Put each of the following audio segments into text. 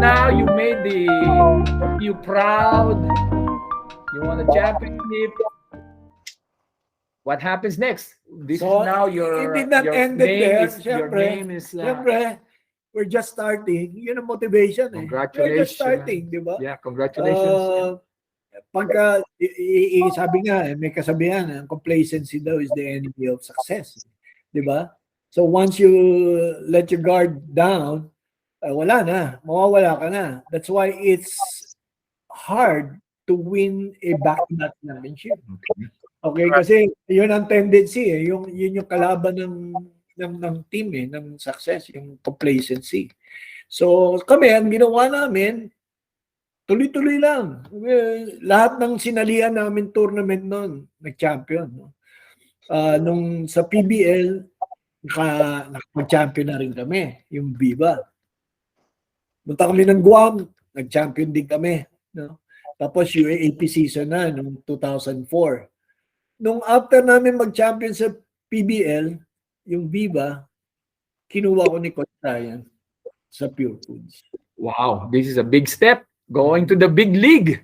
now you made you proud. You won a championship. What happens next? This So, is now it did not end it name there. is your name is Siyempre, we're just starting. Yun ang motivation eh. We're just starting, di ba? Yeah, congratulations. Pagka, sabi nga, may kasabihan, ang complacency daw is the enemy of success. Di ba? So once you let your guard down, wala na, mawawala ka na. That's why it's hard to win a back-to-back championship. Okay, kasi yun ang tendency eh, yun yung kalaban ng team eh, ng success, yung complacency. So kami, ang ginawa namin, tuloy-tuloy lang. Lahat ng sinalihan namin tournament noon, nag-champion. No? Nung sa PBL, nag-champion na rin kami, yung Viva. Punta kami ng Guam, nag-champion din kami. No? Tapos UAAP season na, noong 2004. Nung after namin mag-champion sa PBL, yung Viva, kinuha ko ni Coach Ryan sa Pure Foods. Wow, this is a big step. Going to the big league.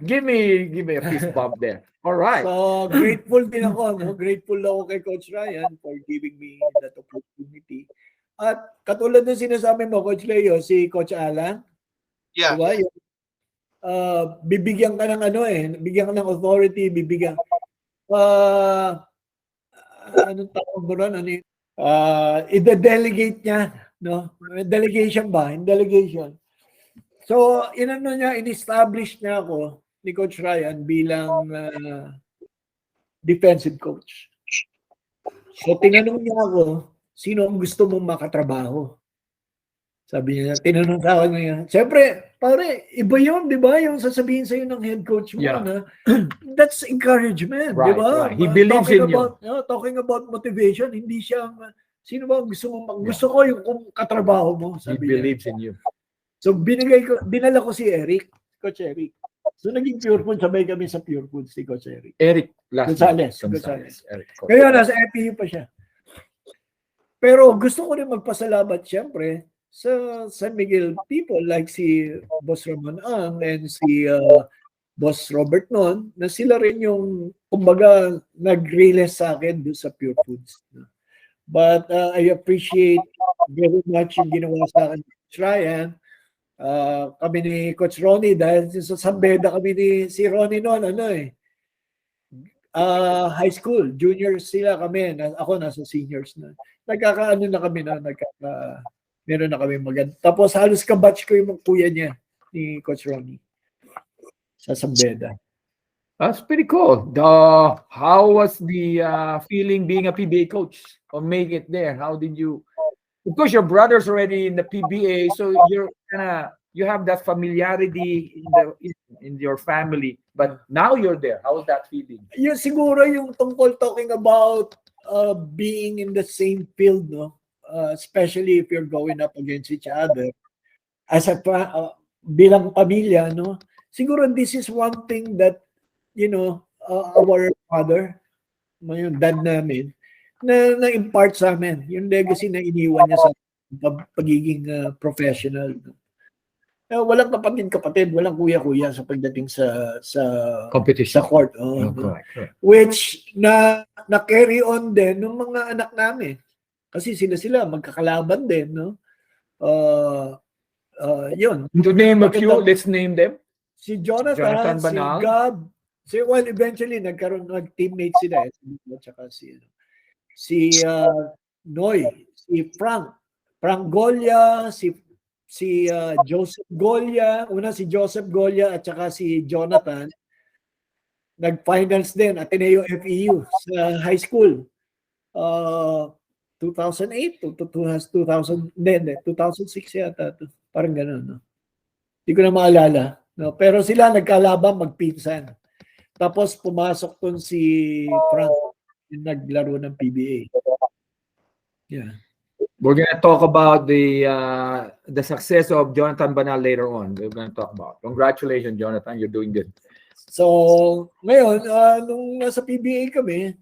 give me a fist bump there. All right. So, grateful din ako. No? Grateful ako kay Coach Ryan for giving me that opportunity. At katulad ng sinasabi mo, Coach Leo, si Coach Alan, yeah. Diba? Yung, bibigyan ka ng bigyan ka ng authority, bibigyan. Anong tawag mo ron? I-delegate niya. No? Delegation ba? In delegation. So, in-establish niya ako ni Coach Ryan bilang defensive coach. So, tinanong niya ako, sino ang gusto mong makatrabaho? Sabi niya, tinanong sa akin niya. Siyempre, pare, iba yun, di ba? Yung sasabihin sa'yo ng head coach mo na, that's encouragement, right, di ba? Right. He believes in you. Talking about motivation, hindi siya, sino ba gusto mo? Gusto ko yung katrabaho mo, sabi He believes in you. So, dinala ko si Eric, Coach Eric. So, naging Pure Foods, sabay kami sa Pure Foods si Coach Eric. Eric Gonzalez. Eric. Kaya nasa FPU pa siya. Pero gusto ko rin magpasalamat, siyempre, sa San Miguel people like si Boss Ramon Ang and si Boss Robert Non, na sila rin yung, kumbaga, nag-release sa akin doon sa Pure Foods. But I appreciate very much yung ginawa sa akin Coach Ryan. Kami ni Coach Ronnie, dahil sa Sambeda kami si Ronnie noon, high school, juniors sila kami, ako nasa seniors na. Nagkakaano na kami na, meron na kami maganda. Tapos halos kabatch ko yung kuya niya, ni Coach Ronnie, sa Sambeda. That's pretty cool. How was the feeling being a PBA coach or make it there? How did you? Of course, your brother's already in the PBA, so you have that familiarity in your family. But now you're there. How is that feeling? Yung siguro yung tungkol talking about being in the same field, no? Especially if you're going up against each other as a bilang pamilya, no? Siguro this is one thing that our father, yung dad namin, na-impart sa amin, yung legacy na iniwan niya sa pagiging professional. Walang kapatid, walang kuya-kuya sa pagdating sa competition sa court. correct. Which na-carry on din ng mga anak namin. Kasi sila magkakalaban din, no? Yun. To name a few, let's name them. Si Jonathan Banal. Si Gab, eventually nag-teammate sila at saka si Noy, si Frank Golia, si Joseph Golia, si Joseph Golia at saka si Jonathan, nag-finals din, Ateneo FEU sa high school. 2008 to 2006 yata. Parang gano'n. No? Hindi ko na maalala. No? Pero sila nagkalaban, magpinsan. Tapos pumasok dun si Frank, yung naglaro ng PBA. Yeah. We're going to talk about the success of Jonathan Banal later on. We're going to talk about. Congratulations, Jonathan. You're doing good. So, ngayon, nung nasa PBA kami,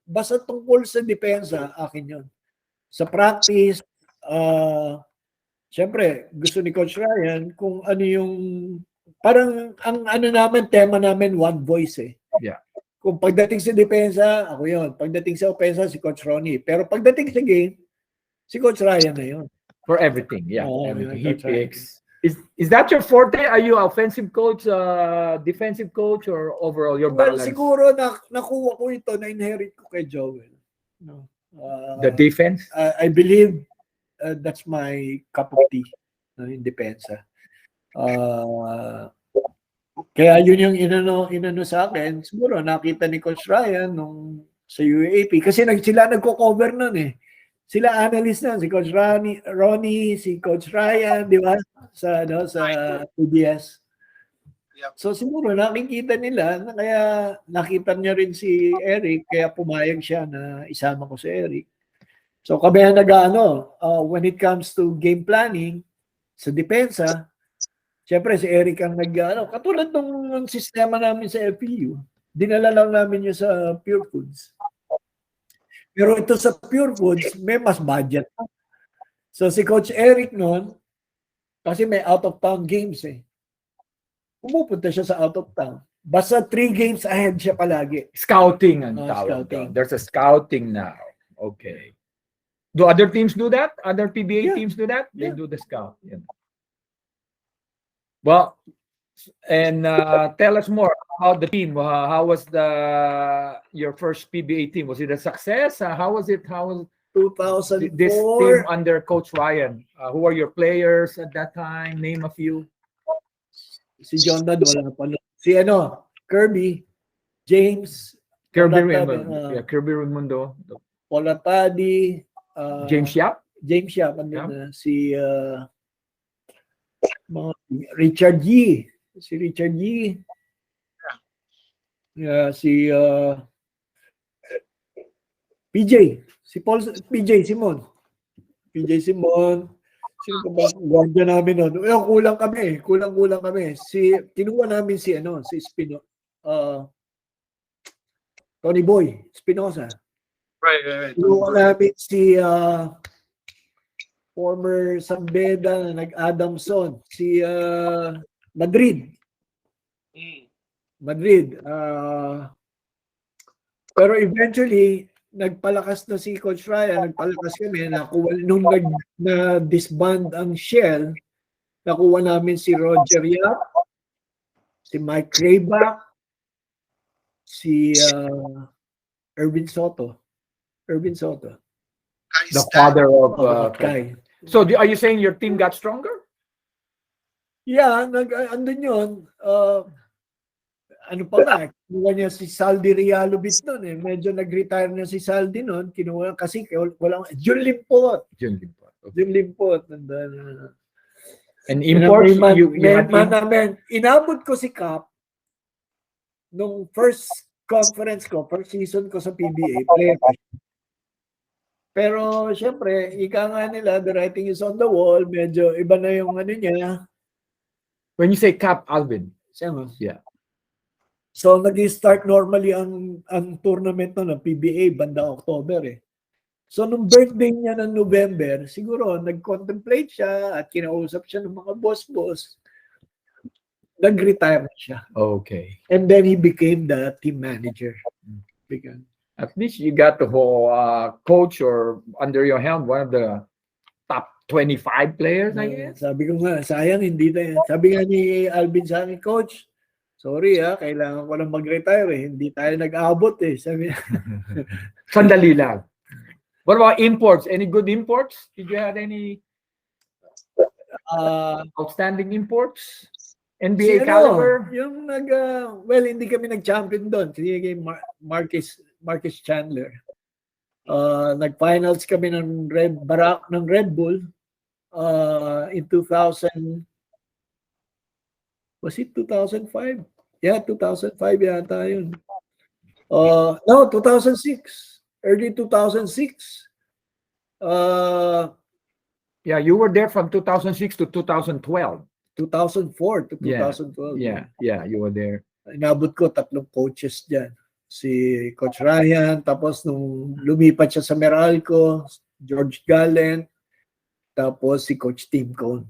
basta tungkol sa depensa, akin yun. Sa practice, Siyempre, gusto ni Coach Ryan kung ano yung parang ang ano namin, tema namin, one voice eh. Yeah. Kung pagdating sa depensa, ako yun. Pagdating sa opensa, si Coach Ronnie. Pero pagdating sa game, si Coach Ryan na yun. For everything, yeah, Oo, everything yun, he Coach Ryan. picks. Is that your forte? Are you offensive coach, defensive coach, or overall your Well, balance? siguro nakuha ko ito, na-inherit ko kay Joel. No? The defense? I believe that's my cup of tea, no, in depensa. Kaya yun yung inano sa akin. Siguro nakita ni Coach Ryan nung sa UAP kasi sila nagko-cover nun eh. Sila analyst na si Coach Ronnie, si Coach Ryan, di ba? Sa PBS. So siguro nakikita nila na kaya nakita niya rin si Eric kaya pumayag siya na isama ko si Eric. So kami ang when it comes to game planning sa depensa, siyempre si Eric ang katulad ng sistema namin sa FPU, dinala lang namin yun sa Pure Foods. Pero ito sa Pure Foods, may mas budget. So si Coach Eric noon, kasi may out of town games eh. Pumupunta siya sa out of town. Basta 3 games ahead siya palagi. Scouting ang tawag Scouting. doon. There's a scouting now. Okay. Do other teams do that? Other PBA teams do that? They do the scout. Yeah. Well, and tell us more about the team. How was your first PBA team? Was it a success? How was it? How was 2004. this team under Coach Ryan? Who are your players at that time? Name a few. Si John Dad, wala pa. Si Kirby, James, Kirby Raimundo. Polatadi, James Yap. Si Richard G. Si Richard G. Si PJ. PJ Simon. Sino pa ba? Guardia namin noon. Kulang kami. Kinuha namin si Tony Boy Espinosa. Right. Kinuha namin si former Sambeda na nag-Adamson. Si Madrid. Pero eventually, nagpalakas na si Coach Ryan, nagpalakas kami, nung na-disband ang Shell, nakuha namin si Roger Yap, si Mike Crayback, si Erwin Soto. The father of Kai. So are you saying your team got stronger? Yeah, andun yun. Ano pa nga, kinuha niya si Saldi Rialobit noon eh. Medyo nag-retire na si Saldi noon. Kinuha kasi walang Jun Limpot. And imports, inabot ko si Cap nung first season ko sa PBA. Pero syempre, ika nga nila, the writing is on the wall. Medyo iba na yung niya. When you say Cap, Alvin. Yeah. So, nag-start normally ang tournament ng PBA banda October eh. So, nung birthday niya ng November, siguro nag-contemplate siya at kinausap siya ng mga boss. Nag-retire siya. Okay. And then he became the team manager. At least you got the whole coach or under your helm, one of the top 25 players, I guess. Sabi ko nga, sayang hindi tayo. Sabi nga ni Alvin sa akin, Coach, sorry kailangan ko lang mag-retire eh. Hindi tayo nag-abot eh. Sabi Sandali lang. What about imports? Any good imports? Did you have any outstanding imports? NBA caliber? Yung hindi kami nag-champion doon. Kasi Marcus Chandler. Nag-finals kami ng Red Bull in 2000. Was it 2005? Yeah, 2005 yata yun. No, 2006. Early 2006. Yeah, you were there from 2006 to 2012. 2004 to 2012. Yeah, you were there. Inabot ko 3 coaches dyan. Si Coach Ryan, tapos nung lumipat siya sa Meralco, George Gallen, tapos si Coach Tim Cone.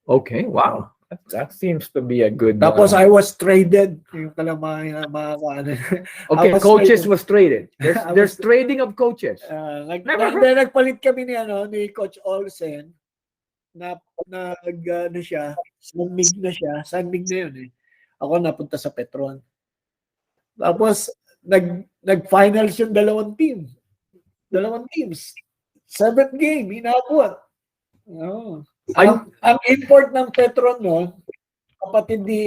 Okay, wow. That seems to be a good. Tapos I was traded. Yung pala Okay, coaches was traded. I There's was- trading of coaches. Never heard. Nagpalit kami ni Coach Olsen na ano siya, Sanmig na siya. Sanmig na yun eh. Ako napunta sa Petron. Tapos nag-finals yung dalawang team. Dalawang teams. 7th game, inabot. Oh. Ang import ng Petron noon, kapatid ni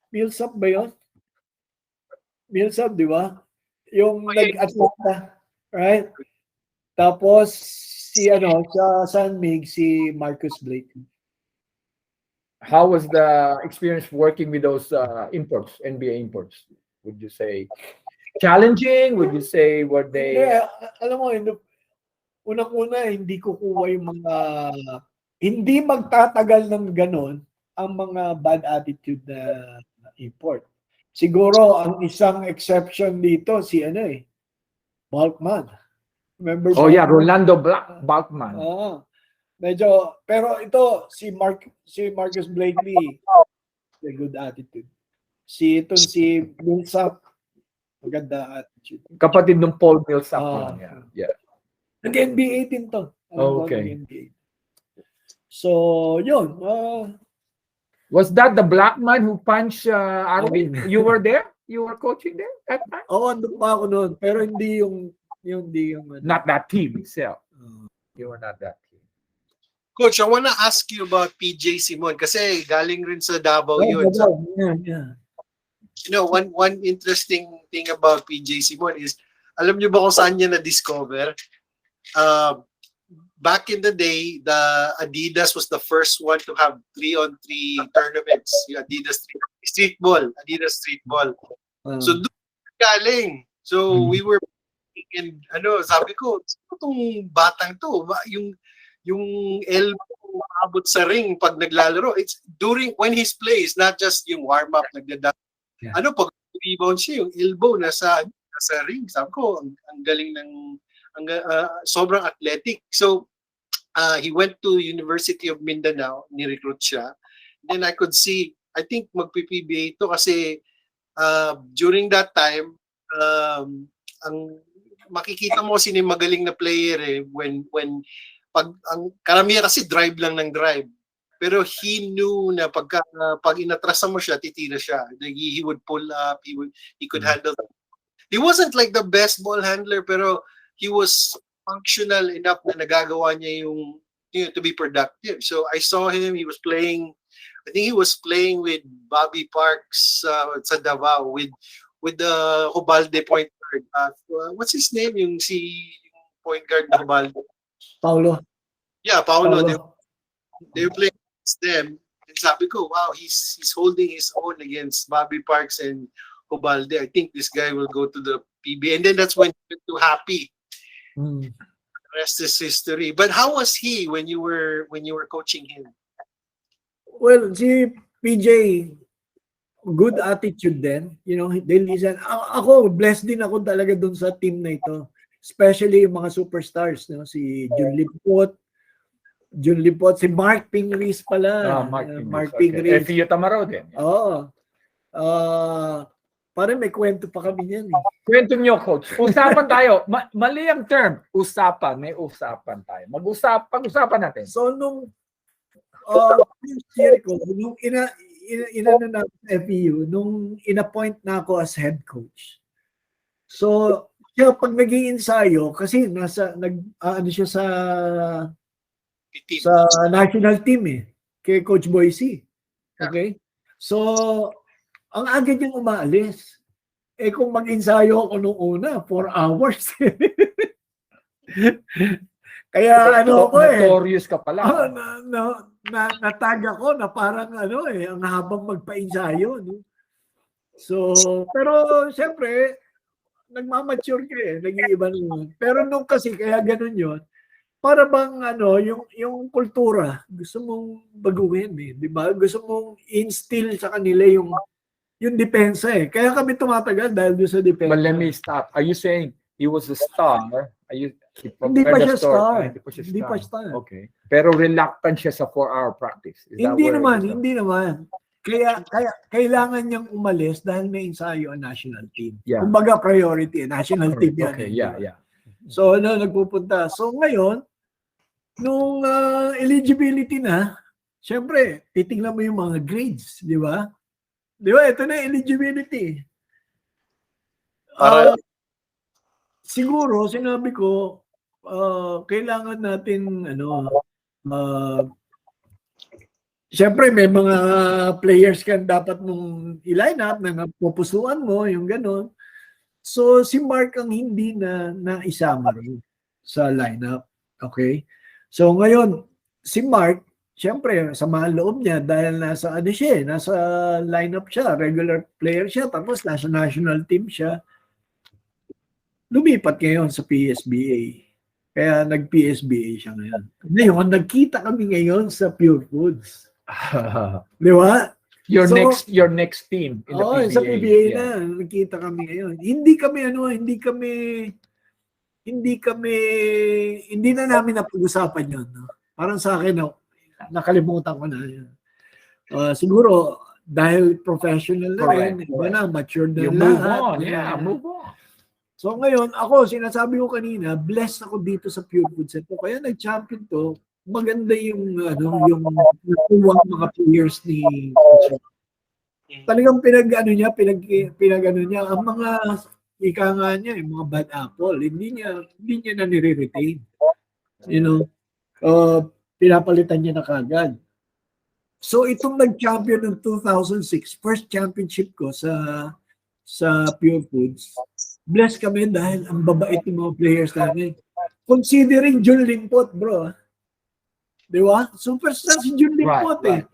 Millsap ba yun? Millsap, di ba? Yung nag-Atlanta, right? Tapos si sa San Mig, si Marcus Blake. How was the experience working with those imports, NBA imports? Would you say challenging? Would you say were they? Yeah, alam mo, unang-una, hindi kukuha yung mga, hindi magtatagal ng ganon ang mga bad attitude na import. Siguro, ang isang exception dito, si Balkman. Remember Oh yeah, Rolando Balkman. Medyo, pero ito, si Marcus Blakely, a good attitude. Si Millsap, maganda attitude. Kapatid ng Paul Millsap. Yeah. Nag-NBA din to. Okay. So, yun. Was that the black man who punched Arvin? You were there? You were coaching there that time? Oo, andun pa ako noon. Pero hindi yung Not that team itself. You were not that team. Coach, I want to ask you about PJ Simon kasi galing rin sa Davao yun. Yeah. You know, one interesting thing about PJ Simon is, alam niyo ba kung saan niya na-discover? Back in the day, the Adidas was the first one to have 3-on-3 tournaments. Yung Adidas Street Ball. So doon galing. So we were and sabi ko, itong batang to, yung elbow abot sa ring pag naglalaro. It's during when his plays, not just yung warm up nagdadaan. Yeah. Pag rebound siya, yung elbow nasa ring. Sabi ko, ang galing ng sobrang athletic. So he went to University of Mindanao, ni-recruit siya. Then I could see, I think magpi-PBA ito kasi during that time, ang makikita mo sino yung magaling na player when pag ang karamihan kasi drive lang ng drive. Pero he knew na pag inatrasan mo siya, titira siya. He would pull up, he could handle. He wasn't like the best ball handler, pero he was functional enough na nagagawa niya yung to be productive. So I saw him, he was playing, I think he was playing with Bobby Parks sa Davao with the Hubalde point guard. What's his name? Yung point guard na Hubalde. Paulo. Yeah, Paulo. They were playing against them. And sabi ko, wow, he's holding his own against Bobby Parks and Hubalde. I think this guy will go to the PBA. And then that's when he went to Happy. The rest is history. But how was he when you were coaching him? Well, si PJ, good attitude din. They listen. Ako, blessed din ako talaga dun sa team na ito. Especially yung mga superstars. Si Jun Lipot, si Mark Pingris pala. Mark Pingris. FEU Tamaraw din. Oo. Parang may kwento pa kami niyan. Kwento nyo, Coach. Usapan tayo. Mali ang term. Usapan. May usapan tayo. Pag-usapan natin. So, nung year ko, nung inano na FEU, nung inappoint na ako as head coach. So, pag nag-i-ensayo, kasi ano siya sa national team kay Coach Boise. Okay? So, ang aga niyang umaalis. Kung mag-ensayo ako nung una, 4 hours. Kaya notorious ka pala. Natag ako na parang ang habang magpa-ensayo. No? So, pero siyempre, nagmamature ka nag-iiba naman. Pero nung kasi, kaya ganun yun, para bang yung kultura, gusto mong baguhin di ba? Gusto mong instill sa kanila yung depensa Kaya kami tumatagal dahil doon sa depensa. But let me stop. Are you saying he was a star? Hindi pa siya star. Hindi pa siya Hindi pa star. star. Okay. Pero reluctant siya sa 4-hour practice. Is that Hindi where naman, it is? hindi naman. Kaya kailangan niyang umalis dahil may ensayo ang national team. Yeah. Kumbaga priority, national team yan. Okay, di yeah, ba? yeah. So, nagpupunta. So, ngayon, nung eligibility na, syempre, titingnan mo yung mga grades, di ba? Di ba? Ito na eligibility. Para- Siguro, sinabi ko, kailangan natin, syempre, may mga players ka dapat mong i-line up na napupusuan mo, yung gano'n. So, si Mark ang hindi na naisama rin sa lineup. Okay? So, ngayon, si Mark, syempre, sama ang loob niya dahil nasa lineup siya, regular player siya, tapos nasa national team siya. Lumipat ngayon sa PSBA. Kaya nag-PSBA siya ngayon. Ngayon, nagkita kami ngayon sa Pure Foods. Di ba? your So, next team in the PBA. Sa PBA Yeah. na, nagkita kami ngayon. Hindi na namin napag-usapan yun. No? Parang sa akin, nakalimutan ko na yun. Siguro, dahil professional na rin, iba na, matured na You move lahat. on. Yeah, move on. So ngayon, ako, sinasabi ko kanina, blessed ako dito sa Pure Foods ito. Kaya nag-champion to, maganda yung nakuwang mga players ni talagang pinag niya ang mga ika nga niya, yung mga bad apple, hindi niya na nire-retain. Pinapalitan niya na kagad. So itong nag-champion ng 2006, first championship ko sa Pure Foods, blessed kami dahil ang babait ng mga players namin. Considering Jun Limpot, bro. Di ba? Superstar si Jun Limpot Right.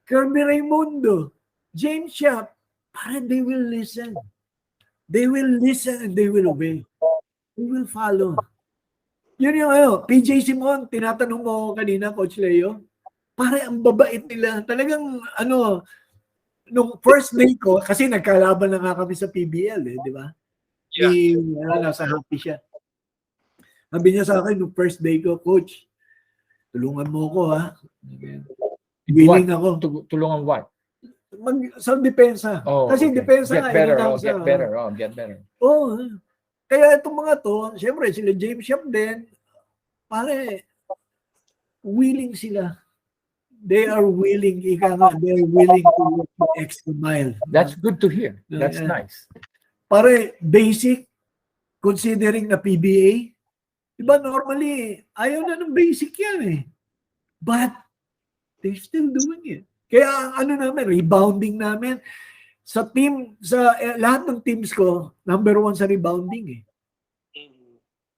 Kirby Raimundo, James Sharp, parang they will listen. They will listen and they will obey. They will follow. Yun yung PJ Simon, tinatanong mo kanina, Coach Leo, parang ang babait nila. Talagang, nung first day ko, kasi nagkalaban na nga kami sa PBL, di ba? Yeah. Nasa happy siya. Sabi niya sa akin, nung first day ko, Coach, tulungan mo ako, ha? Willing ako. Tulungan what? Sa depensa. Kasi okay. depensa Get nga. better. Get better. Kaya itong mga to, siyempre, sila James Sharp din, pare, willing sila. They are willing, they're willing to work the extra mile. That's good to hear. That's nice. Pare, basic, considering na PBA, diba normally, ayaw na ng basic yan But, they're still doing it. Kaya namin, rebounding namin. Sa lahat ng teams ko, number 1 sa rebounding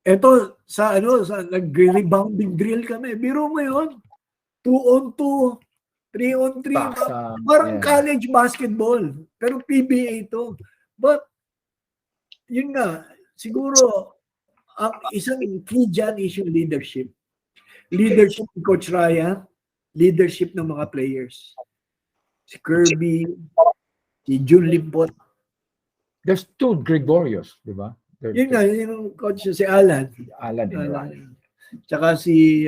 Ito, sa nag-rebounding drill kami. Biro mo yun, 2-on-2, 3-on-3, parang college basketball. Pero PBA ito. But, yun nga, siguro, ang isang key dyan is yung leadership. Leadership ni Coach Ryan, leadership ng mga players. Si Kirby, si Jun Limpot. There's 2 Gregorios, di ba? Yun nga, yung coach si Alan. Alan and Ryan. Tsaka si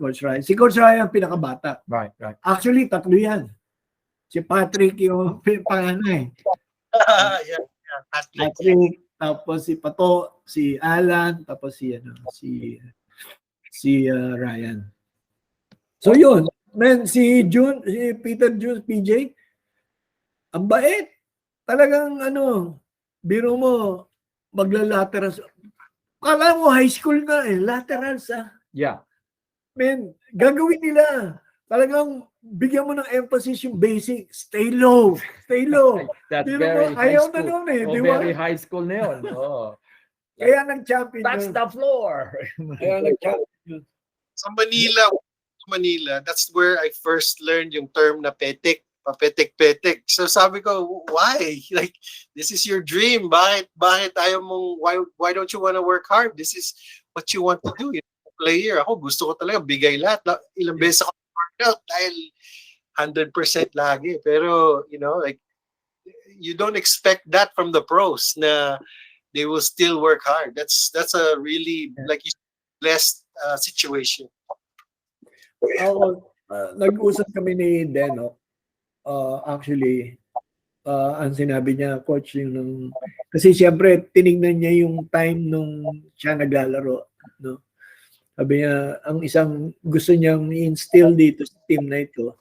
Coach Ryan. Si Coach Ryan ang pinakabata. Right. Actually, 3 yan. Si Patrick yung panganay. Yeah. Patrick, tapos si Pato, si Alan, tapos si Ryan. So yun, man, si Peter June, PJ, ang bait. Talagang biro mo, maglalaterals. Kala mo high school na laterals Yeah. Man, gagawin nila. Talagang bigyan mo ng emphasis yung basic. Stay low. That's Biro very mo, high ayaw school. na nun di ba? Very high school na yun. Kaya nag-champion Touch yun. the floor. Kaya nag-champion yun. Sa Manila, that's where I first learned yung term na petek. Papetek-petek. So sabi ko, why? Like, this is your dream. Bakit ayaw mong, why don't you want to work hard? This is what you want to do. Player. Ako, gusto ko talaga bigay lahat. Ilang beses ako workout dahil 100% lagi. Pero, like, you don't expect that from the pros na they will still work hard. That's a really, like you blessed situation. Ako, nag-usap kami ni Deno. Actually, ang sinabi niya, coach, yung kasi siyempre, tinignan niya yung time nung siya naglalaro. No? Sabi niya, ang isang gusto niyang i-instill dito sa team na ito,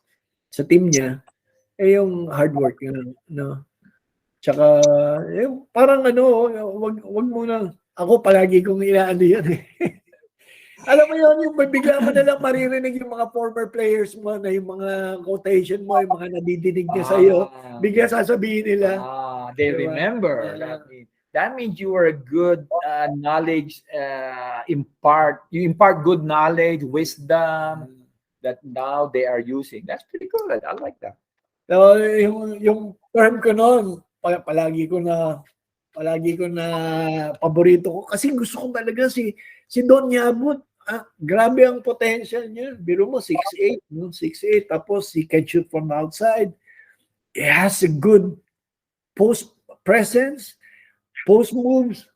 sa team niya, yung hard work. No? Tsaka, parang wag muna, ako palagi kong inaano yun eh. Alam mo yun, yung bigla mo na lang maririnig yung mga former players mo na yung mga quotation mo, yung mga nadidinig niya sa'yo, bigla sasabihin nila. They Diba? remember. That means you are a good knowledge you impart good knowledge, wisdom that now they are using. That's pretty good. I like that. So, yung term ko noon, palagi ko na paborito ko kasi gusto ko talaga si Don Yabut. Grabe ang potential niya. Biro mo 6'8", no? 6'8", tapos he can shoot from outside. He has a good post presence, post moves.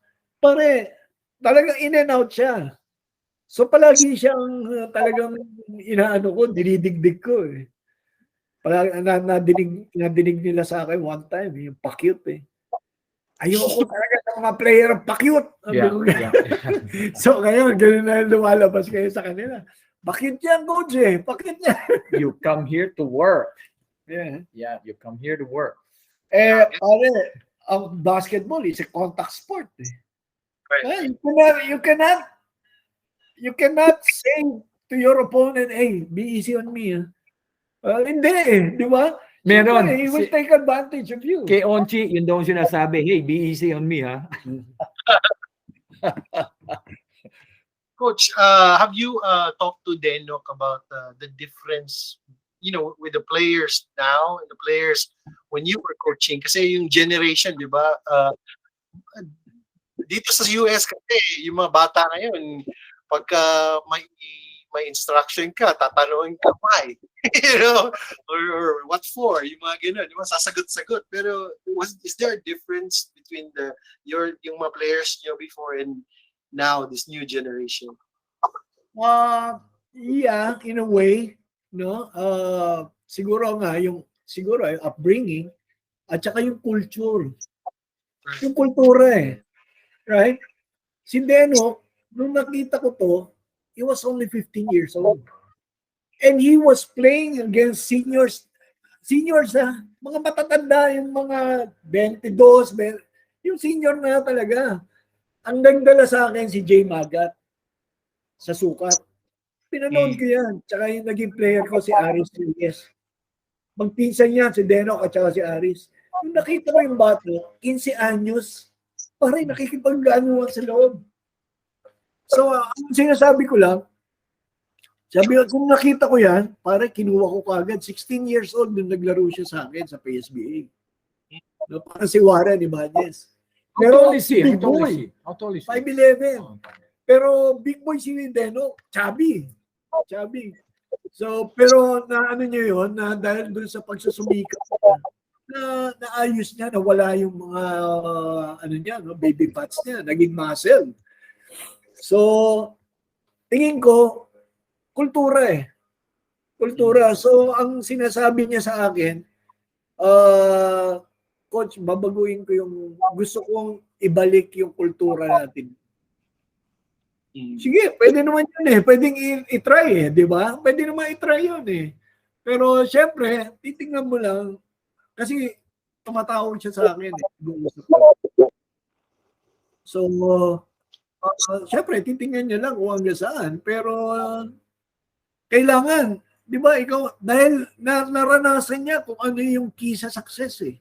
Talagang in and out siya. So palagi siyang talagang inaano ko, dinidigdig ko eh. Palagi nadinig nila sa akin one time, yung pa-cute eh. Ayoko talaga sa mga player pa-cute. So ngayon, ganun na lumalabas kayo sa kanila. Bakit yan, coach eh? Bakit yan? You come here to work. Yeah, you come here to work. Pare, ang basketball is a contact sport eh. Right. You cannot say to your opponent, hey, be easy on me. Hindi eh, di ba? Meron. He will take advantage of you. Kay Onchi, yun daw sinasabi, hey, be easy on me, ha? Coach, have you talked to Denok about the difference, with the players now and the players when you were coaching? Kasi yung generation, di ba? Dito sa US kasi, yung mga bata ngayon, pagka may instruction ka, tatanungin ka, why? Or what for? Yung mga ganun, yung mga sasagot-sagot. Pero is there a difference between yung mga players before and now, this new generation? Yeah, in a way, no? Siguro yung upbringing at saka yung culture. Yung kultura eh. Right? Si Deno, nung nakita ko to, he was only 15 years old. And he was playing against seniors. Seniors mga matatanda, yung mga 22, yung senior na talaga. Ang nagdala sa akin si Jay Magat sa sukat. Pinanood ko yan. Tsaka yung naging player ko si Aris Reyes. Magpinsan yan si Deno at saka si Aris. Yung nakita ko yung bata, 15 anyos, parang nakikipag-anuhan sa loob. So, ang sinasabi ko lang, kung nakita ko yan, parang kinuha ko kagad. 16 years old nung naglaro siya sa akin sa PSBA. No, parang si Warren Ibanez. Pero big boy. How tall is he? 5'11". Pero big boy si Deno, chubby. So, pero naano niya yun, na dahil doon sa pagsusumikap na naayos niya, nawala yung mga baby fats niya, naging muscle. So, tingin ko, kultura eh. Kultura. So, ang sinasabi niya sa akin, coach, babaguhin ko gusto kong ibalik yung kultura natin. Sige, pwede naman yun eh. Pwedeng i-try eh, di ba? Pwede naman i-try yun eh. Pero, syempre, titingnan mo lang, kasi tumatawag siya sa akin eh. So, syempre, titingnan niya lang kung hanggang saan. Pero, kailangan, di ba, ikaw, dahil naranasan niya kung ano yung key sa success eh.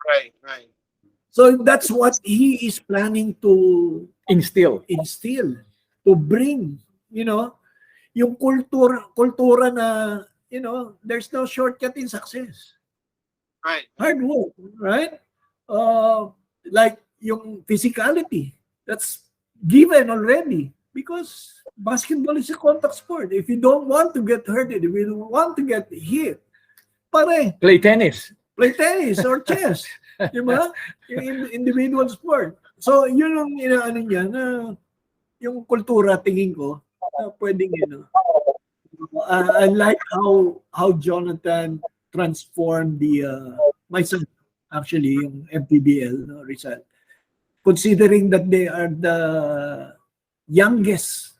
Right. So, that's what he is planning to instill, to bring, yung kultura na, there's no shortcut in success. Right. Hard work, right? Like yung physicality, that's given already because basketball is a contact sport. If you don't want to get hurt, if you don't want to get hit, play tennis or chess. Diba? Yung individual sport. So, yun ang inaano niya na yung kultura tingin ko pwedeng I like how Jonathan transformed my son actually yung MPBL, no, Rizal. Considering that they are the youngest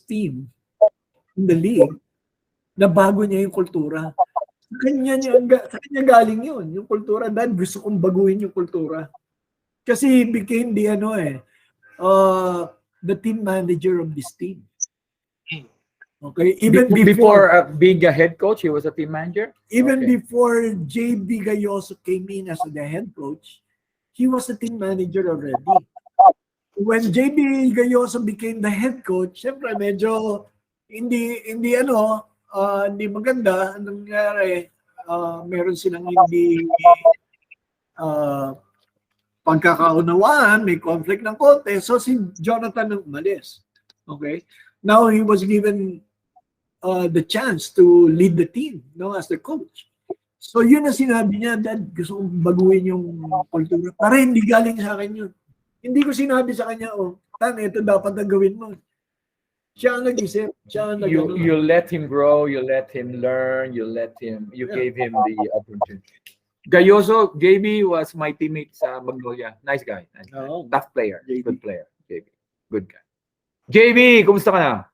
team in the league, na bago niya yung kultura. Sa kanya galing yun, yung kultura. Dahil gusto kong baguhin yung kultura. Kasi he became the team manager of this team. Okay, even before being a head coach, he was a team manager. Even Okay. before JB Gayoso came in as the head coach, he was a team manager already. When JB Gayoso became the head coach, syempre medyo hindi maganda ang nangyari. Meron silang hindi pagkakaunawaan, may conflict ng konti. So si Jonathan ang umalis. Okay? Now he was given the chance to lead the team, no, as the coach. So yun ang sinabi niya, Dad, gusto kong baguhin yung kultura. Para hindi galing sa akin yun. Hindi ko sinabi sa kanya, Tan, ito dapat na gawin mo. Siya ang nag-isip. Siya ang you let him grow, you let him learn, you gave him the opportunity. Gayoso, JB was my teammate sa Magnolia. Nice guy. Nice guy. Tough player. JB. Good player. JB. Good guy. JB, kumusta ka na?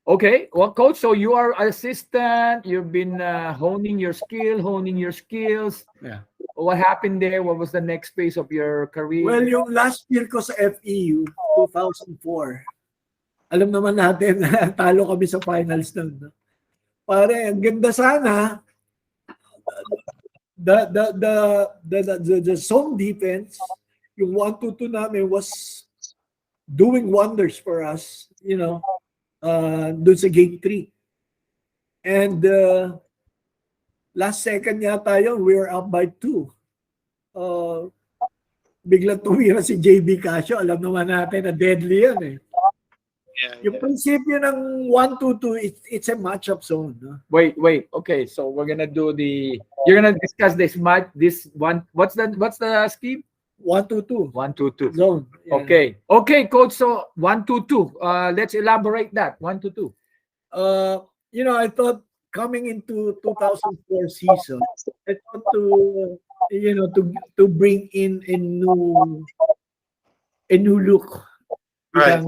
Okay, well, coach, so you are assistant. You've been honing your skills. Yeah. What happened there? What was the next phase of your career? Well, yung last year ko sa FEU, 2004, alam naman natin na talo kami sa finals nun. No? Pare, ang ganda sana. The zone defense, yung 1-2-2 namin was doing wonders for us, doon sa game 3. And last second yata yun, we were up by 2. Biglang tumira si JB Casio. Alam naman natin na deadly yan eh. Yung prinsipyo ng 1-2-2, it's a matchup zone. No? Wait. Okay, so we're gonna do you're gonna discuss this one. What's the scheme? 1-2-2. 1-2-2. Zone. Yeah. Okay, coach. So 1-2-2. Let's elaborate that. 1-2-2. I thought coming into 2004 season, I thought to bring in a new look. Right.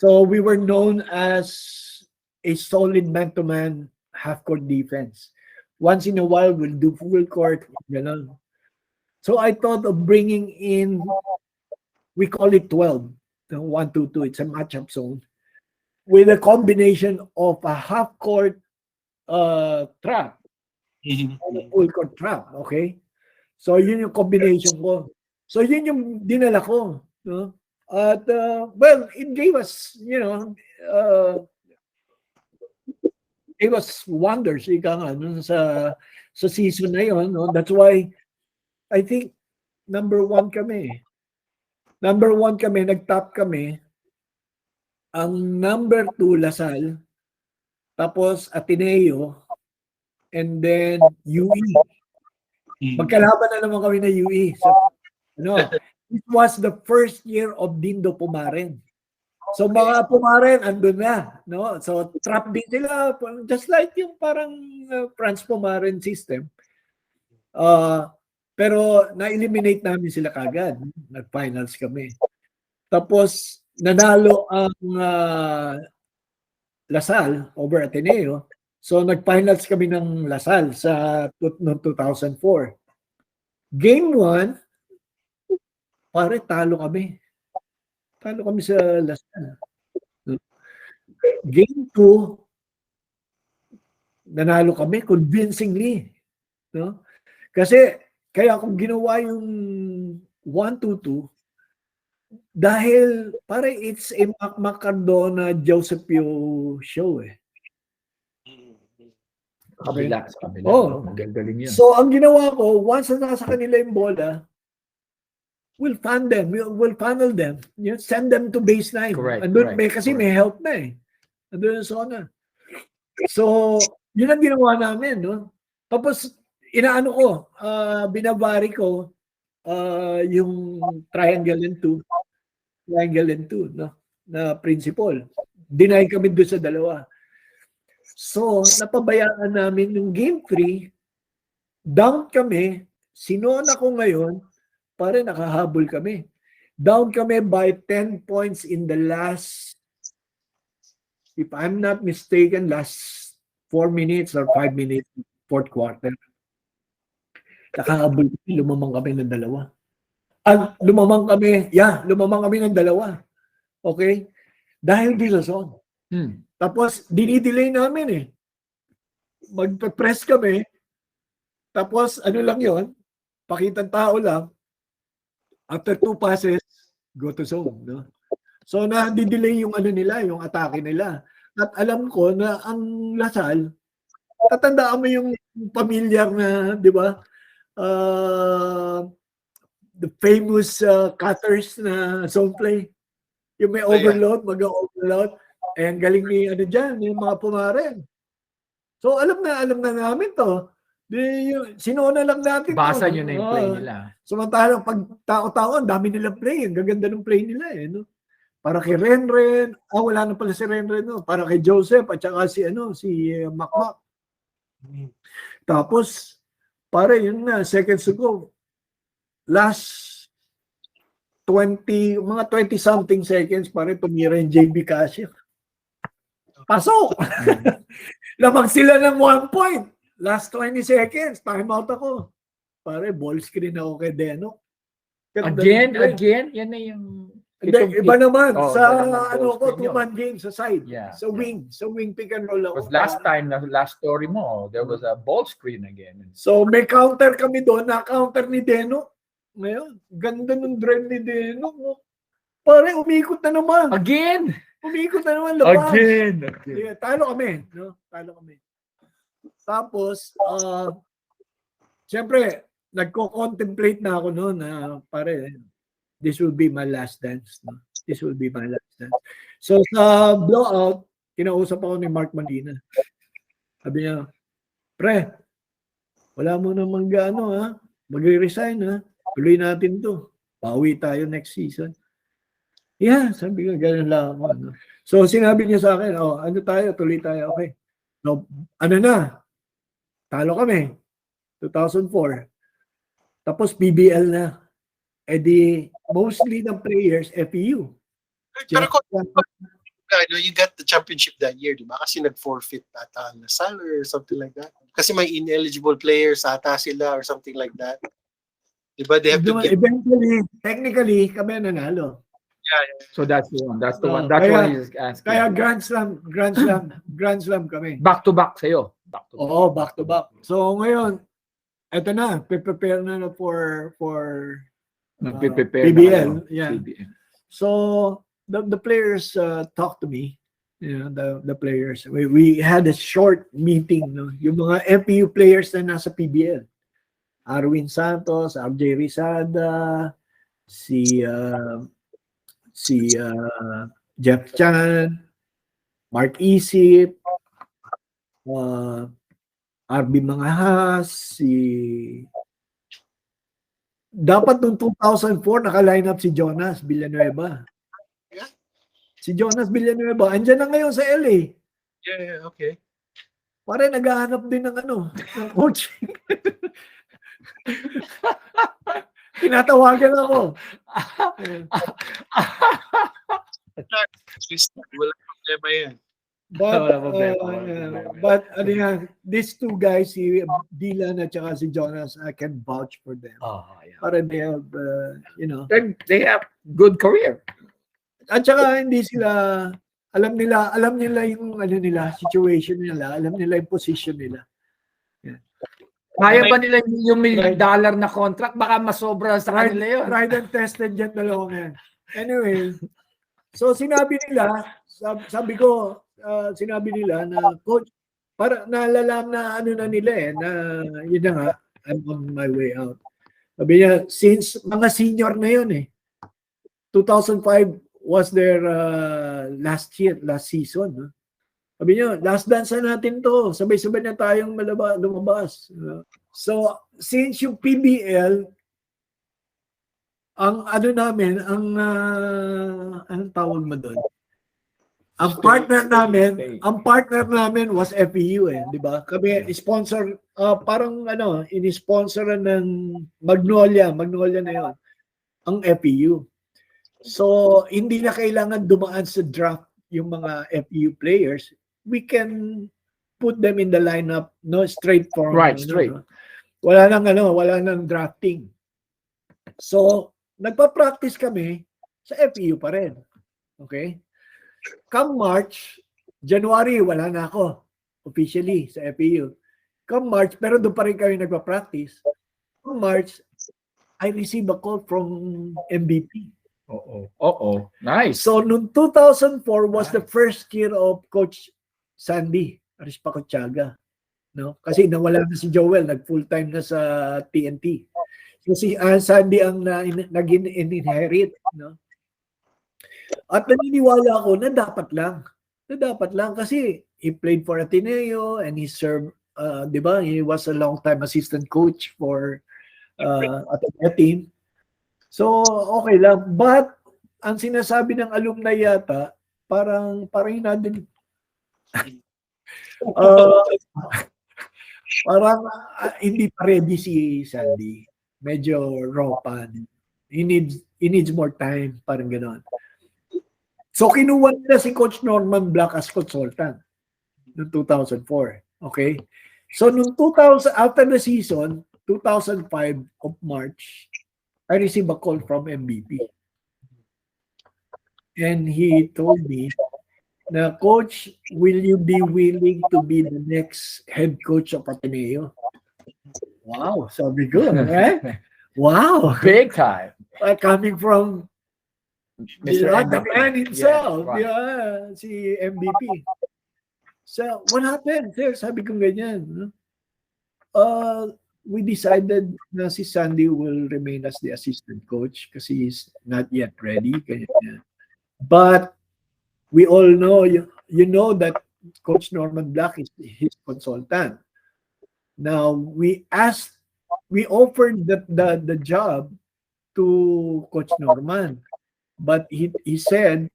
So we were known as a solid man-to-man half-court defense. Once in a while, we'll do full court. So I thought of bringing in, we call it 12, the 1-2-2. It's a matchup zone with a combination of a half-court trap and a full court trap. Okay? So yun yung combination ko. So yun yung dinala ko. No? At it gave us, it was wonders sa season na yun. No? That's why I think number 1 kami. Nag-top kami. Ang number 2, Lasal. Tapos Ateneo. And then UE. Magkalaban na naman kami na UE. So, it was the first year of Dindo Pumaren. So mga Pumaren andun na, no? So trap din sila, just like yung parang Franz Pumaren system. Pero na-eliminate namin sila kagad. Nag-finals kami. Tapos nanalo ang Lasal over Ateneo. So nag-finals kami ng Lasal sa noong 2004. Game 1, pare, talo kami. Talo kami sa Lasal. Game 2, nanalo kami convincingly. No? Kasi, kaya kung ginawa yung 1-2-2, dahil, pare, it's a Mac Cardona, Josephio show eh. Kabila. Magaling yan. So, ang ginawa ko, once na nasa kanila yung bola, we'll fan them. We'll funnel them. Send them to baseline. Correct. Kasi may help na eh. Andun yung zona. So, yun ang ginawa namin. No? Tapos, inaano ko, binabari ko yung triangle and 2. triangle and two, no? Na principal. Deny kami doon sa dalawa. So, napabayaan namin yung game 3, down kami, sinuon ako ngayon, pare nakahabol kami. Down kami by 10 points in the last, if I'm not mistaken, last 4 minutes or 5 minutes, fourth quarter. Nakahabol kami, lumamang kami ng dalawa. Lumamang kami ng dalawa. Okay? Dahil di sa zone. Tapos, dinidelay namin eh. Magpa-press kami. Tapos, ano lang yon, pakitang tao lang. After 2 passes, go to zone. No? So, na-delay yung ano nila, yung atake nila. At alam ko na ang Lasal, tatandaan mo yung pamilyar na, di ba? The famous cutters na zone play. Yung may overload, mag-overload. Eh, ang galing ni ano dyan, yung mga pumaren. So, alam na namin to. Sinuuna lang natin. Basa nyo na yung play nila. Samantalang pag tao-tao, ang dami nilang play. Ang gaganda ng play nila eh. No? Para kay Renren. Wala na pala si Renren. No? Para kay Joseph at saka si Makmak. Tapos, pare, yun na, seconds to go. Last 20 something seconds, pare, tumira yung JB Casio. Pasok! Lamang sila ng 1 point. Last 20 seconds, time out ako. Pare, ball screen ako kay Deno. Again, yan na yung... Hindi, iba naman. Oh, sa iba naman, ano ko, 2-man game sa side. Yeah, sa wing. Sa wing pick and roll ako. Because last story mo, there was a ball screen again. So, may counter kami doon. Na-counter ni Deno. Ngayon, ganda ng drive ni Deno. Pare, umikot na naman. Again! Umikot na naman. Labas. Again! Yeah, talo kami. No? Talo kami. Tapos, siyempre, nagko-contemplate na ako noon na pare, this will be my last dance. No? This will be my last dance. So, sa blowout, kinausap ako ni Mark Molina. Sabi niya, pre, wala mo namang gaano ha. Magre-resign ha. Tuloy natin to. Pauwi tayo next season. Yeah, sabi ko, gano'n lang ako. No? So, sinabi niya sa akin, ano tayo, tuloy tayo. Okay. No, ano na, talo kami. 2004. Tapos PBL na. Eh di, mostly ng players, FEU. Pero you got the championship that year, di ba? Kasi nag-forfeit ata ang Lasal or something like that. Kasi may ineligible players ata sila or something like that. Di ba? They have to get... Eventually, technically, kami nanalo. Yeah. So that's the one. That's the one. That's what he's asking. Kaya Grand Slam kami. Back to back sa'yo. Oo, back to back. So ngayon, eto na, prepare na for PBL. Yeah. PBL. So the players talked to me. You know, the players. We had a short meeting. No? Yung mga FPU players na nasa PBL. Arwin Santos, RJ Rizada, si Jeff Chan, Mark Isip, RB Mangahas, dapat noong 2004 naka-line up si Jonas Villanueva. Yeah. Si Jonas Villanueva, andyan na ngayon sa LA. Yeah, okay. Pare naghahanap din ng ng coaching. Tinatawagan ako. Wala problema yan. But these two guys, si Dylan at saka si Jonas, I can vouch for them. Yeah. Para they have, they have good career. At saka hindi sila, alam nila yung situation nila, alam nila yung position nila. Yeah. Kaya ba nila yung $1 million na contract? Baka masobra sa kanila yun. Tried and tested yan dalawang yan. Anyway, so sinabi nila, sinabi nila na coach, para nalalam na na nila na yun na nga, I'm on my way out. Sabi niya, since mga senior na yun 2005 was their last season. No? Sabi niya, last dance na natin to. Sabay-sabay na tayong lumabas. So, since yung PBL, ang ano namin, anong tawag mo doon? Ang partner namin was FEU di ba? Kami sponsor, parang ini-sponsor ng Magnolia na yon, ang FEU. So, hindi na kailangan dumaan sa draft yung mga FEU players. We can put them in the lineup, no, straight from, Right, straight. No? Wala nang drafting. So, nagpa-practice kami sa FEU pa rin. Okay? Come March, January, wala na ako officially sa FEU. Come March, pero doon pa rin kami nagpa-practice. Come March, I received a call from MVP. Oo. Nice. So, noong 2004 was the first year of Coach Sandy Arispacochaga. No? Kasi nawala na si Joel, nag-full-time na sa TNT. So, si Sandy ang nag-inherit. No? At naniniwala ako na dapat lang. Kasi he played for Ateneo and he served, di ba? He was a long-time assistant coach for Ateneo team. So, okay lang. But, ang sinasabi ng alumni yata, parang natin, parang hindi pa ready si Sandy. Medyo raw pa. He needs more time, parang gano'n. So, kinuha nila si Coach Norman Black as consultant noong 2004. Okay? So, noong 2000, after the season, 2005 of March, I received a call from MVP. And he told me, na, Coach, will you be willing to be the next head coach of Ateneo? Wow, sabi ko, right? Wow. Big time. Coming from Mr. the man himself, Yeah, right. si MVP. So, what happened? Sir, sabi ko ganyan. We decided na si Sandy will remain as the assistant coach kasi he's not yet ready. Ganyan. But we all know, you know that Coach Norman Black is his consultant. Now, we offered the job to Coach Norman. But he said,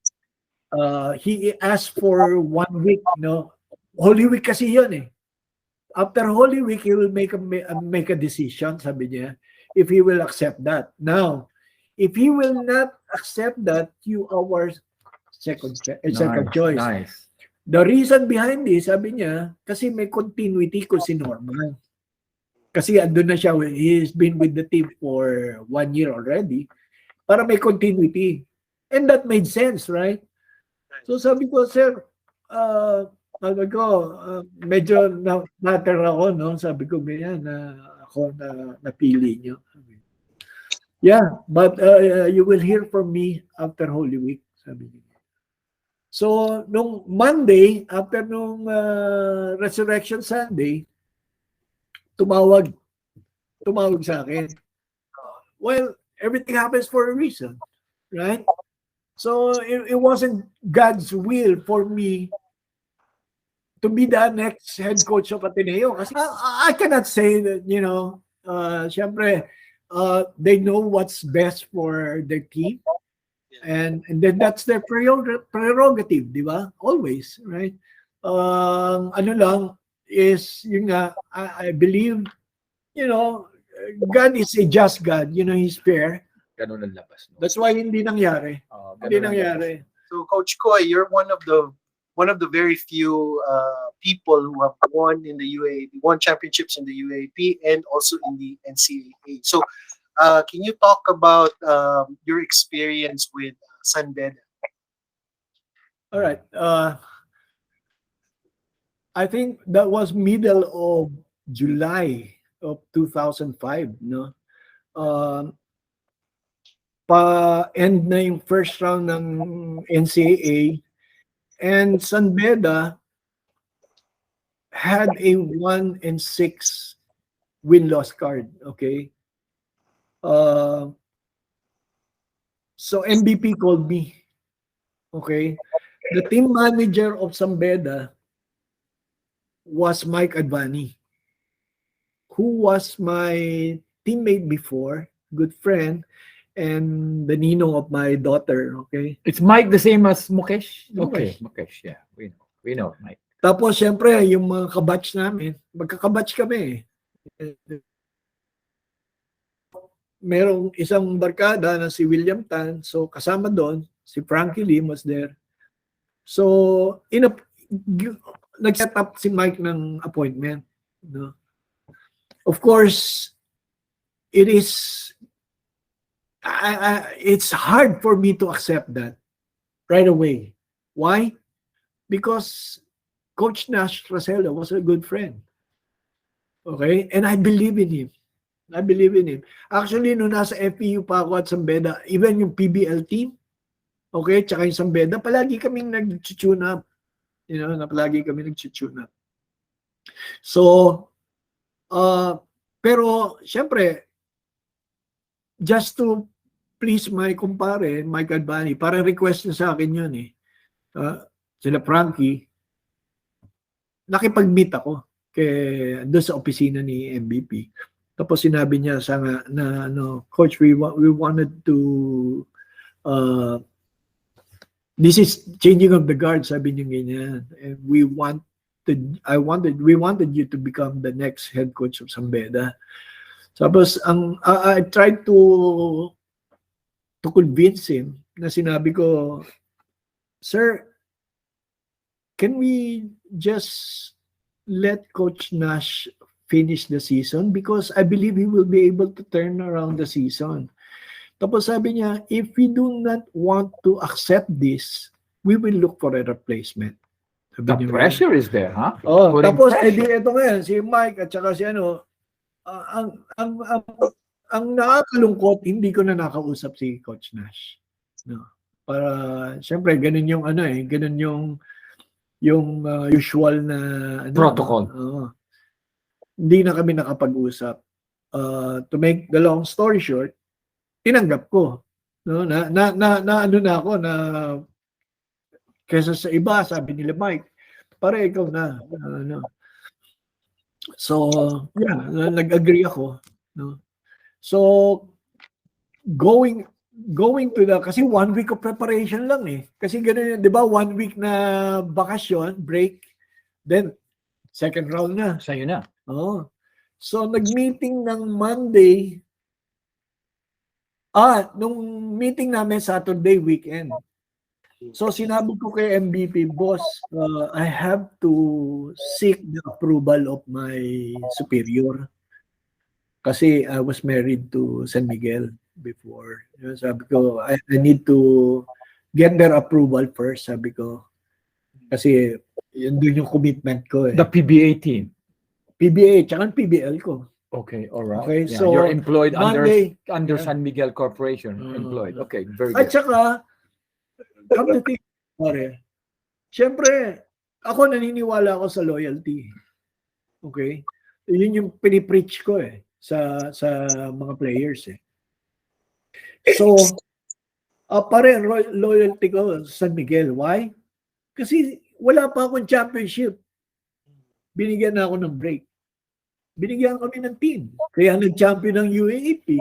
he asked for 1 week, no? Holy Week kasi yun eh. After Holy Week, he will make a decision, sabi niya, if he will accept that. Now, if he will not accept that, you are our second choice. Nice. The reason behind this, sabi niya, kasi may continuity ko si Norman. Kasi andun na siya, he's been with the team for 1 year already, para may continuity. And that made sense, right? So sabi ko, sir, medyo natter ako, no? Sabi ko, ganyan, ako na napili nyo. Yeah, but you will hear from me after Holy Week, sabi niya. So, nung Monday, after nung Resurrection Sunday, tumawag sa akin. Well, everything happens for a reason, right? So, it wasn't God's will for me to be the next head coach of Ateneo. Kasi I cannot say that, syempre, they know what's best for their team. And then that's their prerogative, di ba? Always, right? Ano lang is, yun nga, I believe, God is a just God. He's fair. Ganun ang labas. No? That's why hindi nangyari. So, Coach Koy, you're one of the very few people who have won in the UAAP, won championships in the UAAP and also in the NCAA. So, can you talk about your experience with San Beda? All right. I think that was middle of July of 2005, no? Pa-end na yung first round ng NCAA, and San Beda had a 1-6 win-loss card, okay? So MVP called me, okay? The team manager of San Beda was Mike Advani, who was my teammate before, good friend, and the ninong of my daughter, okay? It's Mike the same as Mukesh? Okay, Mukesh. Mukesh, yeah. We know Mike. Tapos, syempre, yung mga kabatch namin, magkakabatch kami. Merong isang barkada na si William Tan, so kasama doon, si Frankie Lim was there. So, nag-set up si Mike ng appointment. No? Of course, it is, it's hard for me to accept that right away. Why? Because Coach Nash Rosella was a good friend. Okay? And I believe in him. I believe in him. Actually, nung nasa FPU pa ako at Sambeda, even yung PBL team, okay, tsaka yung Sambeda, palagi kaming nag-tune up. You know, na palagi kami nag-tune up. So, pero, syempre, just to please my kumpare, Mike Albani, para request niya sa akin yun eh. Sila Frankie, nakipag-meet ako doon sa opisina ni MVP. Tapos sinabi niya na Coach, we wanted to this is changing of the guard, sabi niya ganyan. And we wanted you to become the next head coach of Sambeda. Tapos I tried to convince him na sinabi ko, sir, can we just let Coach Nash finish the season because I believe he will be able to turn around the season. Tapos sabi niya, if we do not want to accept this, we will look for a replacement. The pressure is there, huh? Oh, tapos ito nga si Mike at saka si ang nakakalungkot, hindi ko na nakausap si Coach Nash. No. Para syempre ganun yung ganun yung usual na protocol. Hindi na kami nakapag-usap. To make the long story short, tinanggap ko. No, na ako na kaysa sa iba, sabi nila Mike, pare ikaw na. So, yeah, nag-agree ako. No? So, going to kasi 1 week of preparation lang eh. Kasi ganun, di ba, 1 week na bakasyon, break, then second round na. Sa'yo na. Oh. So, nag-meeting ng Monday. Nung meeting namin Saturday weekend. So, sinabi ko kay MVP, boss, I have to seek the approval of my superior. Kasi I was married to San Miguel before. Sabi ko, I need to get their approval first, sabi ko. Kasi yun doon yung commitment ko eh. The PBA team. PBA, tsaka PBL ko. Okay, all right. Okay, yeah, so you're employed Monday, under San Miguel Corporation. Employed. Okay, very at good. saka, come to think, pare, syempre, ako naniniwala ako sa loyalty. Okay? Yun yung pinipreach ko eh sa mga players eh. So, pare, loyalty ko sa San Miguel. Why? Kasi wala pa akong championship. Binigyan na ako ng break. Binigyan kami ng team. Kaya nag-champion ng UAAP.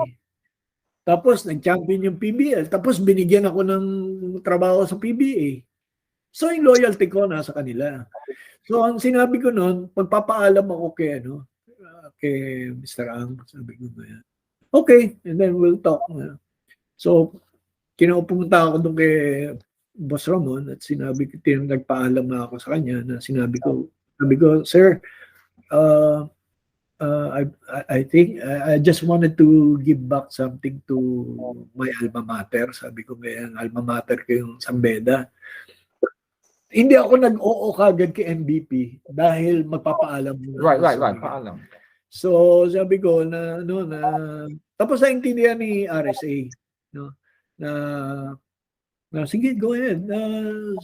Tapos nag-champion yung PBL. Tapos binigyan ako ng trabaho sa PBA. So yung loyalty ko nasa kanila. So ang sinabi ko noon, pagpapaalam ako kay Mr. Ang, sabi ko na yan. Okay, and then we'll talk. So pumunta ako doon kay Boss Ramon at sinabi ko, nagpaalam na ako sa kanya na sabi ko, sir, I think I just wanted to give back something to my alma mater. Sabi ko ngayon, alma mater ko yung Sambeda. Hindi ako nag-oo kagad kay MVP dahil magpapaalam muna. Right. Paalam. So sabi ko na tapos naintindihan ni RSA na sige, go ahead.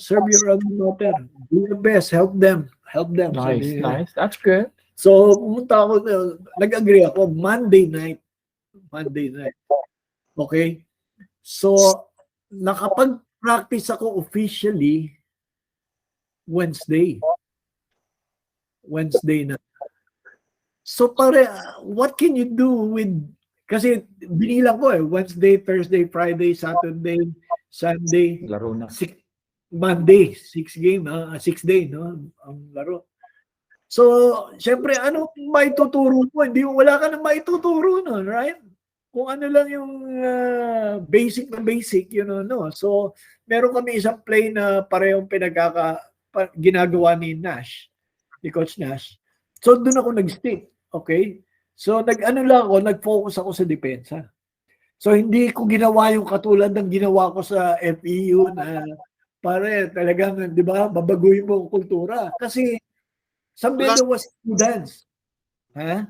Serve your alma mater. Do your best. Help them. Nice. That's good. So, pumunta ako, nag-agree ako, Monday night. Okay? So, nakapag-practice ako officially Wednesday na. So, pare, what can you do with Kasi binilang ko Wednesday, Thursday, Friday, Saturday, Sunday, Laro na. Monday, 6 game, 6 day, no? Ang laro. So, syempre, ano maituturo mo? Hindi, wala ka nang maituturo nun, right? Kung ano lang yung basic na basic, no? So, meron kami isang play na parehong ginagawa ni Nash, ni Coach Nash. So, doon ako nag-stick, okay? So, nag-focus ako sa depensa. So, hindi ko ginawa yung katulad ng ginawa ko sa FEU na talagang, di ba, babaguhin mo ang kultura. Kasi, San Beda was students. Ha?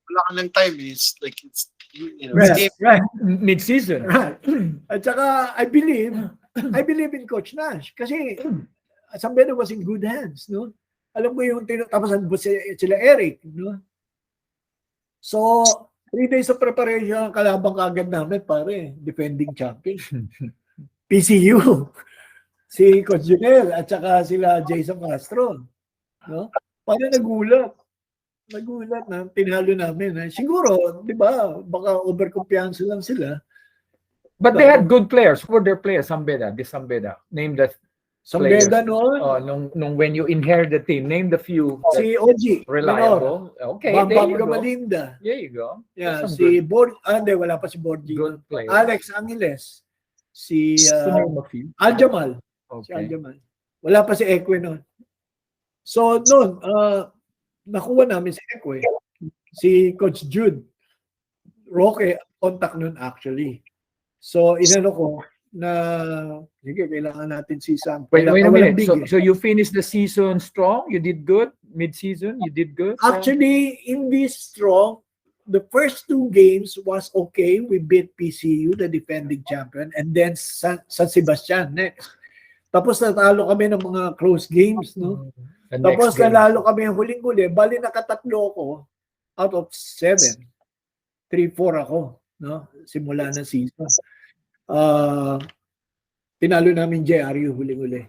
Wala ka ng time. It's like, it's Right, right. Mid-season. Right. At saka, I believe in Coach Nash. Kasi, San Beda was in good hands, no? Alam mo yung tapos sila Eric, no? So, 3 days of preparation, kalabang kagad namin, pare, defending champion. PCU. Si Coach Junel at saka sila Jason Castro. No? Parang nagulat na tinalo namin. Siguro, di ba, baka overconfiance lang sila. But they had good players. Who were their players? Sambeda. Name the San players. Beda noon. Nung when you inherit the team, name the few. Si OG. Reliable. Okay, Bambam Gamalinda. There you go. Yeah, si hindi, wala pa si Borgi. Good players. Alex Angeles. Si name a few. Aljamal. Si Okay. Aljamal. Wala pa si Ekwe noon. So, noon, nakuha namin si Ekwe. Si Coach Jude. Roque, contact noon actually. So, inano ko na, sige, kailangan natin si Sam. Wait a minute. So you finished the season strong? You did good? Mid-season? You did good? Actually, in this strong, the first 2 games was okay. We beat PCU, the defending champion, and then San Sebastian next. Tapos natalo kami ng mga close games, no? Tapos nanalo kami ang huling-huli. Bali nakatatlo ako out of 7. 3-4 ako, no? Simula ng season. Tinalo namin JRU huling-huli.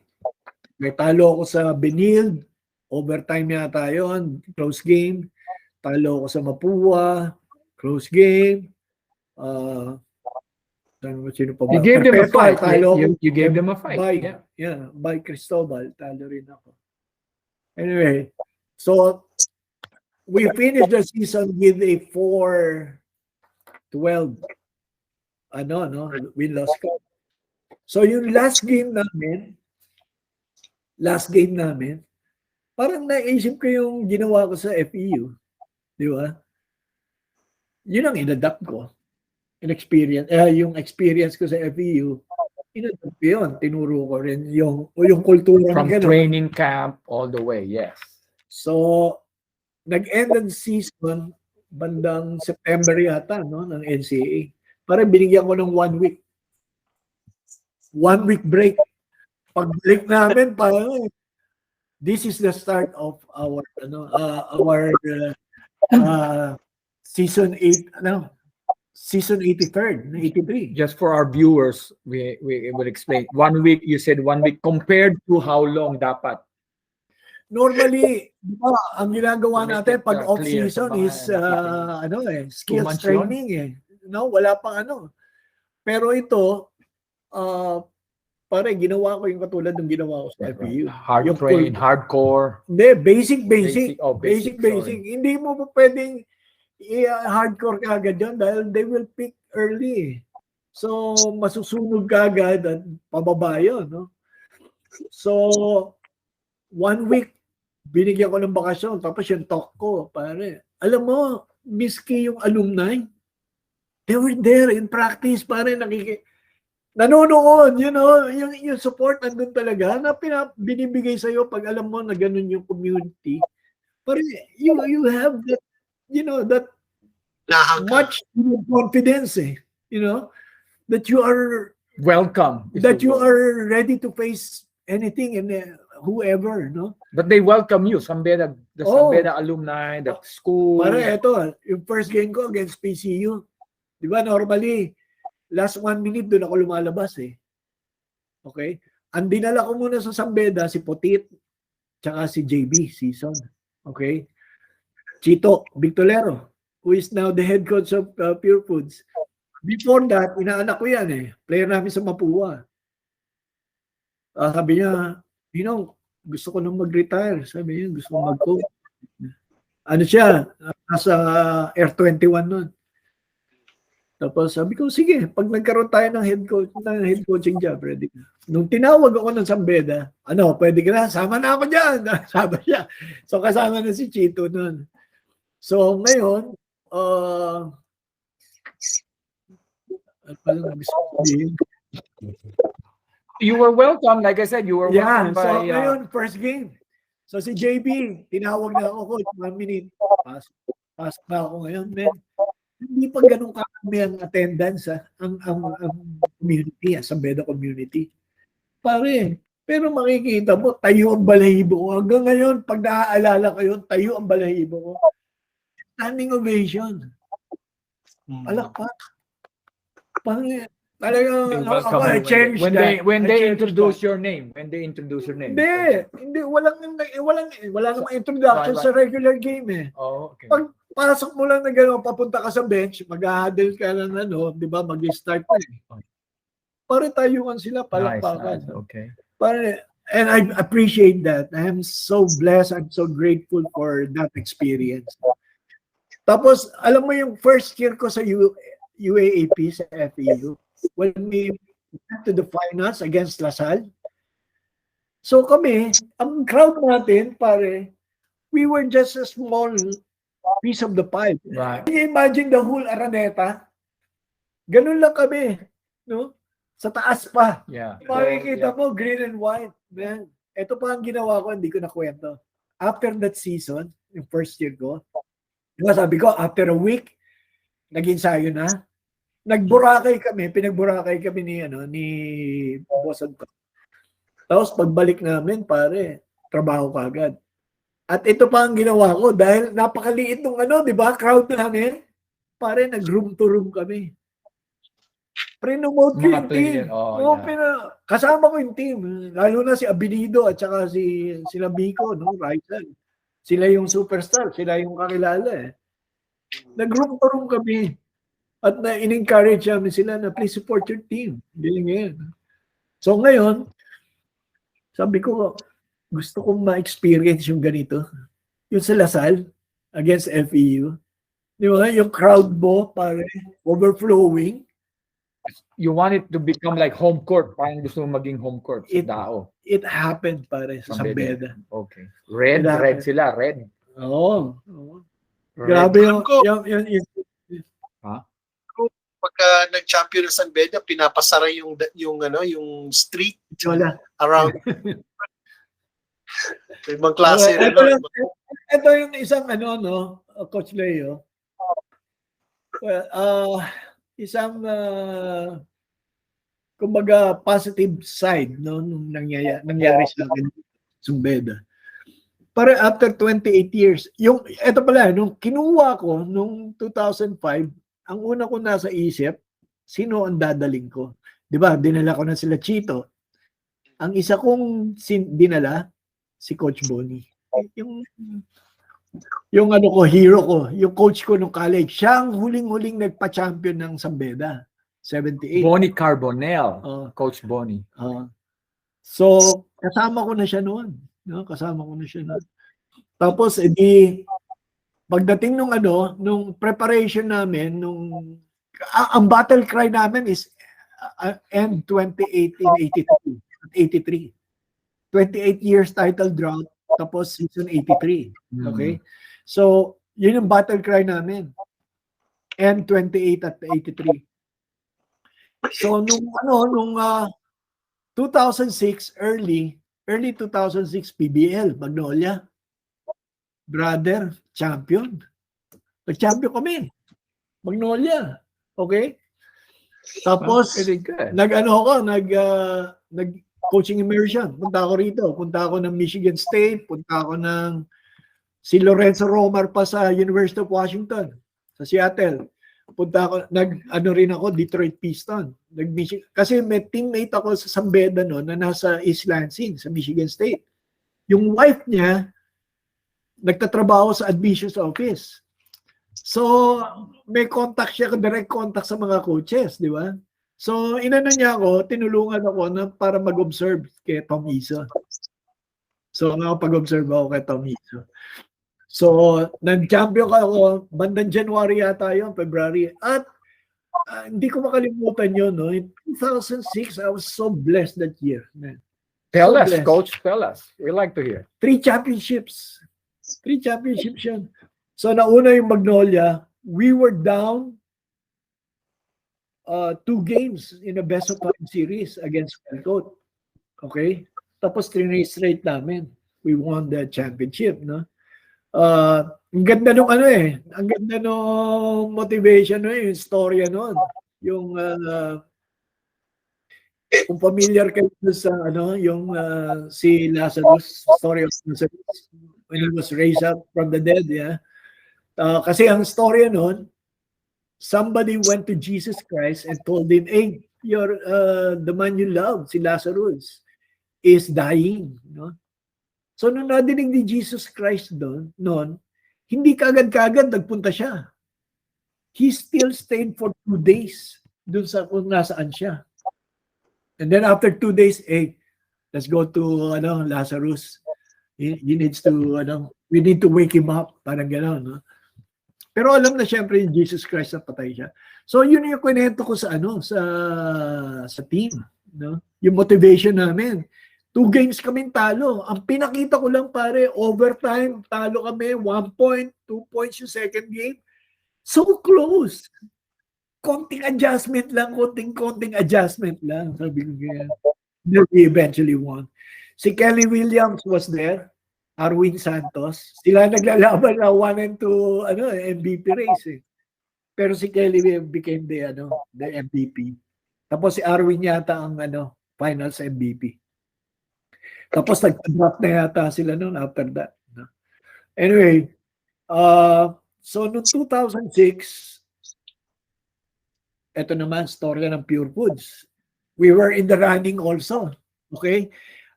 May talo ako sa Banal, overtime yata yun, close game. Talo ako sa Mapua, close game. Sino pa ba? You gave them a fight. You gave them a fight. By Cristobal, talo rin ako. Anyway, so we finished the season with a 4-12 win-loss cup. So yung last game namin, parang naisip ko yung ginawa ko sa FEU. Di ba? Yun ang inadapt ko. Yung experience ko sa FEU, inadapt ko yun. Tinuro ko rin yung kultura. From training camp all the way, yes. So, nag-end ang season bandang September yata, no, ng NCAA. Parang binigyan ko ng 1 week. 1 week break. Pagbalik namin, parang this is the start of our season 83rd, 83. Just for our viewers, we will explain. 1 week, you said 1 week compared to how long dapat? Normally, ang ginagawa natin pag off-season is skills training . No, wala pang ano. Pero ito, pare, ginawa ko yung katulad ng ginawa ko sa FEU. Hardcore. Hindi, basic. Basic. Hindi mo pa pwedeng hardcore ka agad yun dahil they will pick early. So, masusunog ka agad at pababa yun. No? So, 1 week, binigyan ko ng bakasyon. Tapos yung talk ko, pare. Alam mo, miski yung alumni, they were there in practice, pare, nanonood, yung support nandun talaga na binibigay sa'yo pag alam mo na ganun yung community. Pare, you have that, that much confidence, that you are welcome. That you are ready to face anything and whoever, no? But they welcome you, San Beda alumni, the school. Pare, ito, yung first game ko against PCU, di ba, normally, last 1 minute doon ako lumalabas . Okay? Ang dinala ko muna sa San Beda, si Potit, tsaka si JB, season. Okay? Chito, Victolero, who is now the head coach of Pure Foods. Before that, inaanak ko yan eh. Player namin sa Mapua. Sabi niya, gusto ko nang mag-retire. Sabi niya, gusto ko mag-coach. Ano siya, nasa Air 21 nun. Tapos sabi ko, sige, pag nagkaroon tayo ng head coaching job, ready na. Nung tinawag ako ng Sambeda, pwede ka na, sama na ako dyan. Sabi niya. So kasama na si Chito nun. So ngayon, you were welcome, like I said, you were welcome by... So ngayon, first game. So si JB, tinawag na ako, coach, 1 minute. Pasok na ako ngayon, man. Hindi pa ganun karami ang attendance ang community, sa Beda community. Pare, pero makikita mo, tayo ang balahibo ko. Hanggang ngayon, pag naaalala ko yun, tayo ang balahibo ko. Standing ovation. Alakpak. Talagang when they introduce your name. Hindi, wala namang introduction sa regular game eh. Oh, okay. Pag pasok mo lang na gano'n, papunta ka sa bench, mag-huddle ka lang di ba, mag-start na eh. Pare tayuan sila, palakpakan. Nice. Okay. Pare, and I appreciate that. I am so blessed, I'm so grateful for that experience. Tapos, alam mo yung first year ko sa UAAP, sa FEU, when we went to the finals against Lasal. So kami, ang crowd natin, pare, we were just a small piece of the pie. Right. Can you imagine the whole Araneta? Ganun lang kami, no? Sa taas pa. Yeah. Makikita mo, green and white. Man, ito pa ang ginawa ko, hindi ko nakwento. After that season, yung first year ko, diba sabi ko, after a week, nag-ensayo na. Pinagburakay kami ni bossan ko. Tapos pagbalik namin, pare, trabaho kagad. At ito pa ang ginawa ko dahil napakaliit nung di ba, crowd namin. Pare, nag-room to room kami. Pre-nomote ko yung team. Kasama ko yung team. Lalo na si Abinido at saka sila Biko, Raizal. Sila yung superstar. Sila yung kakilala eh. Nag-room to room kami. At in-encourage namin sila na please support your team. Ganyan. So ngayon, sabi ko, gusto kong ma-experience yung ganito. Yung sa Lasal, against FEU. Di ba? Yung crowd mo, pare, overflowing. You want it to become like home court. Parang gusto mo maging home court sa Dao. It happened, pare, sa Beda. Okay. Red sila, red. Oo. Grabe yung pagka nag-champion ng San Beda, pinapasara yung street around. Ibang klase. Ito yung isang Coach Leo. Isang kumbaga positive side nung nangyari sa akin sa Beda. Para after 28 years, ito pala, nung kinuha ko nung 2005, ang una ko nasa isip, sino ang dadaling ko? 'Di ba? Dinala ko na sila Chito. Ang isa kong dinala, si Coach Bonnie. Yung hero ko, yung coach ko nung college, siya ang huling-huling nagpa-champion ng Sambeda, 78. Bonnie Carbonell, Coach Bonnie. So, kasama ko na siya noon. Tapos, pagdating nung preparation namin, ang battle cry namin is end 2018, 83. 28 years title drought, tapos season 83. Okay? So, yun yung battle cry namin. End 28 at 83. So, nung 2006, early 2006 PBL, Magnolia. Brother, champion. Nag-champion kami. Magnolia. Okay? Tapos, nag-coaching immersion. Punta ako rito. Punta ako ng Michigan State. Punta ako ng si Lorenzo Romar pa sa University of Washington. Sa Seattle. Punta ako, rin ako, Detroit Piston. Kasi may teammate ako sa Sambeda na nasa East Lansing, sa Michigan State. Yung wife niya, nagtatrabaho sa admissions office. So, may contact siya, direct contact sa mga coaches, di ba? So, inano niya ako, tinulungan ako na para mag-observe kay Tom Izzo. So, nakapag-observe ako kay Tom Izzo. So, nag-champion ako, bandang January yata yun, February. At hindi ko makalimutan yun, no? In 2006, I was so blessed that year, man. Tell So us, blessed. coach. Tell us. We like to hear. 3 championships. 3 championships yun. So, nauna yung Magnolia. We were down 2 games in a best of 5 series against Calcott. Okay? Tapos 3 straight namin. We won the championship, no? Ang ganda nung ano eh. Ang ganda nung motivation no, yung storya noon. Yung kung familiar kayo sa ano, yung si Lazarus, story of Lazarus when he was raised up from the dead, yeah. Kasi ang storya noon, somebody went to Jesus Christ and told him, "Hey, you're the man you love, si Lazarus, is dying." No? So, nung nadinig ni Jesus Christ noon, hindi kagad-kagad nagpunta siya. He still stayed for 2 days dun sa kung nasaan siya. And then after 2 days, hey, let's go to Lazarus. He needs to, we need to wake him up. Parang gano'n, no? Pero alam na siyempre yung Jesus Christ na patay siya. So yun yung kwento ko sa sa team, no? Yung motivation namin. 2 games kaming talo. Ang pinakita ko lang pare, overtime, talo kami, 1 point, 2 points yung second game. So close. Konting adjustment lang, konting adjustment lang. Sabi ko kaya. We eventually won. Si Kelly Williams was there. Arwin Santos. Sila naglalaban na 1 and 2 MVP race eh. Pero si Kelly became the MVP. Tapos si Arwin yata ang finals MVP. Tapos nag-drop na yata sila noon after that. Anyway, so noong 2006, ito naman storya ng Pure Foods. We were in the running also. Okay?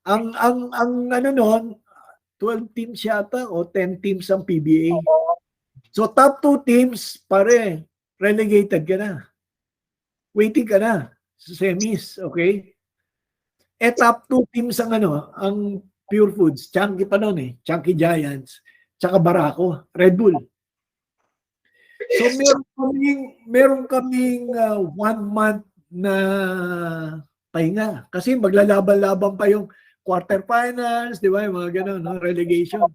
Ang noon, 12 teams yata o 10 teams ang PBA. So top 2 teams pare, relegated ka na. Waiting ka na sa semis, okay? Top 2 teams ang ang Pure Foods, Chunky pa noon eh, Chunky Giants, tsaka Barako, Red Bull. So meron kaming 1 month na pahinga kasi maglalaban-laban pa yung quarterfinals, di ba? Yung mga gano'n, no? Relegation.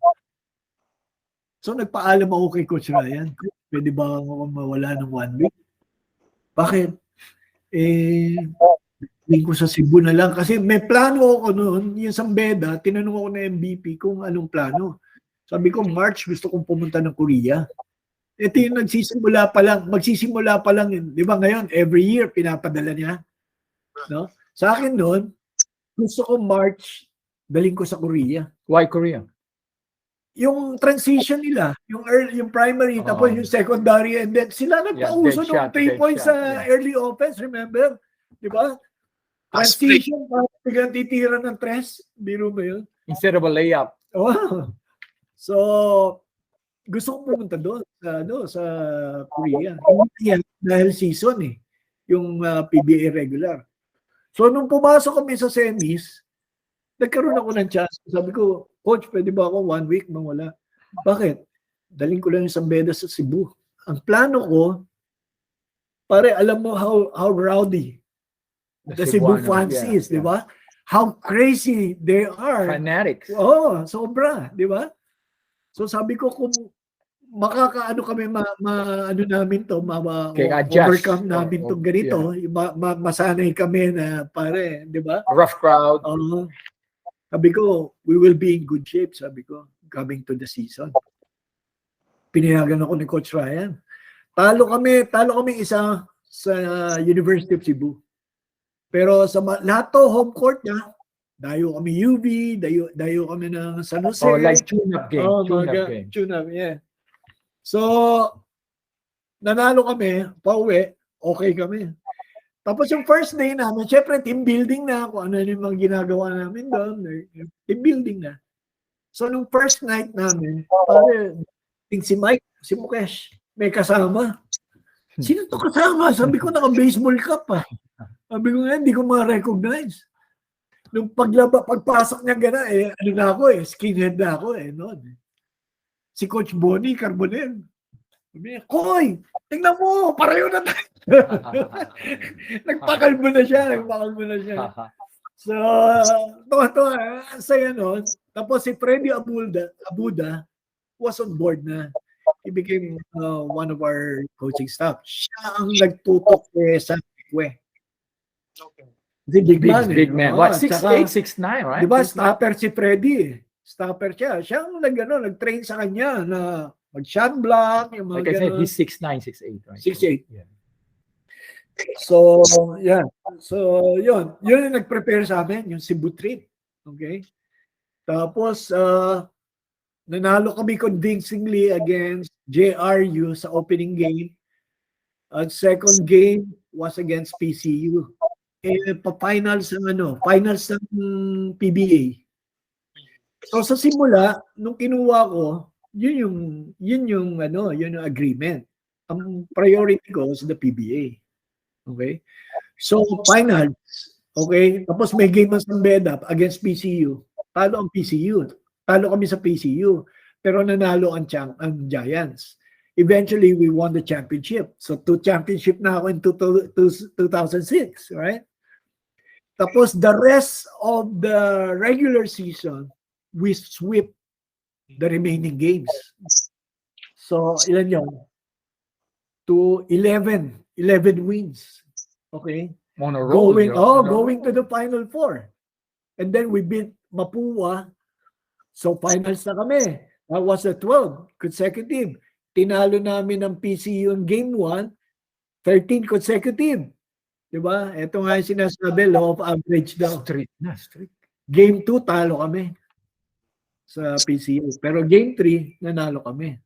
So nagpaalam ako kay Coach Ryan, pwede ba ako mawala ng 1 week? Bakit? Hindi ko sa Cebu na lang kasi may plano ako noon, yung Sambeda, tinanong ako na MVP kung anong plano. Sabi ko, March, gusto kong pumunta ng Korea. Ito yung magsisimula pa lang, di ba ngayon, every year, pinapadala niya. No? Sa akin noon, gusto ko March, daling ko sa Korea. Why Korea? Yung transition nila, yung primary, tapos yung secondary, and then sila nagpauso ng 3 points sa early offense, remember? Di ba? Transition, parang titira ng 3, biro mo yun? Instead of a layup. Wow. So, gusto ko pumunta doon sa Korea. Hindi dahil season eh, yung PBA regular. So, nung pumasok kami sa semis, nagkaroon ako ng chance. Sabi ko, Coach, pwede ba ako 1 week mawala? Bakit? Daling ko lang yung Sambeda sa Cebu. Ang plano ko, pare, alam mo how rowdy the Cebu fans is, di ba? How crazy they are. Fanatics. Oo, sobra, di ba? So sabi ko, kung makakaano kami namin to, overcome namin to ganito, masanay kami na pare, di ba? Rough crowd. Sabi ko, we will be in good shape, sabi ko, coming to the season. Pinayagan ako ni Coach Ryan. Talo kami isa sa University of Cebu. Pero sa lahat to, home court niya, dayo kami UV, dayo kami ng San Jose. Oh, like tune-up game. Tune-up, yeah. So, nanalo kami, pauwi, okay kami. Tapos yung first day namin, syempre team building na, kung ano yung mga ginagawa namin doon, team building na. So nung first night namin, pare, si Mike, si Mukesh, may kasama. Sino to kasama? Sabi ko, naka-baseball cap pa. Sabi ko nga, hindi ko ma-recognize. Nung pagpasok niya gana, ano na ako skinhead na ako noon. Si Coach Bonnie Carbonell. Sabi niya, Koy, tingnan mo, pareho na tayo. Nagpakalbo na siya. So, tuwa-tuwa, saya noon. Tapos si Freddy Abuda was on board na. He became one of our coaching staff. Siya ang nagtutok sa Pikwe. Okay. Kasi Big man. Oo, What, tsaka, 6'8", 6'9", right? di ba, stopper si Freddy. Stopper siya. Siya ang nag-train sa kanya na mag-shot block, yung mga Like I said, gano'n. he's 6'9", 6'8", right? 6'8". Yeah. So, yeah. So, yun. Yun yung nag-prepare sa amin, yung Cebu trip. Okay? Tapos, nanalo kami convincingly against JRU sa opening game. At second game was against PCU. Pa-finals ng PBA. So sa simula, nung kinuha ko, yun yung agreement. Ang priority ko is the PBA. Okay? So finals, okay? Tapos may game ng San Beda against PCU. Talo ang PCU. Talo kami sa PCU. Pero nanalo ang Giants. Eventually, we won the championship. So 2 championship na ako in 2006, right? Tapos the rest of the regular season, we sweep the remaining games. So, ilan yun? To 11 wins. Okay? On a roll. Going to the Final Four. And then we beat Mapua. So, finals na kami. That was the 12 consecutive. Tinalo namin ng PCU in Game 1, 13 consecutive. Diba? Ito nga yung sinasabi, law of average daw. Street. Game 2, talo kami sa PCU. Pero Game 3, nanalo kami.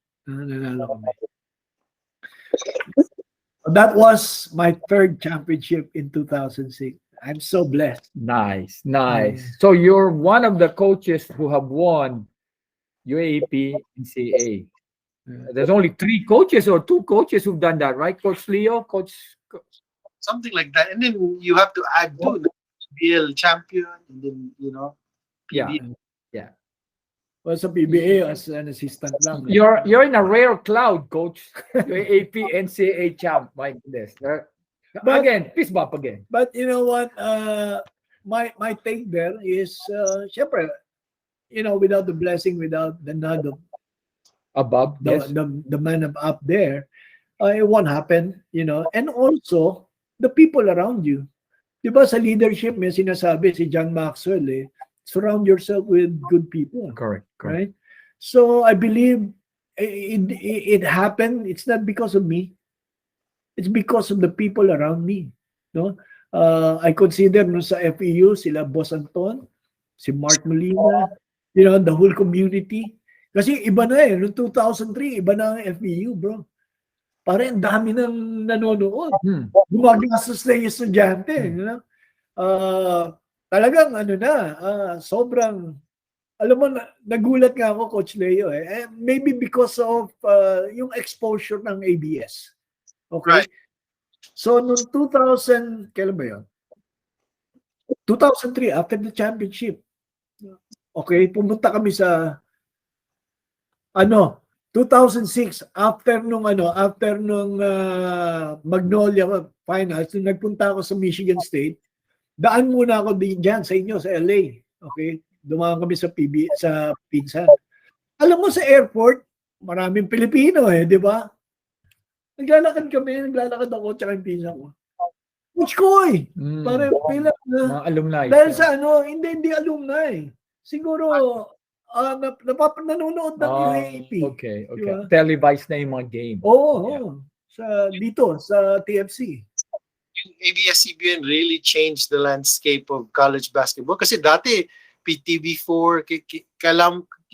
That was my 3rd championship in 2006. I'm so blessed. Nice. So you're one of the coaches who have won UAP and CA. There's only 3 coaches or 2 coaches who've done that, right? Coach Leo, Coach... Something like that. And then you have to add to the PBL champion, and then, PBA. Yeah. Well, sa PBA, as an assistant lang. You're in a rare cloud, Coach. UAP, NCAA champ. My goodness. But again, fist bump again. But you know what? My take there is, syempre, without the blessing, without the nod of above, the man up there, it won't happen, And also, the people around you. Diba sa leadership, may sinasabi si John Maxwell, surround yourself with good people. Correct. Right? So, I believe it happened. It's not because of me. It's because of the people around me. No? I consider sa FEU, sila Boss Anton, si Mark Molina, the whole community. Kasi iba na noong 2003, iba na ang FEU, bro. Parang ang dami nang nanonood. Gumagastos na yung estudyante. Talagang sobrang, alam mo, nagulat nga ako, Coach Leo. Maybe because of yung exposure ng ABS. Okay? Right. So, noong 2000, kailan ba yun? 2003, after the championship. Okay, pumunta kami sa 2006, after nung Magnolia Finals, nung nagpunta ako sa Michigan State, daan muna ako diyan sa inyo, sa LA. Okay? Dumaan kami sa Pinsan. Alam mo sa airport, maraming Pilipino di ba? Naglalakad ako, tsaka yung pinsan ko. Coach Koy! Parang pila mga alumni. Dahil sa hindi alumni. Siguro, nanonood ng UAP. Okay. Diba? Televised na yung mga game. Oo. Dito, sa TFC. Yung ABS-CBN really changed the landscape of college basketball. Kasi dati, PTV4,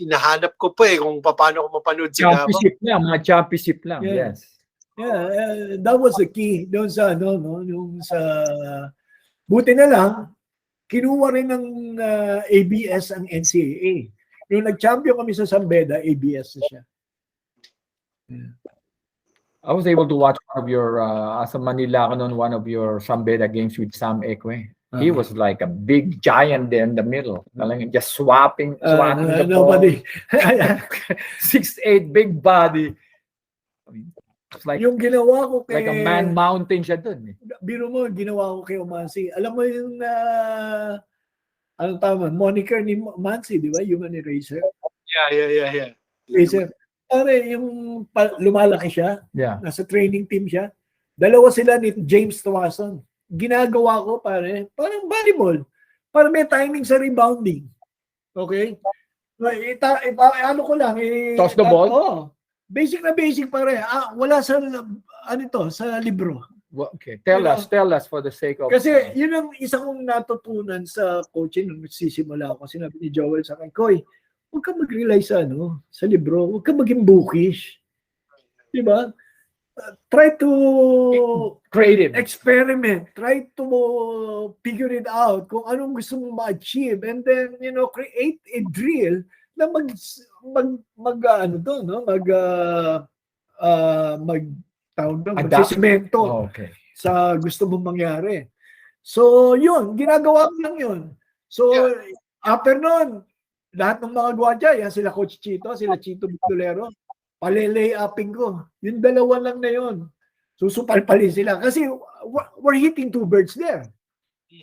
hinahanap ko pa kung paano ko mapanood si Gabang. Mga championship lang. Yeah. Yes. Yeah, that was the key doon sa yung sa buti na lang kinuha rin ng ABS ang NCAA. Yung nag-champion kami sa San Beda, ABS na siya. Yeah. I was able to watch one of your as a Manila noon, one of your Sambeda games with Sam Ekwe. He was like a big giant there in the middle. Talagang just swatting the ball. Nobody. 6'8", big body. I mean, it's Yung ginawa ko like a man mountain siya dun. biro mo, ginawa ko kay Omansi. Alam mo yung anong tama, moniker ni Mansi, di ba? Human Eraser. Yeah. Eraser. Pare, yung lumalaki siya, Yeah. nasa training team siya. Dalawa sila ni James Tawason. Ginagawa ko, pare, parang volleyball. Para may timing sa rebounding. Okay? Ano ko lang, Toss the ball? Oh, basic na basic, pare. Wala sa, sa libro. Well, okay, tell us for the sake of... Kasi yun ang isa kong natutunan sa coaching nung nagsisimula ako. Sinabi ni Joel sa akin, Koy, huwag ka mag-rely sa libro. Huwag ka maging bookish. Diba? Try to creative experiment. Try to figure it out kung anong gusto mo ma-achieve. And then, create a drill na magsisemento okay. sa gusto mong mangyari. So, yun. Ginagawa ko lang yun. So, after nun, lahat ng mga gwardiya, yan sila Coach Chito, sila Chito Bictolero, palelay-upping ko. Yung dalawa lang na yun. Susupalpalin sila. Kasi we're hitting two birds there.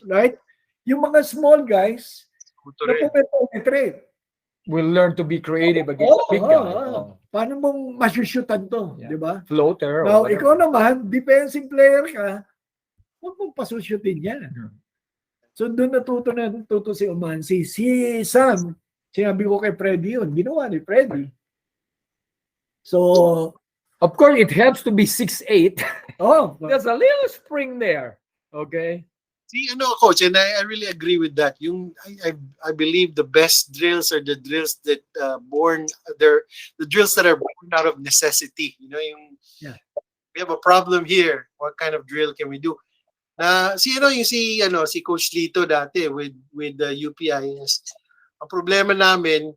Right? Yung mga small guys, na-penetrate. We'll learn to be creative against big guys. Paano mong masyushutan to? Di ba? Floater. Now, ikaw naman, defensive player ka, huwag mong pasushutin yan. So, doon natuto si Omansi. Si Sam, sinabi ko kay Freddy yun. Ginawa ni Freddy. So, of course, it helps to be 6'8". Oh, there's a little spring there. Okay. See, Coach, and I really agree with that. I believe the best drills are the drills that the drills that are born out of necessity. We have a problem here. What kind of drill can we do? Si Coach Lito dati with the UPIS. Ang problema namin,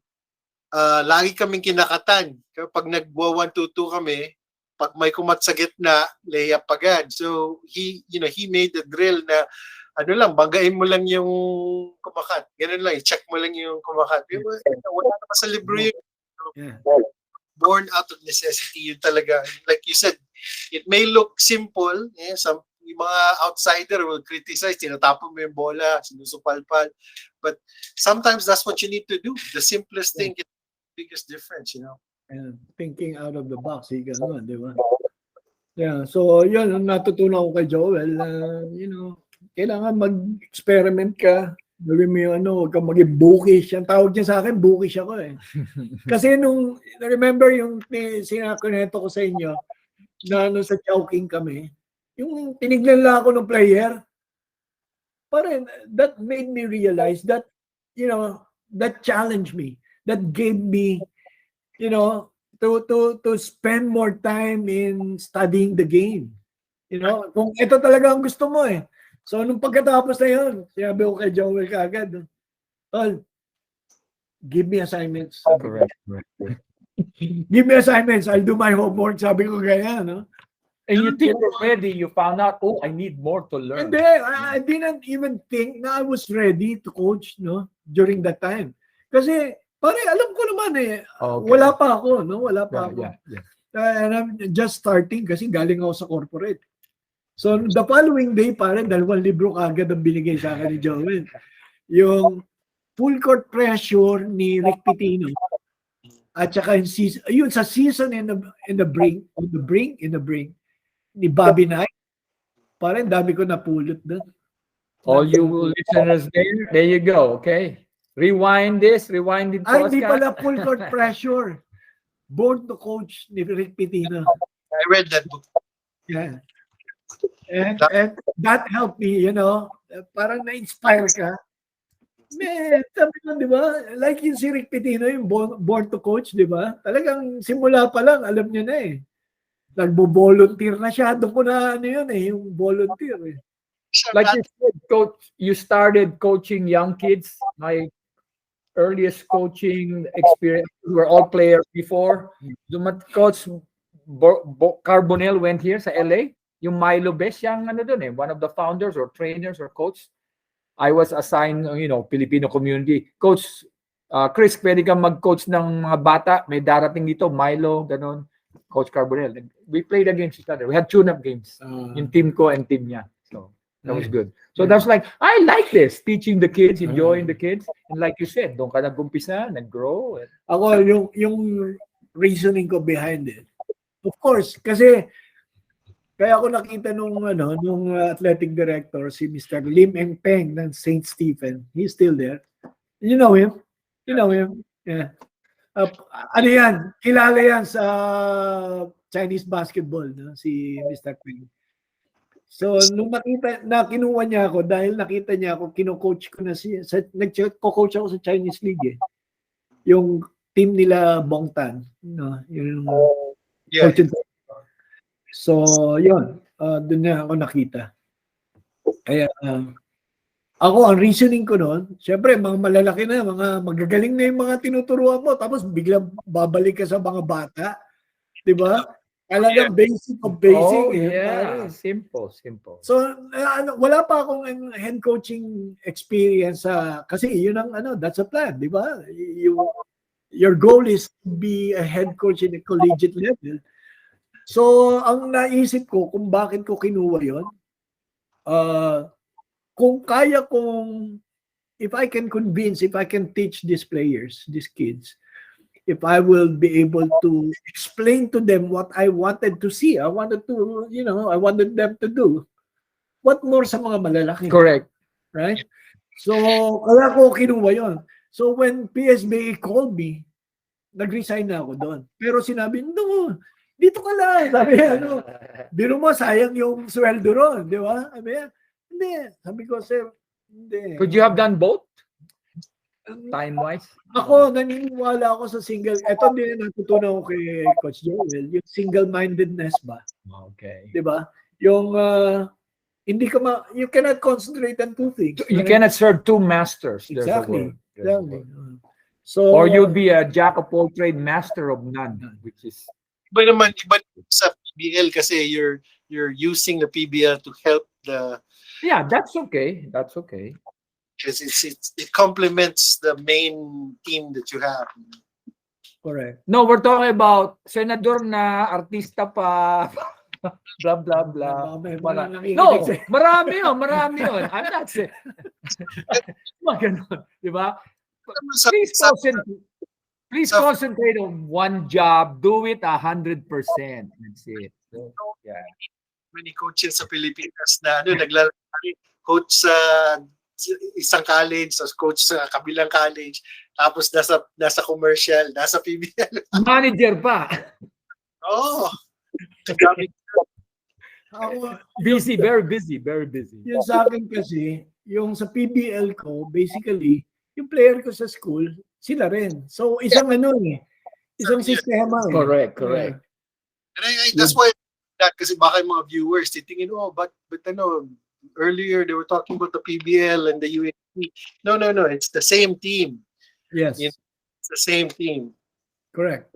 lagi kaming kinakatan. Kapag nagwa 1-2-2 kami, pag may kumat sa gitna, layup agad. So he made the drill na banggain mo lang yung kumakat. Ganun lang, check mo lang yung kumakat. Wala naman sa libro yun. Born out of necessity yun talaga. Like you said, it may look simple. Yung mga outsider will criticize, tinatapon mo yung bola, sinusupalpal. But sometimes that's what you need to do. The simplest thing is the biggest difference, And thinking out of the box, gano'n, di ba? Yeah, so yun, ang natutunan ko kay Joel, kailangan mag-experiment ka. Gawin mo yung huwag kang maging bookish. Ang tawag niya sa akin, bookish ako eh. Kasi remember yung sinakuneto ko sa inyo, na sa Chowking kami, yung tinignan lang ako ng player, parang that made me realize that, that challenged me. That gave me, to spend more time in studying the game. Kung ito talaga ang gusto mo eh. So, nung pagkatapos na yun, sinabi ko kay Joel kaagad, give me assignments. Correct. Give me assignments. I'll do my homework. Sabi ko kaya, no? And you think already, you found out, I need more to learn. And then, I didn't even think na I was ready to coach, during that time. Kasi, alam ko naman eh, wala pa ako, no? Wala pa ako. Yeah. And I'm just starting kasi galing ako sa corporate. So, the following day, 2 libro kagad ang binigay sa akin ni Joel. Yung full court pressure ni Rick Pitino. At saka yung sa season in the brink, ni Bobby Knight. Parang dami ko napulot doon. All you listeners there you go, okay? Rewind it. Hindi pala full court pressure. Born to Coach ni Rick Pitino. I read that book. Yeah. And that helped me, parang na-inspire ka. Sabi ko, di ba? Like yung si Rick Pitino, yung born to coach, di ba? Talagang simula pa lang, alam niya na eh. Nagbo-volunteer na siya. Doon ko na yung volunteer eh. Like you said, Coach, you started coaching young kids. My earliest coaching experience, we were all players before. Coach, Carbonell went here sa LA. Yung Milo Bes, yung ano dun one of the founders or trainers or coach. I was assigned, Filipino community. Coach, Chris, pwede kang mag-coach ng mga bata. May darating dito, Milo, ganun. Coach Carbonell. We played against each other. We had tune-up games. Yung team ko and team niya. So, that was good. So, that was like, I like this. Teaching the kids, enjoying the kids. And like you said, doon ka nag-umpisa, nag-grow. Ako, yung reasoning ko behind it. Of course, kasi kaya ako nakita nung athletic director, si Mr. Lim Eng Peng ng St. Stephen. He's still there. You know him? You know him? Yeah. Ano yan? Kilala yan sa Chinese basketball, no? Si Mr. Peng. So, nung nakita na kinuha niya ako, dahil nakita niya ako, kino-coach ko na siya. Nag-coach ako sa Chinese League. Yung team nila Bongtan. Yung coach. So, yun. Doon na ako nakita. Kaya, ako, ang reasoning ko noon, syempre, mga malalaki na, mga magagaling na yung mga tinuturuan mo, tapos biglang babalik ka sa mga bata. Diba? Talagang basic of basic. Simple. So, wala pa akong head coaching experience kasi yun ang that's a plan, di ba? Your goal is to be a head coach in a collegiate level. So, ang naisip ko kung bakit ko kinuha yun, kung kaya kong, if I can teach these players, these kids, if I will be able to explain to them what I wanted to see, I wanted them to do. What more sa mga malalaki? Correct. Right? So, kaya ko kinuha yun. So, when PSBA called me, nag-resign na ako doon. Pero sinabi, no, dito ka lang. Sabi, biro mo, sayang yung sweldo ron. Di ba? Hindi. Sabi ko, sir, hindi. Could you have done both? Time-wise? Ako, naniniwala ako sa single. Ito din natutunan ko kay Coach Joel, yung single-mindedness ba? Okay. Di ba? Yung, you cannot concentrate on two things. You cannot serve two masters. Exactly. So, or you'll be a jack of all trade, master of none, which is. Iba naman sa PBL kasi you're using the PBL to help the. Yeah, that's okay. Because it complements the main team that you have. Correct. No, we're talking about senador na artista pa. Blah blah blah. No, marami yun. I'm not saying. Maganon, di ba? Please concentrate on one job. Do it 100%. That's it. So, yeah. Many coaches sa Pilipinas na naglalaro, coach sa isang college, coach sa kabilang college, tapos nasa commercial, nasa PBL. Manager pa. Oh. Busy, very busy. Yung sa akin kasi, yung sa PBL ko, basically, yung player ko sa school, sila rin. So, isang isang sistema. Correct. And that's why kasi baka yung mga viewers titingin, but earlier they were talking about the PBL and the UAP. No, it's the same team. Yes. It's the same team. Correct.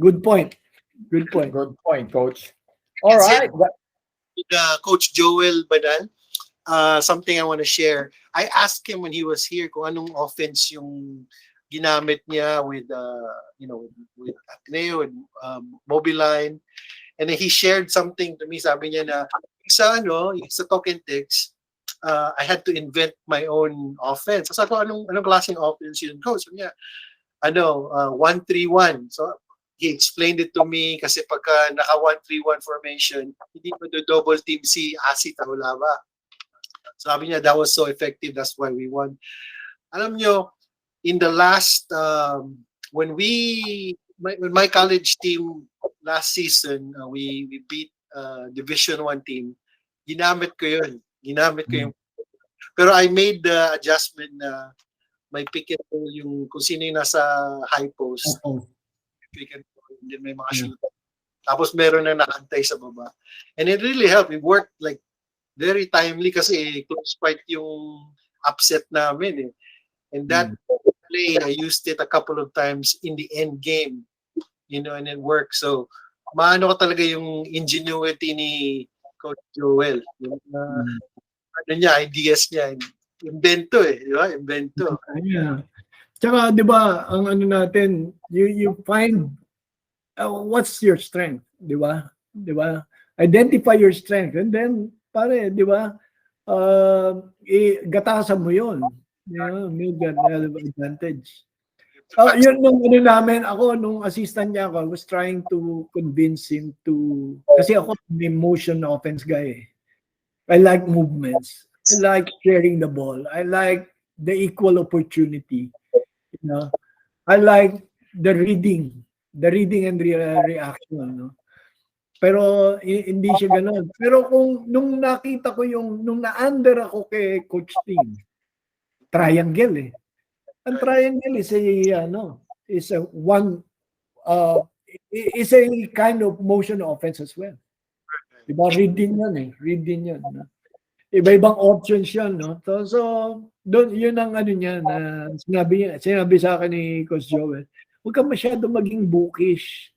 Good point, Coach. All right. Coach Joel Banal, something I want to share. I asked him when he was here kung anong offense yung ginamit niya with Ateneo, with Mobiline. And then he shared something to me. Sabi niya na sa talk and text, I had to invent my own offense. Sabi ko, anong klaseng offense yun, Coach? Sabi niya, 1-3-1. So he explained it to me kasi pagka naka 1-3-1 formation, hindi mo do double team si Asi Taulava. Sabi niya, that was so effective. That's why we won. Alam nyo, in the last, when my college team last season, we beat Division 1 team, ginamit ko yun. Pero I made the adjustment na may pick and roll yung kung sino yung nasa high post. Pick and roll, then may mga shooter. Tapos meron na nakantay sa baba. And it really helped. It worked like very timely kasi close fight yung upset namin. And that play, I used it a couple of times in the end game, and it worked. So maano ka talaga yung ingenuity ni Coach Joel. Yung, ano niya, ideas niya. Invento di ba? Invento. Yeah. Tsaka, di ba, ang ano natin, you find what's your strength, di ba? Di ba? Identify your strength. And then, pare, di ba, gatasan mo yun. Yeah, make that advantage. Yun nung ano namin, ako, nung assistant niya ako, I was trying to convince him to, kasi ako, may motion offense guy eh. I like movements. I like sharing the ball. I like the equal opportunity. You know, I like the reading and reaction. No? Pero hindi siya ganoon. Pero kung nung nakita ko nung na-under ako kay Coach Team, triangle eh. Ang triangle is a one uh, is a kind of motion offense as well. Diba? Reading yan eh. Reading yan. No? Iba-ibang options yan. No? So doon, yun ang ano niya na sinabi sa akin ni Coach Joel, huwag ka masyado maging bookish.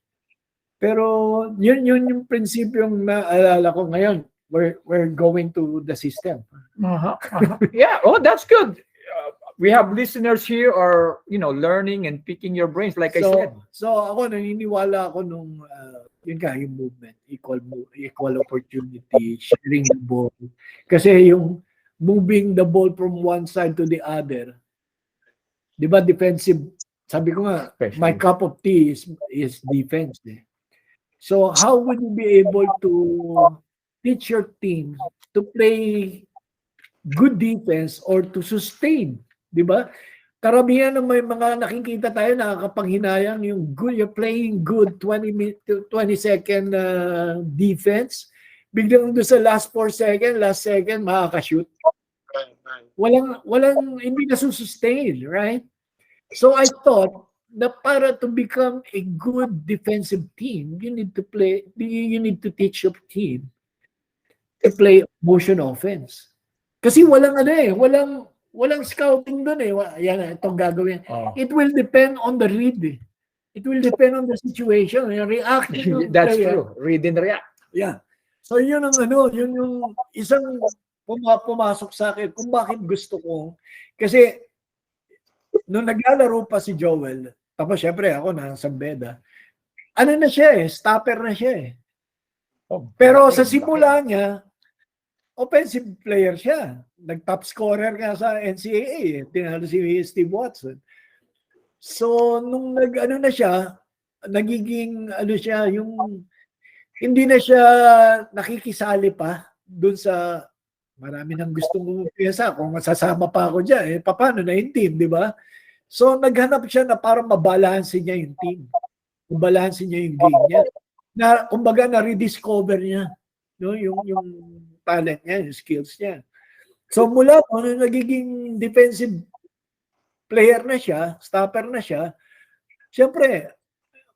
Pero yun yung prinsipyong naalala ko ngayon. We're going to the system. Yeah, oh, that's good. We have listeners here are, learning and picking your brains, like I said. So ako, naniniwala ako nung, yun nga, yung movement, equal opportunity, sharing the ball. Kasi yung moving the ball from one side to the other, di ba, defensive, sabi ko nga, my cup of tea is defense. Eh. So how would you be able to teach your team to play good defense or to sustain, di ba? Karamihan ng may mga nakikita tayo nakakapanghinayang yung good, you're playing good 20 second defense. Biglang doon sa last last second, makakashoot. Walang, hindi na sustain, right? So I thought na para to become a good defensive team, you need to teach your team to play motion offense. Kasi walang scouting doon eh. Yan, itong gagawin. Oh. It will depend on the read. It will depend on the situation. Yung reaction. That's true. Read and react. Yeah. So yun yung isang pumasok sa akin kung bakit gusto ko. Kasi nung naglalaro pa si Joel, tapos syempre ako nasa beda, ano na siya eh, stopper na siya eh. Pero sa simula niya, offensive player siya. Nag-top scorer nga sa NCAA. Tinalo si Steve Watson. So, nung na siya, nagiging, yung, hindi na siya nakikisali pa dun sa marami nang gustong umupiyasa. Kung masasama pa ako dyan, paano na yung team, di ba? So, naghanap siya na parang mabalansin niya yung team. Mabalansin niya yung game niya. Kumbaga, na-rediscover niya yung talent niya, yung skills niya. So mula po, nung nagiging defensive player na siya, stopper na siya, siyempre,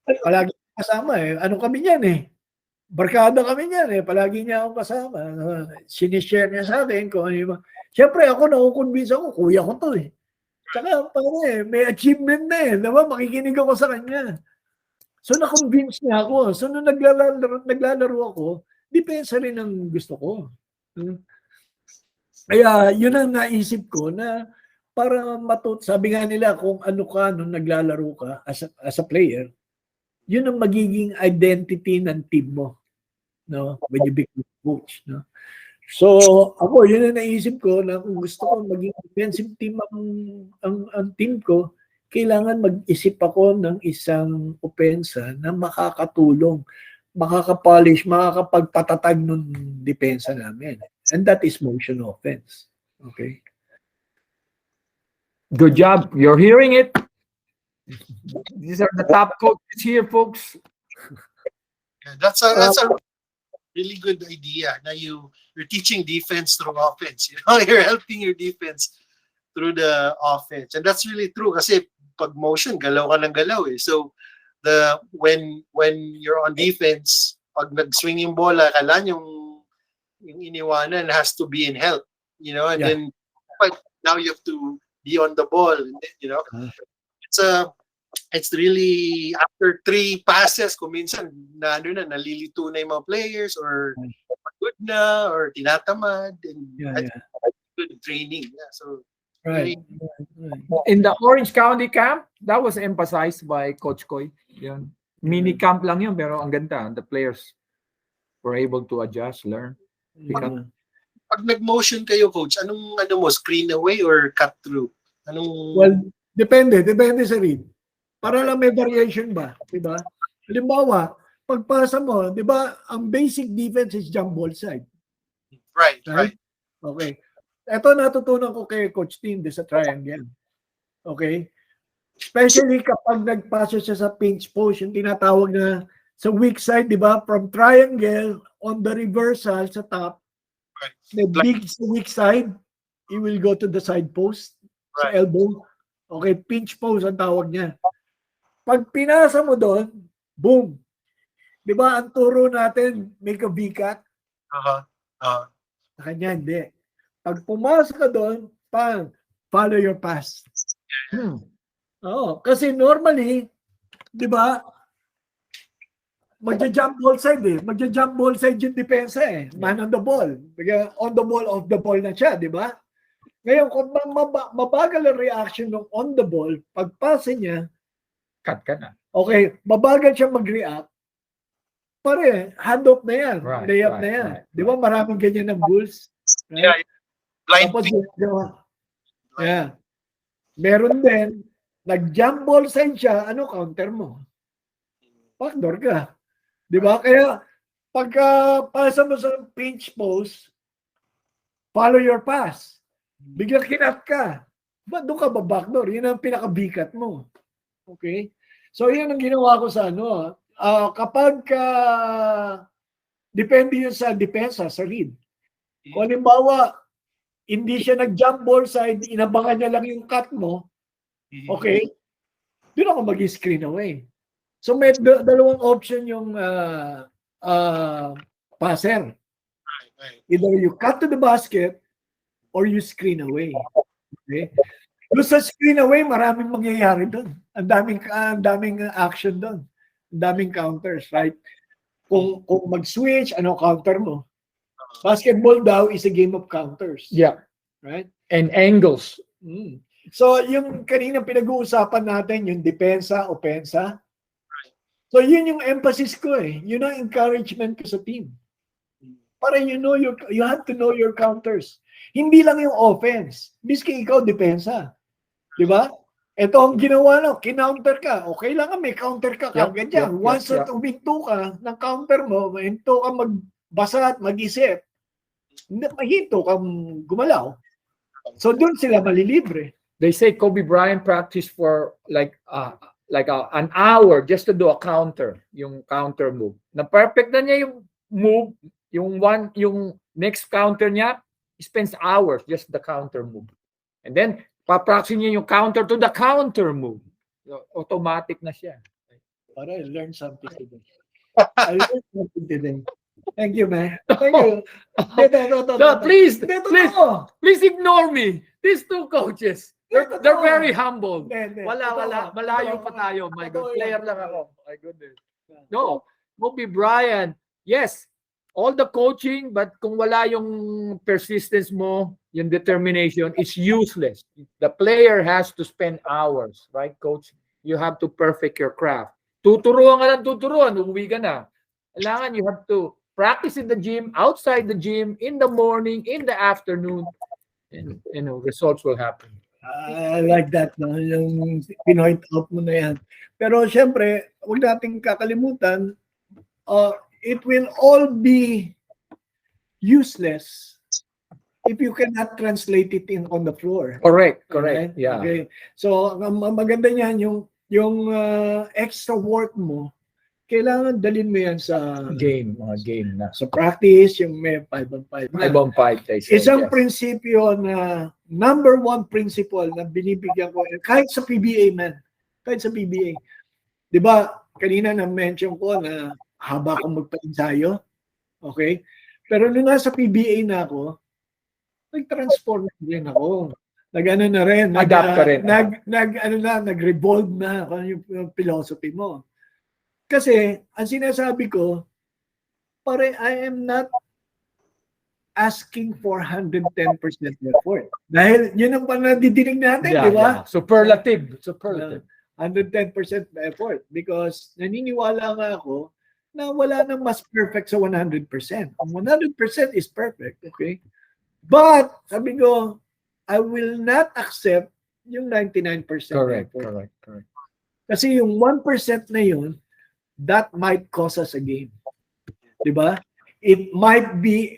palagi kasama eh. Ano kami niyan eh? Barkada kami niyan eh. Palagi niya akong kasama. Sinishare niya sa akin kung ano yung... Siyempre, ako nakukonvince ako, kuya ko to eh. Tsaka, may achievement na eh. Diba? Makikinig ako sa kanya. So, na-convince niya ako. So, nung naglalaro ako, depensa rin ang gusto ko. Kaya yun ang naisip ko na para sabi nga nila kung ano ka nung naglalaro ka as a player, yun ang magiging identity ng team mo, no? When you become coach, no? So ako yun ang naisip ko na kung gusto ko maging defensive team ang team ko, kailangan mag-isip ako ng isang opensa na makakatulong, makakapolish, makakapagpatatag ng depensa namin. And that is motion offense. Okay. Good job. You're hearing it. These are the top coaches here, folks. That's a really good idea. Now you're teaching defense through offense. You're helping your defense through the offense, and that's really true. Kasi pag motion, galaw ka ng galaw eh. So when you're on defense, pag nag-swing yung bola, kailangan yung iniwanan has to be in help, and then but now you have to be on the ball, it's it's really after 3 passes, kung minsan nalilito na yung mga players or good na or tinatamad, and Yeah. good training. Yeah, so Right. In the Orange County camp, that was emphasized by Coach Koy. Yun. Mini camp lang yun, pero ang ganda. The players were able to adjust, learn, pick up. pag nag-motion kayo, coach, anong mo, screen away or cut through? Well, depende sa read. Para lang may variation ba, 'di ba? Halimbawa, pagpasa mo, 'di ba, ang basic defense is jump ball side. Right. Okay. Ito natutunan ko kay Coach Tim sa triangle. Okay? Especially kapag nagpasa siya sa pinch post, yung tinatawag na sa weak side, di ba? From triangle, on the reversal sa top, the big weak side, he will go to the side post, sa elbow. Okay, pinch post ang tawag niya. Pag pinasa mo doon, boom. Di ba, ang turo natin, make a V-cut? Sa kanya, hindi. Pag pumasok ka doon, follow your pass. Oo, kasi normally, di ba, magja-jump ball side eh. Magja-jump ball side yung depensa eh. Man on the ball. On the ball, off the ball na siya, di ba? Ngayon, kung mabagal ang reaction ng on the ball, pagpasa niya, Cut ka na. okay, mabagal siya mag-react, pare, hand-off na yan. Layup na yan. Di ba, maraming ganyan ng Bulls? Right? Blind Tapos, yeah. Meron din, nag-jump ball side siya, ano counter mo? Backdoor ka. Di ba? Kaya, pagka pasa mo sa pinch post, follow your pass. Biglang kinat ka. Ba't doon ka ba backdoor? Yun ang pinakabikat mo. Okay? So, yun ang ginawa ko sa ano. Kapag depende yun sa depensa, sa read. Kung halimbawa, hindi siya nag-jump ball side, inabangan niya lang yung cut mo, okay, doon ako mag-screen away. So may dalawang option yung passer. Either you cut to the basket or you screen away. Okay? Doon sa screen away, maraming mangyayari doon. Ang daming action doon. Ang daming counters, right? Kung mag-switch, ano counter mo? Basketball daw is a game of counters. Yeah. Right? And angles. So, yung kanina pinag-uusapan natin, yung depensa, opensa. So, yun yung emphasis ko eh. Yun ang encouragement ko sa team. Para you have to know your counters. Hindi lang yung offense. Miski ikaw, depensa. Di ba? Ito ang ginawa no, kinounter ka. Okay lang may counter ka kagad yan. Once that uminto ka ng counter mo, mahinto ka magbasa at mag-isip, mahinto kang gumalaw. So doon sila malilibre. They say Kobe Bryant practiced for like an hour just to do a counter, yung counter move. Na perfect na niya yung move, yung next counter niya, he spends hours just the counter move. And then papractice niya yung counter to the counter move. So, automatic na siya. Para I learned something today. I learned something today. Thank you, man. Thank you. No, please ignore me. These two coaches, they're very humble. Malayo pa tayo. My God, player lang ako. My goodness. No, Kobe Bryant, yes, all the coaching, but kung wala yung persistence mo, yung determination, it's useless. The player has to spend hours, right, coach? You have to perfect your craft. Tuturuan ka lang tuturuan, uuwi ka na. Kailangan you have to practice in the gym, outside the gym, in the morning, in the afternoon, and results will happen. I like that, no? Yung pinoint out mo na yan. Pero syempre, huwag nating kakalimutan, it will all be useless if you cannot translate it on the floor. Correct. Right? Yeah. Okay. So, maganda niyan yung extra work mo, kailangan dalhin mo yan sa game na. Sa practice, yung may 5-on-5 na. 5-on-5. Isang prinsipyo na number one principle na binibigyan ko, kahit sa PBA man, kahit sa PBA. Di ba, kanina na-mention ko na haba akong magpa-ensayo. Okay? Pero nung nasa PBA na ako, nag-transform din ako. Nag-ano na rin, Adapt ka rin. nag-revolve na kung yung philosophy mo. Kasi, ang sinasabi ko, pare, I am not asking for 110% effort. Dahil yun ang panadidinig natin, di ba? Superlative. 110% effort. Because naniniwala nga ako na wala nang mas perfect sa 100%. Ang 100% is perfect, okay? But, sabi ko, I will not accept yung 99% Correct. effort. Kasi yung 1% na yun, that might cause us a game. Diba? It might be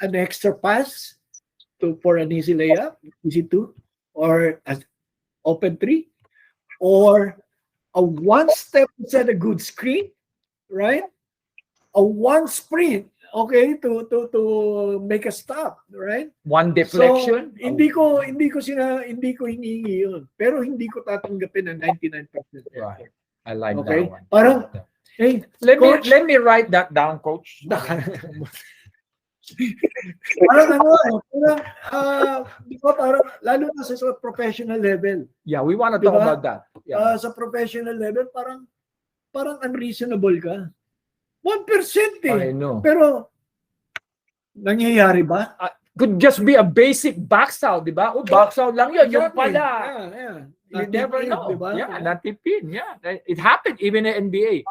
an extra pass for an easy layup, easy two, or an open three, or a one step inside a good screen, right? A one sprint, okay, to make a stop, right? One deflection. So, hindi ko hinihingi yun. Pero hindi ko tatanggapin ang 99%. Right. I like Okay? that one. Parang, hey, Coach, let me write that down, Coach. di ba parang, lalo na sa professional level. Yeah, we want to talk about that. Yeah. Sa professional level, parang unreasonable ka. 1% I know. Pero, nangyayari ba? Could just be a basic box out, di ba? Box out lang yun. Yung pala. Yeah. You never know. Diba? Yeah, natipin. Yeah. It happened even in NBA.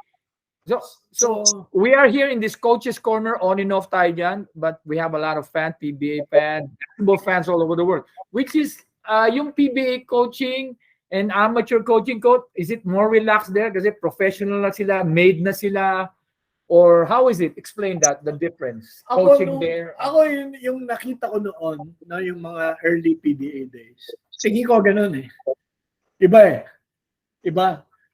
So we are here in this coach's corner, on and off tayo dyan, but we have a lot of fans, PBA fans, basketball fans all over the world. Which is, yung PBA coaching and amateur coaching coach, is it more relaxed there? Kasi professional na sila, made na sila, or how is it? Explain that, the difference. Coaching there. Ako yung nakita ko noon, na yung mga early PBA days. Tingin ko ganun eh. Iba.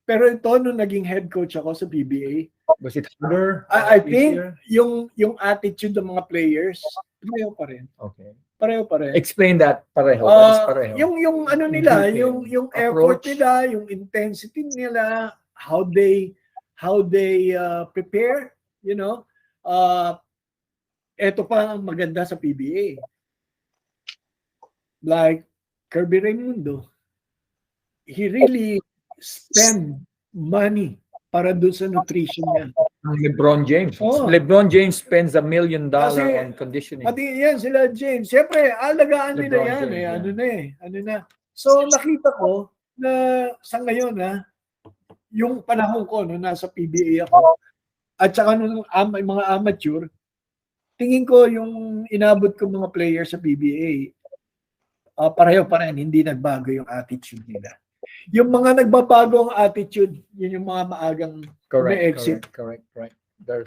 Pero ito, nung naging head coach ako sa PBA, was it harder? I think yung attitude ng mga players, pareho pa rin. Okay. Pareho pa rin. Explain that, pareho. What is pareho? Yung ano nila, yung effort nila, yung intensity nila, how they prepare, you know. Ito pa ang maganda sa PBA. Like Kirby Raimundo, he really spend money para doon sa nutrition niya. LeBron James. LeBron James spends $1 million on conditioning. Pati yan, sila James. Siyempre, alagaan nila yan. James, Ano na. So, nakita ko na sa ngayon, yung panahon ko, no, nasa PBA ako, at saka nung mga amateur, tingin ko yung inabot ko mga players sa PBA, pareho pa rin, hindi nagbago yung attitude nila. Yung mga nagbabago ang attitude, yun yung mga maagang exit. Correct. I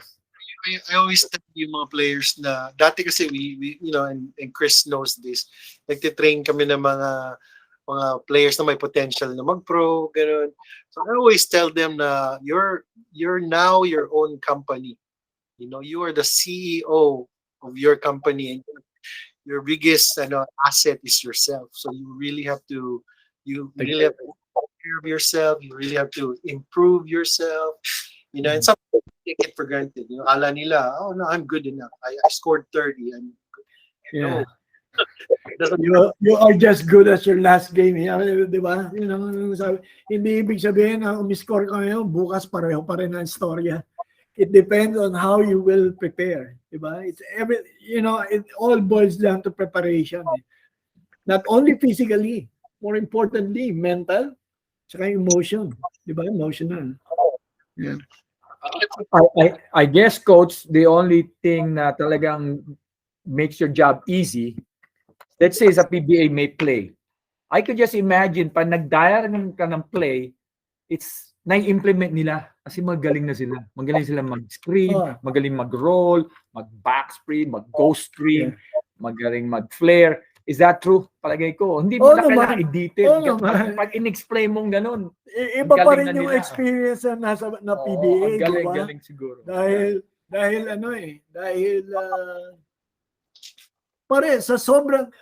always tell yung mga players na dati kasi we you know, and Chris knows this, nagtitrain kami ng mga players na may potential na mag-pro, ganun. So I always tell them na you're now your own company. You know, you are the CEO of your company, and your biggest asset is yourself. So you really have to take care of yourself. You really have to improve yourself. You know, and some people take it for granted. You know, ala nila, oh no, I'm good enough. I scored 30. I'm good. Yeah. No. You are just good as your last game. Di ba? You know, hindi ibig sabihin na umiscore ka ngayon, bukas pareho pa rin ang storya. It depends on how you will prepare. Di ba? It all boils down to preparation. Not only physically, more importantly, mental, saka emotion. Di ba? Emotional. Yeah. I guess, Coach, the only thing na talagang makes your job easy, let's say sa PBA may play. I could just imagine, pag nag-diagram ka ng play, it's na-implement nila kasi magaling na sila. Magaling sila mag-screen, magaling mag-roll, mag-back screen, mag-ghost screen, magaling mag-flare. Is that true? Palagay ko. Hindi mo na kailangan i-detail. Pag in-explain mong ganun, iba pa rin yung experience na PBA. Galing siguro. Dahil pare, sa sobrang,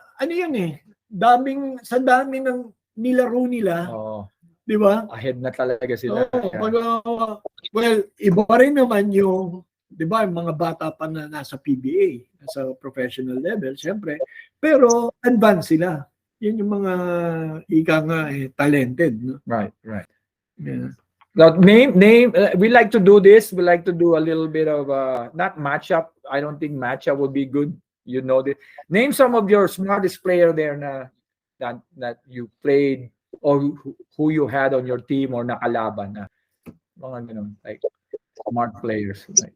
sa dami ng nilaro nila, di ba? Ahead na talaga sila. Well, iba rin naman yung, di ba, yung mga bata pa na nasa PBA, nasa professional level, syempre, pero advanced sila. Yun yung mga ika nga talented, no? Right, right. Yeah. Now, name. We like to do this. We like to do a little bit of not matchup. I don't think matchup would be good. You know this. Name some of your smartest player there na that you played or who you had on your team or nakalaban na mga ganun, like smart players. Like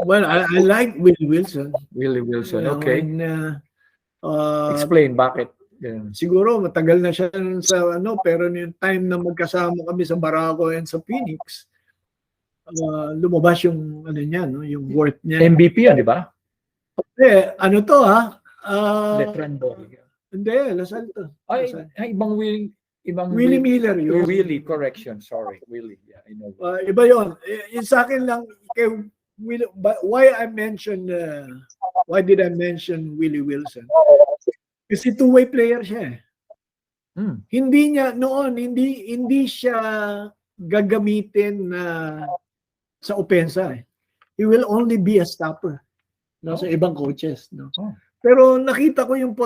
Well, I like Willie Wilson. Willie Wilson. Yeah, Okay. when, Explain bakit. Ganun. siguro matagal na siya sa pero yung time na magkasama kami sa Barako and sa Phoenix, lumabas yung niya, no, yung worth niya. MVP yan, di ba? Ano to Veteran ball. hindi, Lasal to. Ay, Lasal. ibang Willie Miller yun. Willie, correction. Sorry, Willie. Yeah, I know. Iba yun. Yung sa akin lang, kay why did I mention Willie Wilson? Kasi two-way player siya. Hindi niya noon, hindi siya gagamitin sa opensa. He will only be a stopper, no, sa ibang coaches, no. Pero nakita ko yung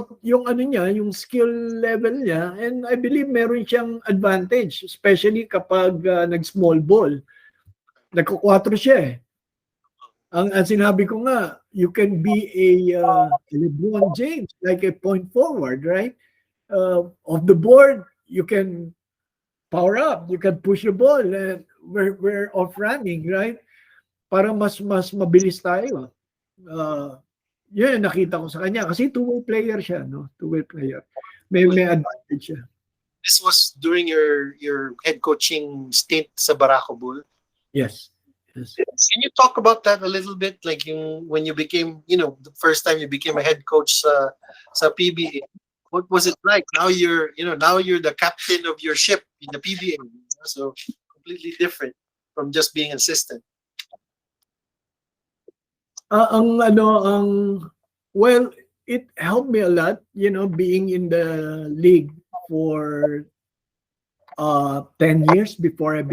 niya, yung skill level niya, and I believe meron siyang advantage, especially kapag nag-small ball. Nagko-4 siya. Ang sinabi ko nga, you can be a LeBron James, like a point forward, right? Off the board, you can power up, you can push the ball, and we're off running, right? Para mas mabilis tayo. Yun, nakita ko sa kanya. Kasi two-way player siya, no? Two-way player. May advantage siya. This was during your head coaching stint sa Barako Bull? Yes. Can you talk about that a little bit? Like when you became, the first time you became a head coach sa PBA, what was it like? Now you're the captain of your ship in the PBA, so completely different from just being assistant. Well, it helped me a lot, being in the league for 10 years before I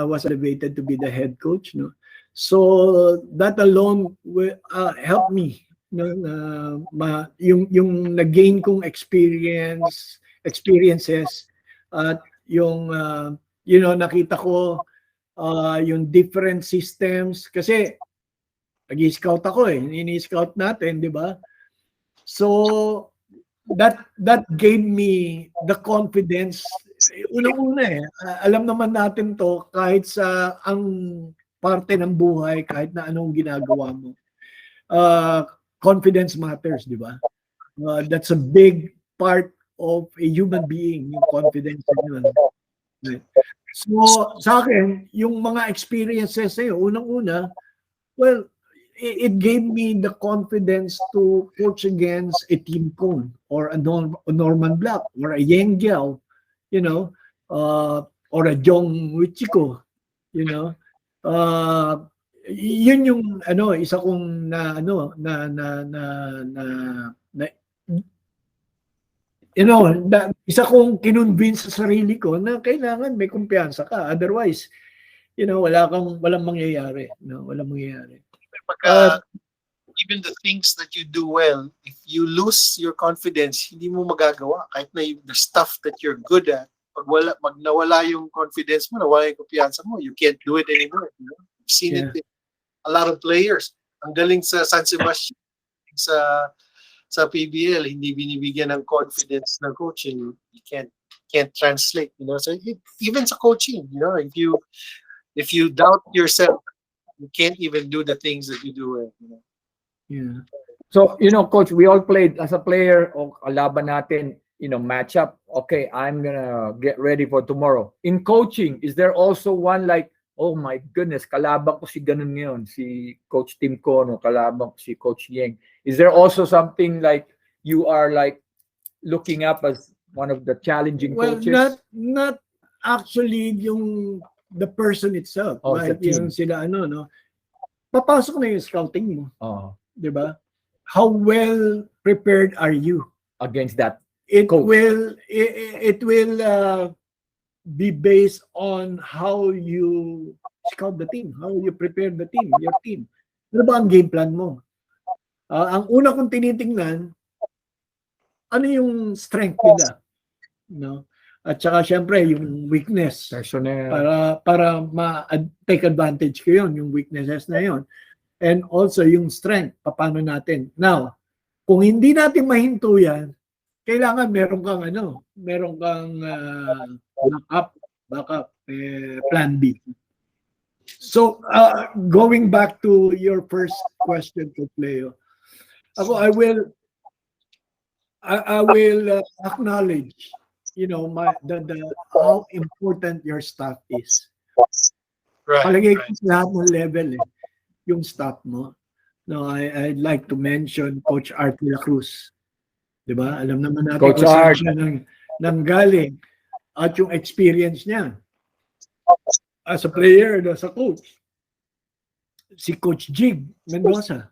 was elevated to be the head coach, no. So that alone will help me, yung na-gain kong experiences at yung nakita ko yung different systems kasi nag-scout ako ini-scout natin, di ba? So that gave me the confidence. Unang-una alam naman natin to kahit sa ang parte ng buhay, kahit na anong ginagawa mo. Confidence matters, di ba? That's a big part of a human being, yung confidence yun. So sa akin, yung mga experiences unang-una, well, it gave me the confidence to coach against a Team Cone or a Norman Black or a Yang Giao, or a Jong Wichiko, yun yung isa kong isa kong kinonvince sa sarili ko na kailangan may kumpiyansa ka, otherwise walang mangyayari, walang mangyayari. Even the things that you do well, if you lose your confidence, hindi mo magagawa. Kahit na the stuff that you're good at, pag nawala yung confidence mo, nawala yung kumpiyansa mo, you can't do it anymore. I've seen it in a lot of players. Ang galing sa San Sebastian, sa PBL, hindi binibigyan ng confidence ng coaching. You can't translate, So even sa coaching, if you doubt yourself, you can't even do the things that you do well. Yeah. So, coach, we all played as a player o kalaban natin, match up. Okay, I'm gonna get ready for tomorrow. In coaching, is there also one like, oh my goodness, kalaban ko si ganun ngayon, si Coach Tim Cono, kalaban ko si Coach Yeng. Is there also something like you are like looking up as one of the challenging coaches? Well, not actually the person itself, right? Yung sila papasok na yung scouting mo. Di ba? How well prepared are you against that coach? It will be based on how you scout the team, how you prepare the team, your team. Ano ba ang game plan mo? Ang una kong tinitingnan, ano yung strength nila, no? At saka syempre yung weakness Personnel. para take advantage ko yun, yung weaknesses na yun. And also yung strength, paano natin. Now, kung hindi natin mahinto yan, kailangan meron kang backup plan B. So, going back to your first question, Leo, I will acknowledge, how important your staff is. Right. Palagay ko Right. sa lahat ng level yung staff mo. No, I'd like to mention Coach Art de la Cruz. 'Di ba? Alam naman natin Coach kung saan Art. siya nanggaling at yung experience niya as a player, as a coach. Si Coach Jig Mendoza.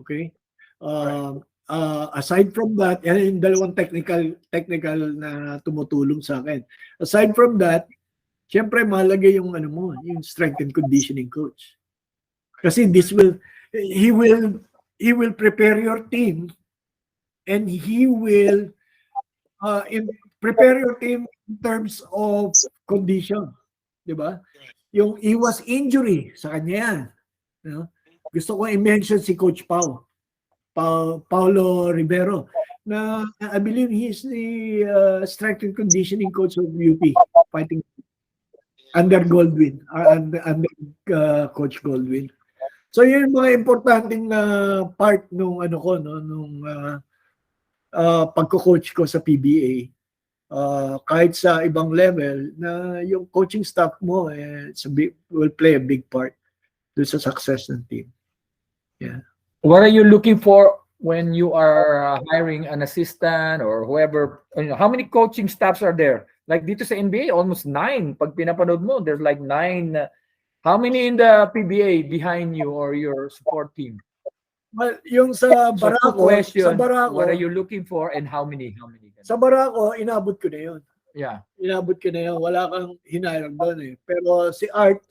Okay? Aside from that, yan yung dalawang technical na tumutulong sa akin. Aside from that, syempre mahalaga yung yung strength and conditioning coach. Kasi he will prepare your team, and he will prepare your team in terms of condition. Di ba? Yung iwas injury, sa kanya yan. No? Gusto ko i-mention si Coach Paulo Rivero, na I believe he's the strength and conditioning coach of UP fighting under Goldwyn, under Coach Goldwyn. So yun yung mga importanteng part nung nung pagko-coach ko sa PBA. Kahit sa ibang level, na yung coaching staff mo will play a big part dun sa success ng team. Yeah. What are you looking for when you are hiring an assistant or whoever? How many coaching staffs are there? Like dito sa NBA, almost 9. Pag pinapanood mo, there's like 9. How many in the PBA behind you or your support team? Well, yung sa So, Barako, what are you looking for and how many? Sa Barako, inabot ko na yun. Yeah. Inabot ko na yun. Wala kang hinayang doon eh. Pero si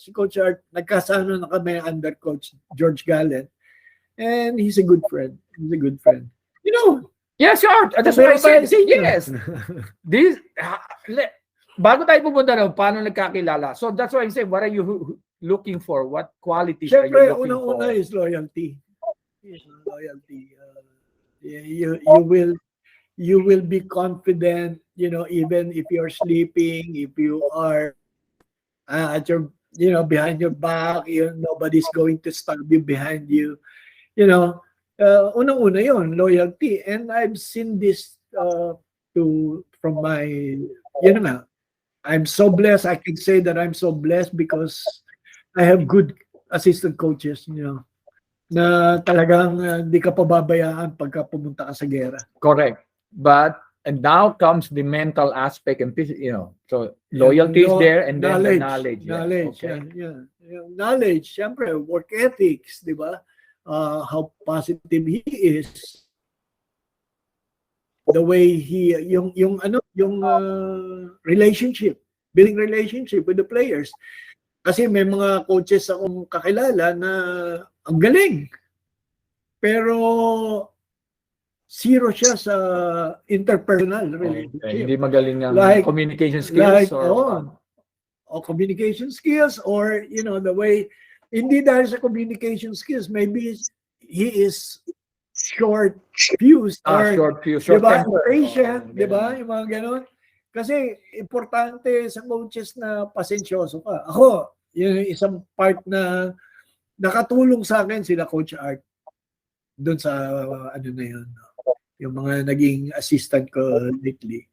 Coach Art, nagkasano na kami under Coach George Gallen. And he's a good friend. You know. Yes, Art. That's what I said. Yes. Bago tayo pupunta na, paano nagkakilala? So that's why I say, what are you looking for? What qualities are you Siyempre, looking for? unang-una is loyalty. You will be confident, even if you're sleeping, if you are at your, behind your back, nobody's going to stab you behind you. Unang-una yon, loyalty. And I've seen this from my, I'm so blessed. I can say that I'm so blessed because I have good assistant coaches, na talagang hindi ka pababayaan pagka pumunta ka sa gera. Correct. And now comes the mental aspect, and so loyalty is there, and then the knowledge. Knowledge, okay. yeah. Knowledge, syempre, work ethics, di ba? How positive he is. The way yung relationship, building relationship with the players. Kasi may mga coaches akong kakilala na ang galing. Pero zero siya sa interpersonal relationship. Okay. Hindi magaling ang communication skills communication skills, or the way, hindi dahil sa communication skills, maybe he is short-fused or diba, patient, diba? Yung mga ganon. Kasi importante sa coaches na pasensyoso ka. Ako, yung isang part na nakatulong sa akin sila Coach Art doon sa na yun. Yung mga naging assistant ko lately.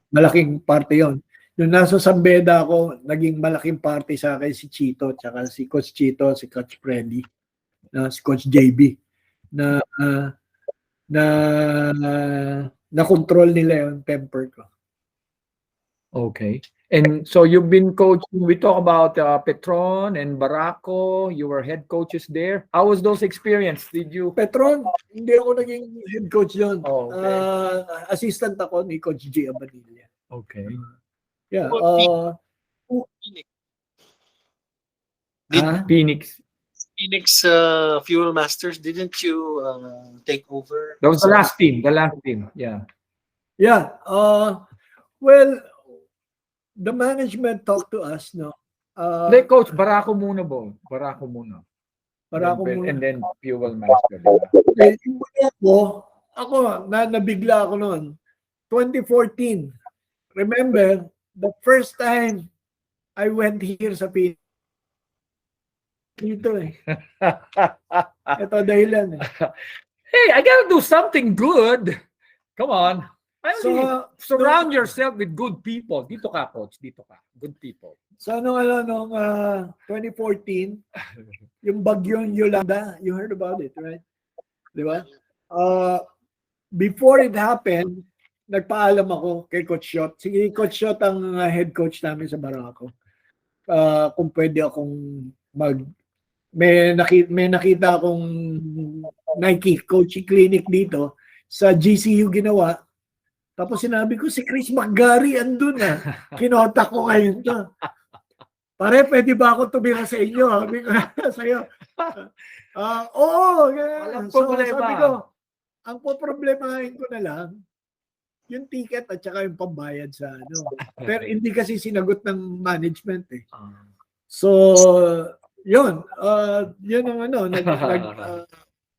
Malaking parte yon. Nung nasa Sambeda ako, naging malaking parte sa akin si Chito, tsaka si Coach Chito, si Coach Freddy, si Coach JB, na control nila yung temper ko. Okay. And so you've been coaching, we talk about Petron and Barako, you were head coaches there. How was those experience? Did you? Petron, hindi ako naging head coach yun. Oh, okay. Assistant ako ni Coach J. Abanilla. Okay. Phoenix. Phoenix. Phoenix Fuel Masters, didn't you take over? That was the last team. The last team. Yeah. Yeah. Well, the management talked to us, no. Like Coach, Barako muna bo. Barako muna. Para ako And muna. then Fuel Master, di ba? Okay, yung ako, nabigla ako noon. 2014. Remember, the first time I went here sa Pilipinas, dito eh. Ito dahilan eh. Hey, I gotta do something good. Come on. So, Surround yourself with good people. Dito ka, Coach. Dito ka. Good people. So, nung 2014, yung bagyong Yolanda, you heard about it, right? Di ba? Before it happened, nagpaalam ako kay Coach Shot. Sige, Coach Shot ang head coach namin sa Barako. Kung pwede akong may nakita akong Nike coaching clinic dito sa GCU ginawa. Tapos sinabi ko, si Chris McGarry andun na. Kinontak ko ngayon to. Pare, pwede ba ako tumira sa inyo? Sabi ko sa'yo. Oo. So, sabi ko, ang poproblemahin ko na lang, yung ticket at saka yung pambayad sa ano. Pero hindi kasi sinagot ng management eh. So, yun. Yun ang ano,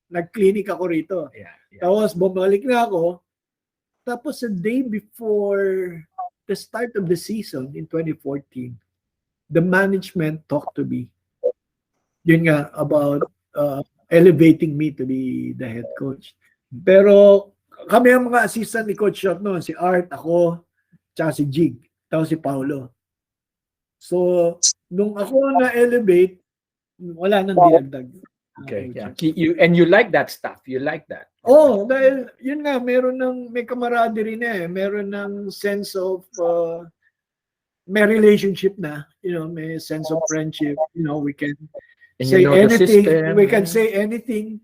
nag-clinic ako rito. Tapos bumalik na ako. Tapos the day before the start of the season in 2014, the management talked to me. Yun nga, about elevating me to be the head coach. Pero kami ang mga assistant ni Coach Shot noon, si Art, ako, tsaka si Jig, tapos si Paulo. So, nung ako na-elevate, wala nang dinagdag. Okay, yeah. You like that stuff. You like that. Oh, dahil yun nga, may camaraderie na eh. Meron ng sense of may relationship na, may sense of friendship, we can say anything, we can say anything,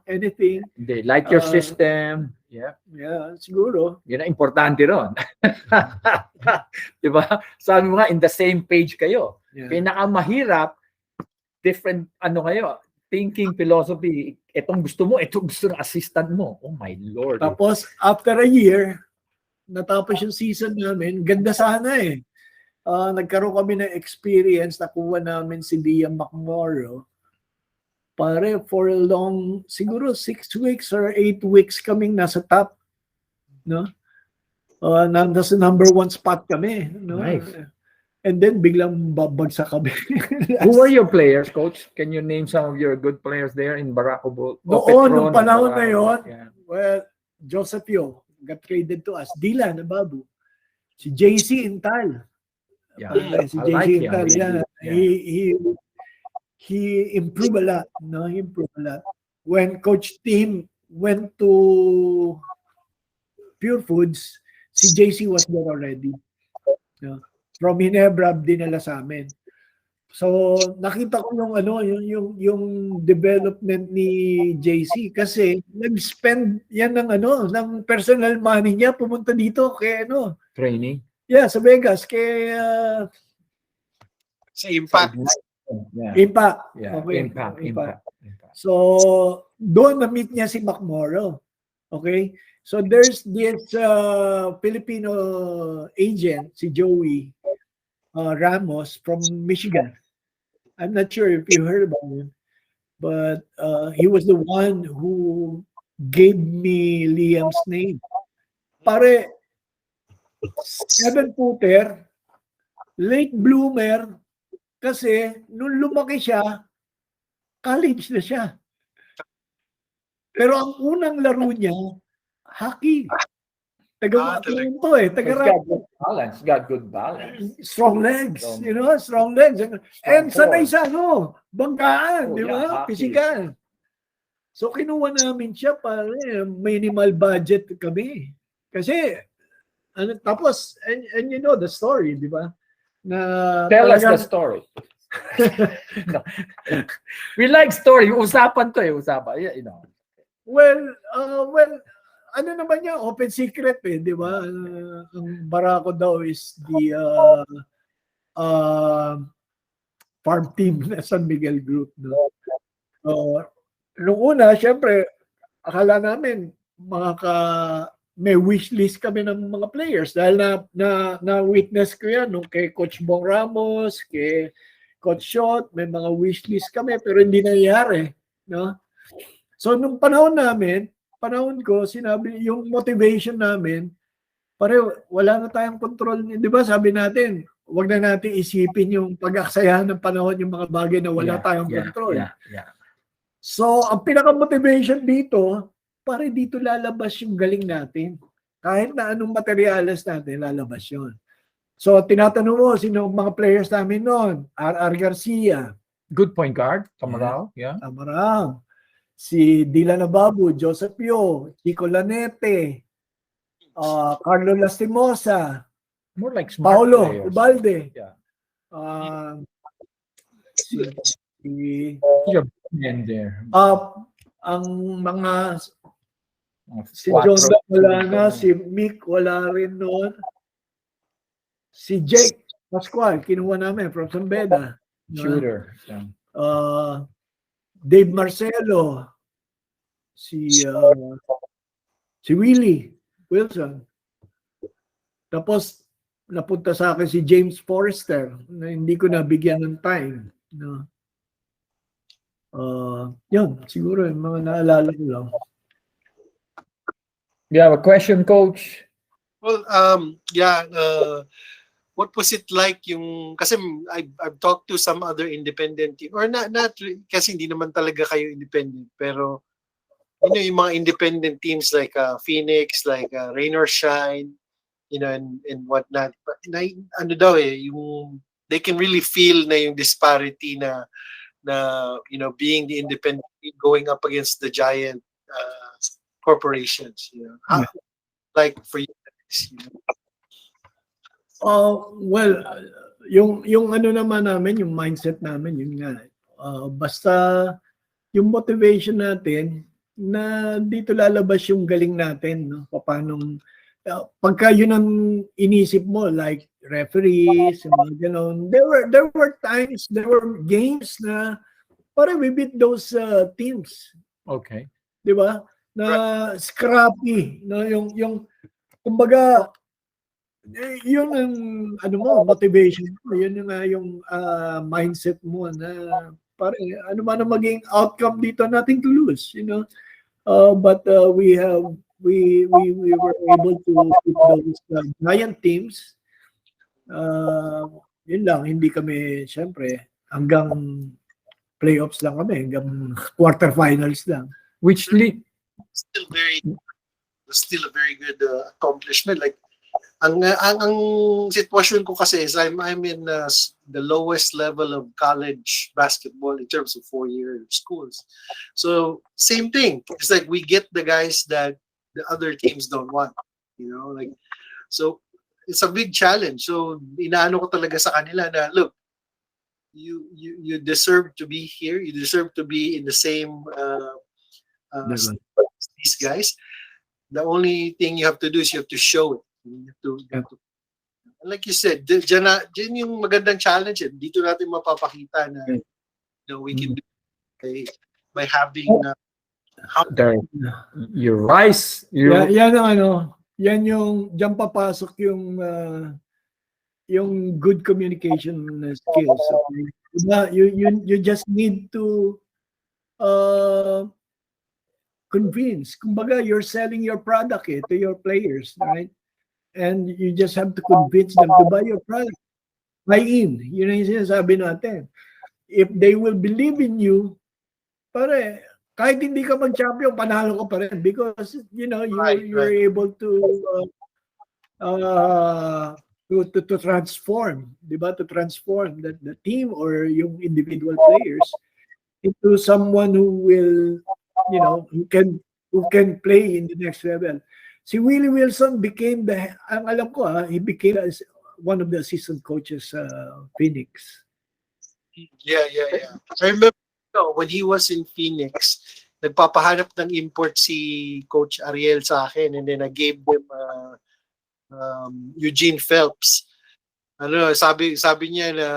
anything. They like your system. Yeah. Yeah, siguro. Yun ang importante ron. Diba? Sabi mo nga, in the same page kayo. Yeah. Pinakamahirap, different, kayo, thinking, philosophy, itong gusto mo, itong gusto ng assistant mo. Oh my Lord. Tapos, after a year, natapos yung season namin, ganda sana eh. Nagkaroon kami ng experience, nakuha namin si Liam McMorrow. Pare, for a long, siguro 6 weeks or 8 weeks kaming nasa top. No? Nasa number 1 spot kami. No? Nice. And then, biglang babagsak kami. Who were your players, Coach? Can you name some of your good players there in Barako? Noon, nung panahon na yun, well, Joseph Yo got traded to us. Dylan Ababu. Si JC Intal. Yeah, si JC Intal. He improved a lot. No, he improved a lot. When Coach Tim went to Pure Foods, si JC was there already. No? From Hinebra, dinala sa amin. So, nakita ko yung development ni JC kasi nag-spend yan ng personal money niya pumunta dito kay training. Yeah, sa Vegas kay sa Impact. Yeah. Impact. Yeah, okay. Impact. So, doon na-meet niya si McMorrow. Okay? So, there's this Filipino agent, si Joey Ramos from Michigan. I'm not sure if you heard about him, but he was the one who gave me Liam's name. Pare, 7-footer, late bloomer, kasi nung lumaki siya, college na siya. Pero ang unang laro niya, hockey. Taga-punto eh. He's got good balance. Strong legs. Strong legs. And sanay sa banggaan, di ba? Physical. So kinuha namin siya para minimal budget kami. Kasi, tapos, and you know the story, di ba? Tell us the story. No. We like story. Usapan to eh. Usapan. Well, ano naman niya, open secret eh, di ba? Ang Barako daw is the farm team na San Miguel Group. No? Nung una, syempre, akala namin may wish list kami ng mga players dahil na witness ko yan nung kay Coach Bong Ramos, kay Coach Shot, may mga wish list kami pero hindi nangyayari, no? So nung panahon ko, sinabi yung motivation namin, wala na tayong control. 'Di ba? Sabi natin, wag na natin isipin yung pag-aksayahan ng panahon, yung mga bagay na wala tayong control. So, ang pinaka-motivation dito, dito lalabas yung galing natin. Kahit na anong materyales natin, lalabas yun. So, tinatanong mo, sino mga players namin noon? R.R. Garcia. Good point guard. Tamarao. Yeah. Tamarao. Si Dylan Ababu, Joseph Yo, Chico Lanete, Carlo Lastimosa, More like smart Paolo players. Ubalde. Yeah. And there. Ang mga si Quattro. John wala na, si Mick wala rin noon. Si Jake Pascual, kinuha namin from San Beda. Shooter. Yeah. Dave Marcelo, si Willie Wilson. Tapos napunta sa akin si James Forrester na hindi ko nabigyan ng time. No? Yun, siguro yung mga naalala ko lang. You have a question, Coach? Well, what was it like yung, kasi I've talked to some other independent team, or not kasi hindi naman talaga kayo independent, pero yung mga independent teams like Phoenix, like Rain or Shine, and whatnot. But ano daw yung they can really feel na yung disparity na being the independent going up against the giant corporations. How, like for you guys, Well, yung ano naman namin, yung mindset namin, yun nga. Basta yung motivation natin na dito lalabas yung galing natin, no? Paano pagka yun ang inisip mo, like referees, mga ganon. There were times, there were games na we beat those teams. Okay. 'Di ba? Na scrappy, no, yung kumbaga yun ang ano mo, motivation mo, yun yung mindset mo na ano man ang maging outcome dito, nothing to lose, but we were able to beat those giant teams. Yun lang, hindi kami syempre hanggang playoffs lang kami, hanggang quarterfinals lang. Which league? Still a very good accomplishment. Like ang sitwasyon ko kasi is I'm in the lowest level of college basketball in terms of 4-year schools. So same thing. It's like we get the guys that the other teams don't want. Like so it's a big challenge. So inaano ko talaga sa kanila na look, you deserve to be here. You deserve to be in the same these guys. The only thing you have to do is you have to show it. You have to like you said, dyan yung magandang challenge. Dito natin mapapakita na we can do it by having you rise. Yan yung diyan papasok yung good communication skills. Okay? You just need to convince. Kumbaga, you're selling your product to your players, right? And you just have to convince them to buy your product. Buy in. Yun ang sinasabi natin. If they will believe in you, kahit hindi ka mag-champion, panalo ka pa rin because, you're able to transform, di ba? To transform the team or yung individual players into someone who will, who can play in the next level. Si Willie Wilson became alam ko he became one of the assistant coaches Phoenix. Yeah. I remember when he was in Phoenix, nagpapahanap ng import si Coach Ariel sa akin, and then I gave them Eugene Phelps. sabi niya na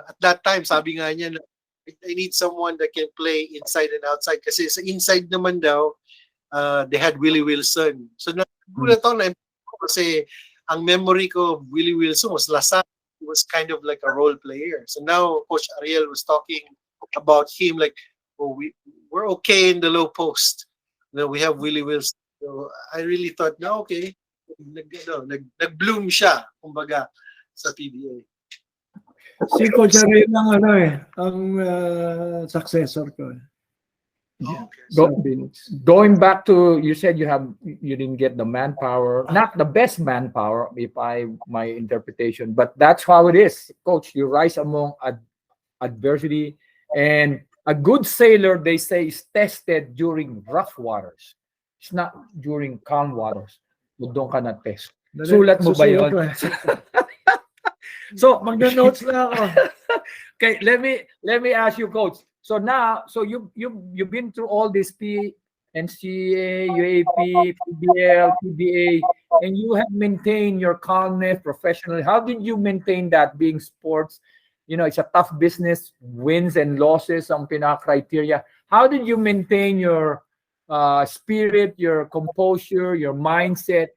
at that time sabi nga niya na I need someone that can play inside and outside kasi sa inside naman daw they had Willie Wilson. So nagulat ako na kasi ang memory ko of Willie Wilson was Lasal. He was kind of like a role player. So now Coach Ariel was talking about him like, oh, we're okay in the low post. We have Willie Wilson. So I really thought, no, okay. Nag-bloom siya, kumbaga, sa PBA. Si Coach Ariel ang ang successor ko. Yeah. Sa Phoenix. Going back to, you said you didn't get the manpower, not the best manpower, my interpretation, but that's how it is, Coach. You rise among adversity, and a good sailor, they say, is tested during rough waters. It's not during calm waters. Doon ka na test. Sulat mo ba yun? So magna-notes na ako. Okay, let me ask you, Coach. So now, you've been through all this NCA, UAP, PBL, PBA, and you have maintained your calmness professionally. How did you maintain that, being sports? It's a tough business, wins and losses, ang pinaka-criteria. How did you maintain your spirit, your composure, your mindset,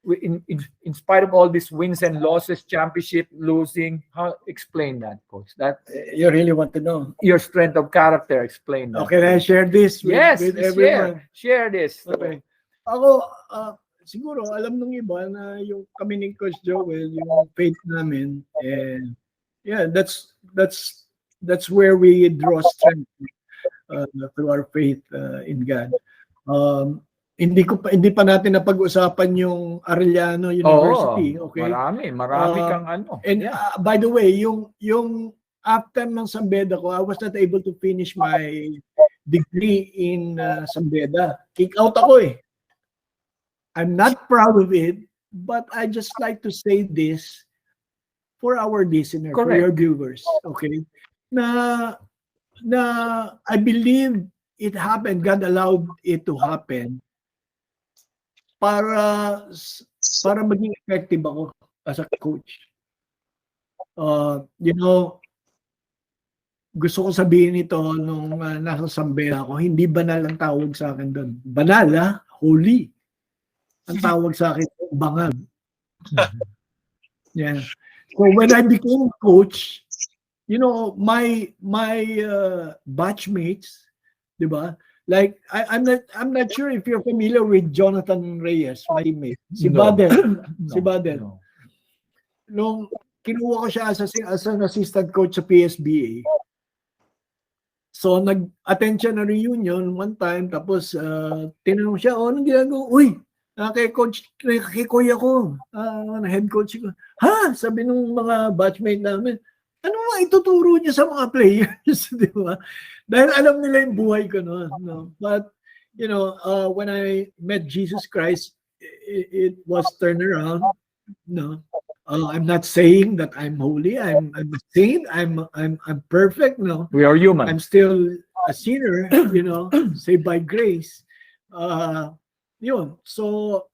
in spite of all these wins and losses, championship, losing? How explain that, Coach? That You really want to know? your strength of character. Explain that. Okay, I share this with everyone. Share this. Okay. Ako, siguro, alam nung iba na yung kami ni Coach Joel, yung faith namin, and yeah, that's where we draw strength through our faith in God. Hindi pa natin napag-usapan yung Arellano University. Okay. Marami kang And by the way, yung after ng Sambeda ko, I was not able to finish my degree in Sambeda. Kick out ako eh. I'm not proud of it, but I just like to say this for our listeners, for your viewers, okay? Na I believe it happened, God allowed it to happen para maging effective ako as a coach. Gusto ko sabihin ito nung nasa Sambela ako, hindi banal ang tawag sa akin doon. Banal, holy. Ang tawag sa akin, bangal. Yeah. So when I became coach, my batchmates, di ba? Like I'm not sure if you're familiar with Jonathan Reyes, my teammate. Si Badel. Si Badel. No. Nung kinuha ko siya as an assistant coach sa PSBA. So nag-attend siya na reunion one time, tapos tinanong siya, anong ginagawa? Uy, kay kuya ko, head coach ko. Ha? Sabi nung mga batchmate namin, ano nga ituturo niya sa mga players, di ba? Dahil alam nila yung buhay ko noon. No? But, when I met Jesus Christ, it was turned around. No, I'm not saying that I'm holy. I'm a saint. I'm perfect. No, We are human. I'm still a sinner. Saved by grace. Yun. So,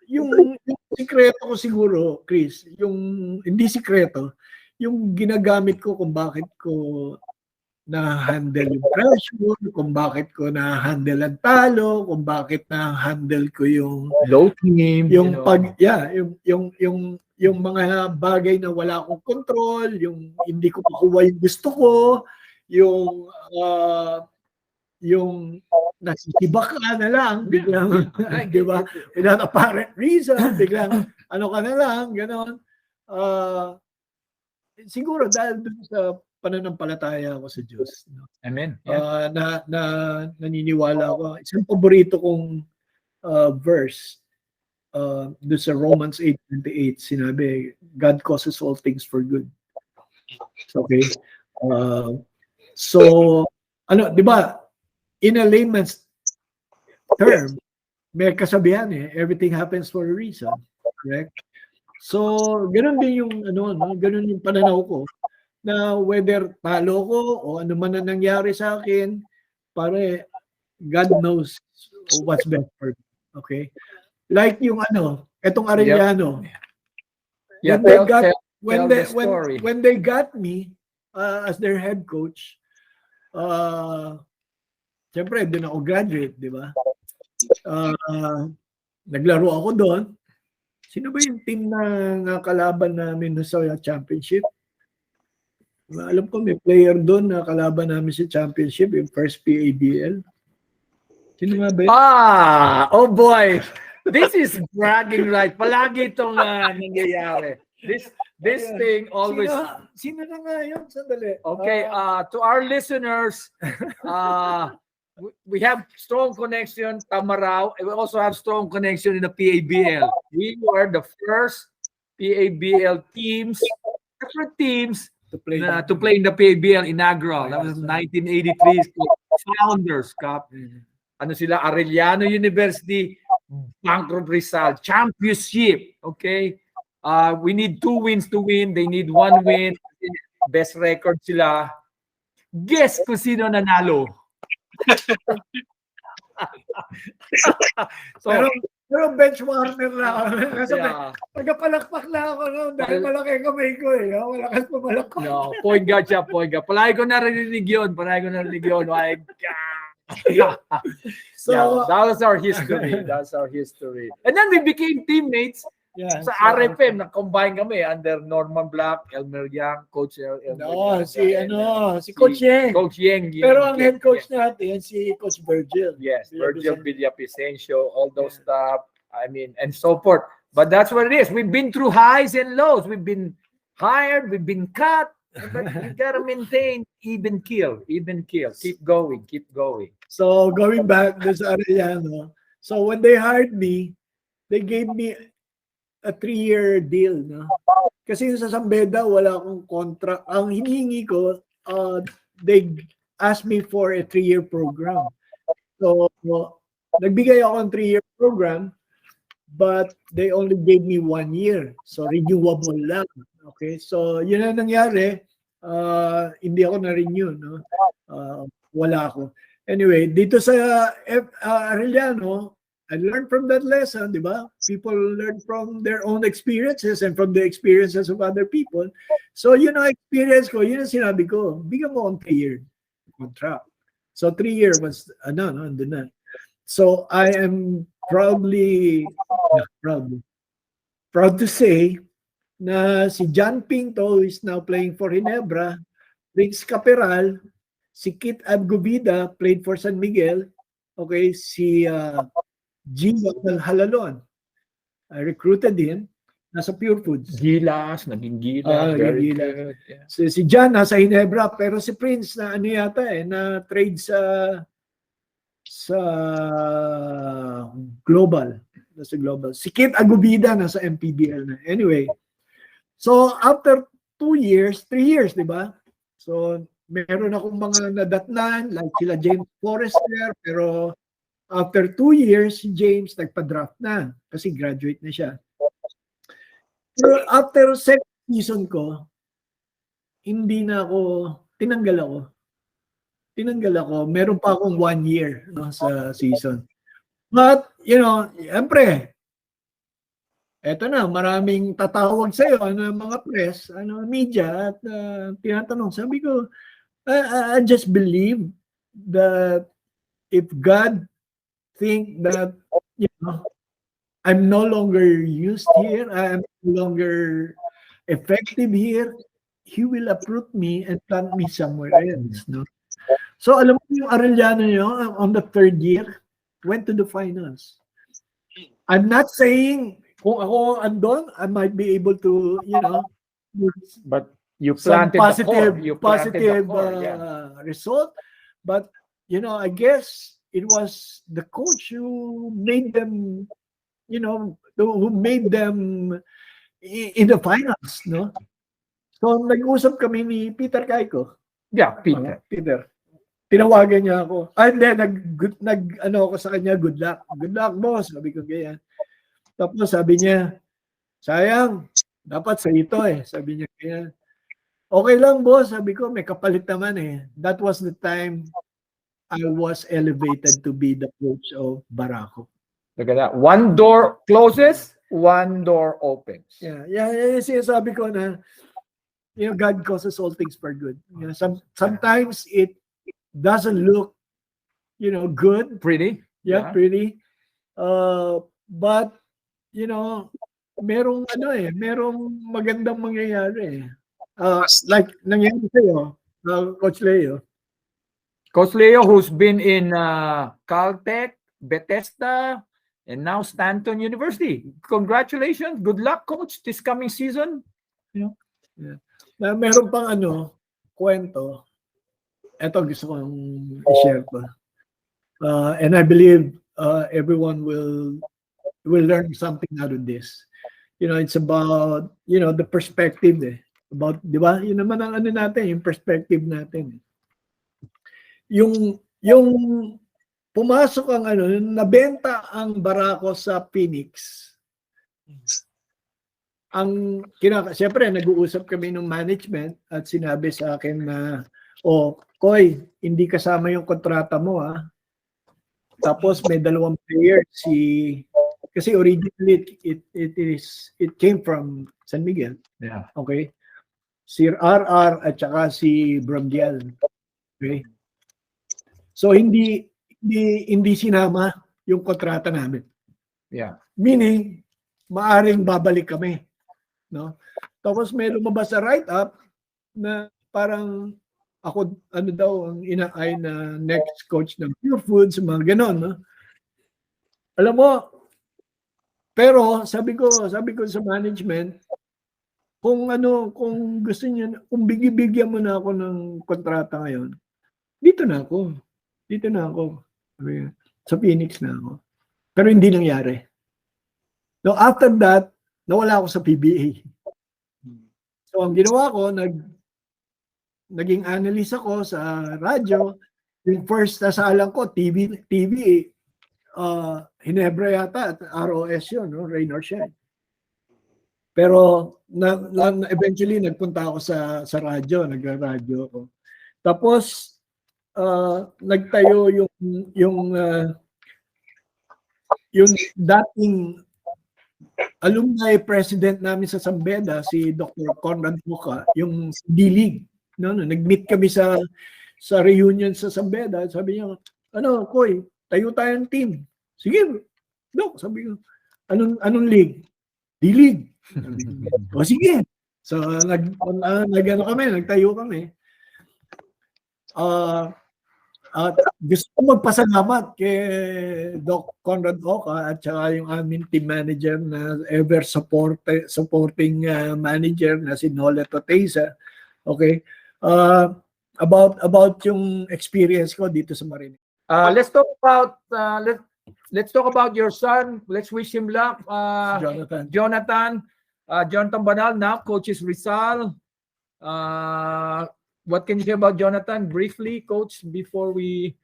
yung sikreto ko siguro, Chris, yung hindi sikreto, yung ginagamit ko kung bakit ko na-handle yung pressure, kung bakit ko na-handle ang talo, kung bakit na-handle ko yung low team, yung yung mga bagay na wala akong control, yung hindi ko makuha yung gusto ko, yung nasisibak ka na lang, biglang, di ba? Without apparent reason, biglang, ka na lang, gano'n. Siguro dahil dun sa pananampalataya ako sa Diyos. No? Amen. Yeah. Naniniwala ako. Isang paborito kong verse doon sa Romans 8:28, sinabi, God causes all things for good. Okay? So, di ba, in a layman's term, may kasabihan everything happens for a reason. Correct? So, ganun din yung ganun yung pananaw ko na whether talo ko o ano man ang nangyari sa akin, pare God knows what's best for me. Okay? Like yung etong Arellano. Yeah, When God when Tell they the story. when they got me as their head coach, siyempre doon ako graduate, di ba? Naglaro ako doon. Sino ba yung team na kalaban namin sa championship? Alam ko may player doon na kalaban namin sa championship, yung first PABL. Sino nga ba yun? Oh boy. This is bragging right. Palagi itong nangyayari. This thing always. Sino na nga yun? Sandali. Okay, to our listeners, we have strong connection, Tamarao, and we also have strong connection in the PABL. We were the first PABL teams, different teams, to play in the PABL inaugural. That was 1983 Founders Cup. Ano sila? Arellano University, Bancroft Rizal, championship. Okay? We need 2 wins to win. They need 1 win. Best record sila. Guess kung sino nanalo. So, pero bench warmer na ako. Kasi nagpalakpak na ako noon dahil malaki ang kamay ko eh. Malakas pa malakpak. No, point guard siya, point guard. Palagi ko narinig yun. My God. So that was our history. That's our history. And then we became teammates. Yeah, sa RFM, na-combine kami under Norman Black, Elmer Yang, Coach Elmer Yang. Si Coach Yeng. Coach Yeng. Pero ang head coach natin, si Coach Virgil. Yes, Virgil Villavicencio, all those stuff. I mean, and so forth. But that's what it is. We've been through highs and lows. We've been hired, we've been cut. But you gotta maintain even kill. Keep going. So going back to Arellano, so when they hired me, they gave me a 3-year deal, no? Kasi sa Sambeda, wala akong contract. Ang hinihingi ko, they asked me for a 3-year program. So, nagbigay ako ng 3-year program, but they only gave me 1 year. So, renewable lang. Okay? So, yun ang nangyari. Hindi ako na-renew, no? Wala ako. Anyway, dito sa Arellano, I learned from that lesson, di ba? People learn from their own experiences and from the experiences of other people. So, yun ang experience ko, yun ang sinabi ko, bigyan mo akong 3-year contract. So, 3 years was, andun na. So, I am proud to say na si John Pinto is now playing for Ginebra, Prince Caperal, si Kit Abgovida played for San Miguel, okay, si Gino Halalon. I recruited him. Nasa Pure Foods. Naging Gilas. Gilas. Si John nasa Ginebra, pero si Prince na na trade sa Global. Nasa Global. Si Kit Agubida nasa MPBL na. Anyway, so after 3 years, di ba? So meron akong mga nadatnan, like sila James Forrester, pero after 2 years, si James nagpa-draft na kasi graduate na siya. Pero after second season ko, hindi na ako, tinanggal ako. Meron pa akong 1 year sa season. But, siyempre, eto na, maraming tatawag sa'yo, mga press, media, at tinatanong. Sabi ko, I just believe that if God think that I'm no longer used here, I'm no longer effective here, He will uproot me and plant me somewhere else. No? So alam mo yung Arellano yun, on the 3rd year, went to the finals. I'm not saying kung ako andon, I might be able to, but you some planted positive the core, result. But I guess it was the coach who made them, who made them in the finals, no? So, nag-usap kami ni Peter Caico. Yeah, Peter. Tinawagan niya ako. Then, ako sa kanya, good luck. Good luck, boss. Sabi ko ganyan. Tapos, sabi niya, sayang, dapat sa ito eh. Sabi niya ganyan. Okay lang, boss. Sabi ko, may kapalit naman eh. That was the time I was elevated to be the coach of Barako. Look at that. One door closes, one door opens. Yeah, yung sinasabi ko na, God causes all things for good. Sometimes it doesn't look, good. Pretty. Yeah, pretty. But, merong magandang mangyayari. Like nangyari sa'yo, Coach Leo. Coach Leo, who's been in Caltech, Bethesda, and now Stanton University. Congratulations. Good luck, Coach, this coming season. Yeah. Na meron pang kwento. Ito gusto kong i-share pa. And I believe everyone will learn something out of this. It's about, the perspective about, di ba? Yun naman ang natin, yung perspective natin. Yung pumasok ang nabenta ang barako sa Phoenix. Siyempre, nag-uusap kami ng management at sinabi sa akin na, Koy, hindi kasama yung kontrata mo Tapos may dalawang player kasi originally it came from San Miguel. Yeah. Okay? Si RR at saka si Bromdial. Okay? So hindi sinama yung kontrata namin. Yeah. Meaning maaring babalik kami, no? Tapos may lumabas sa write-up na parang ako daw ang inaay na next coach ng Pure Foods, mga ganon, no? Alam mo, pero sabi ko sa management, kung gusto niyo, kung bigyan mo na ako ng kontrata ngayon, dito na ako. Sa Phoenix na ako. Pero hindi nangyari. No, after that, nawala ako sa PBA. So ang ginawa ko, naging analyst ako sa radyo. Yung first nasalang ko, TV, Hinebra yata at ROS yun, no? Rain or Shine. Pero eventually nagpunta ako sa radyo, nagra-radyo ako. Tapos nagtayo yung dating alumni president namin sa Sambeda, si Dr. Conrad Buca, yung D-League. No, nag-meet kami sa reunion sa Sambeda. Sabi niya, Koy, tayo tayong team. Sige, Doc, sabi ko, anong league? D-League. O sige. So, nagtayo kami. At gusto ko magpasalamat kay Doc Conrad Oca at saka yung aming team manager na ever supporting manager na si Nola Toteza. Okay? About yung experience ko dito sa Marine. Let's talk about your son. Let's wish him luck. Jonathan Banal now coaches Rizal. What can you say about Jonathan briefly, Coach, before we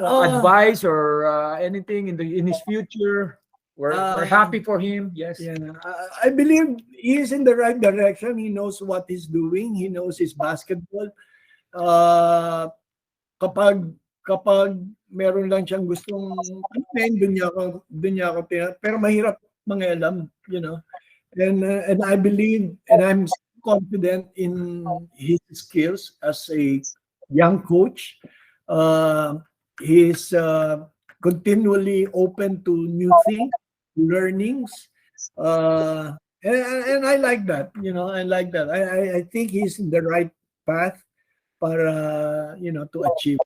advise or anything in his future? We're happy for him. Yes. Yeah, I believe he is in the right direction. He knows what he's doing. He knows his basketball. Kapag meron lang siyang gustong doon niya ako pero mahirap mangialam, And I believe and I'm confident in his skills as a young coach. He's continually open to new things, learnings, and I like that. I like that. I think he's in the right path para to achieve.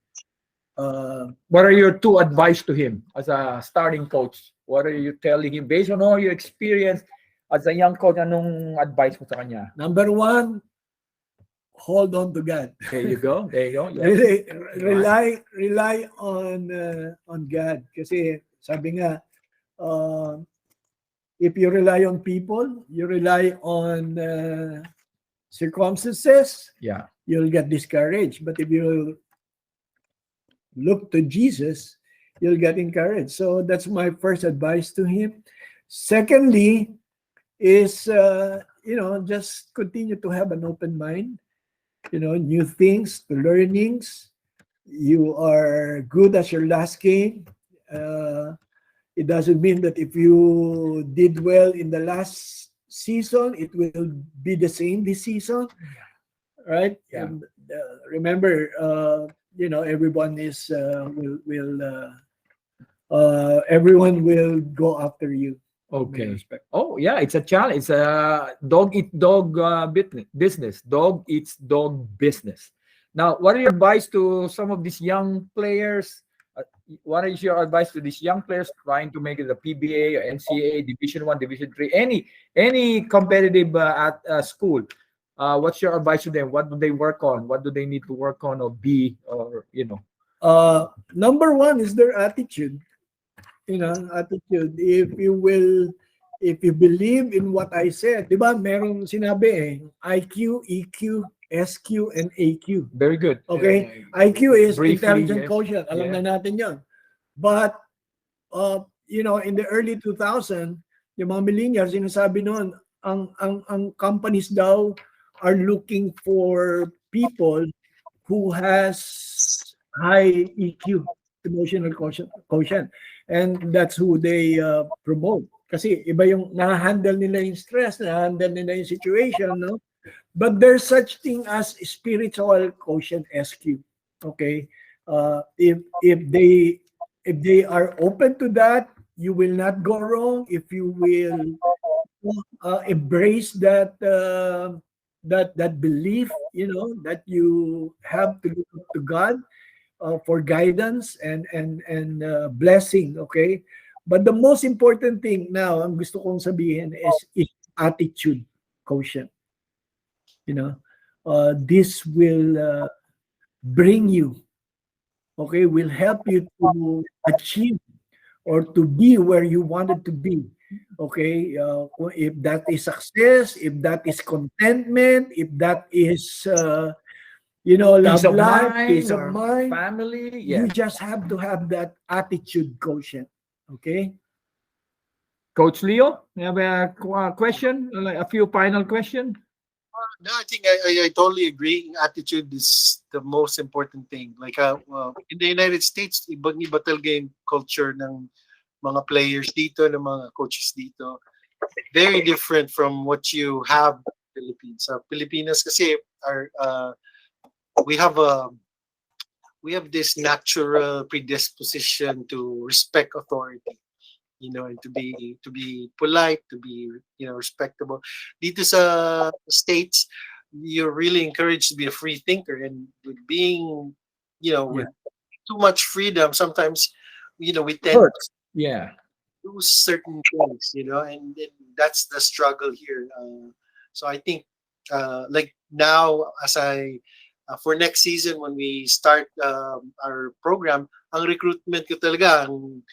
What are your two advice to him as a starting coach? What are you telling him based on all your experience as a young coach? Anong advice mo sa kanya? Number one, hold on to God. There you go. Yeah. Rely on God. Kasi sabi nga, if you rely on people, you rely on circumstances, you'll get discouraged. But if you look to Jesus, you'll get encouraged. So that's my first advice to him. Secondly, is just continue to have an open mind, new things, learnings. You are good as your last game. It doesn't mean that if you did well in the last season, it will be the same this season, right? Yeah. Remember, everyone is everyone will go after you. May Okay. respect. Oh, yeah, it's a challenge. It's a dog eat dog business. Dog eats dog business. Now, what are your advice to some of these young players? Uh, what is your advice to these young players trying to make it a PBA or NCAA, Division One, Division Three, any competitive at school? What's your advice to them? What do they work on? What do they need to work on or be or Number one is their attitude. Attitude. If you believe in what I said, di ba, merong sinabi IQ, EQ, SQ, and AQ. Very good. Okay? IQ is Briefly, intelligent yes. quotient. Alam Yeah. na natin yon. But, in the early 2000, yung mga millennials, sinasabi noon, ang companies daw are looking for people who has high EQ, emotional quotient. And that's who they promote. Kasi iba yung na-handle nila yung stress, na-handle nila yung situation, no? But there's such thing as spiritual quotient, SQ. Okay? If they are open to that, you will not go wrong if you will embrace that belief, that you have to look up to God for guidance and blessing. Okay, but the most important thing now, ang gusto kong sabihin is attitude quotient. This will bring you, okay, will help you to achieve or to be where you wanted to be. Okay, if that is success, if that is contentment, if that is Peace love of life, mind peace of or mind, family. you Yeah. just have to have that attitude quotient. Okay. Coach Leo, you have a question, like a few final question? No, I think I totally agree. Attitude is the most important thing. Like in the United States, ibang-iba talaga yung culture ng mga players dito, ng mga coaches dito. Very different from what you have in the Philippines. Sa Pilipinas kasi we have this natural predisposition to respect authority, and to be polite, to be respectable. Dito sa States, you're really encouraged to be a free thinker, and with being, Yeah. with too much freedom, sometimes, we tend Hurts. Yeah. to do certain things, and that's the struggle here. So I think, like now, for next season when we start our program, ang recruitment ko talaga, ang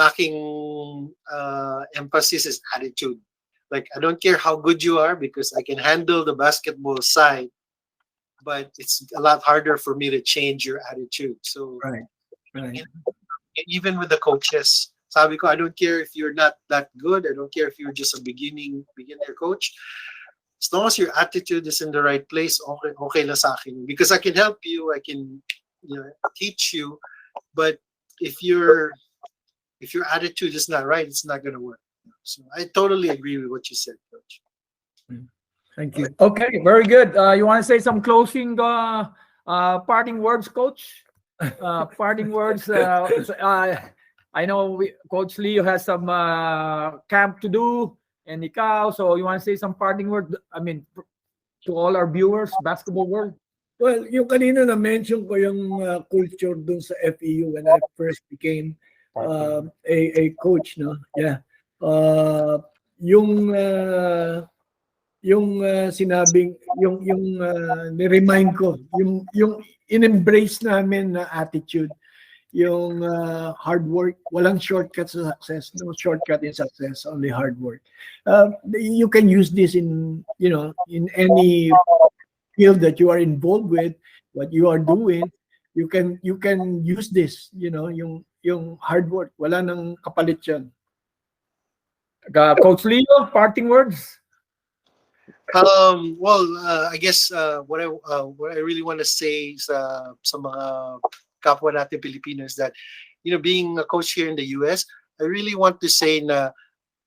aking emphasis is attitude. Like, I don't care how good you are because I can handle the basketball side, but it's a lot harder for me to change your attitude. So Right. Right. even with the coaches, sabi ko, I don't care if you're not that good. I don't care if you're just a beginner coach. As long as your attitude is in the right place, okay lang sa akin. Because I can help you, I can teach you, but if your attitude is not right, it's not going to work. So I totally agree with what you said, Coach. Thank you. Okay, very good. You want to say some closing parting words, Coach? Parting words. I know Coach Leo has some camp to do, and ikaw. So you want to say some parting words? I mean, to all our viewers, basketball world. Well, yung kanina na-mention ko yung culture dun sa FEU when I first became a coach, no? Yeah. Yung sinabing yung ni-remind ko yung in-embrace namin na attitude, yung hard work, walang shortcut sa success, no shortcut in success, only hard work. You can use this in any field that you are involved with, what you are doing. You can use this, yung hard work, wala nang kapalit yan. Coach Leo, parting words. Well, I guess what I really want to say sa mga kapwa natin Pilipino is that, being a coach here in the US, I really want to say na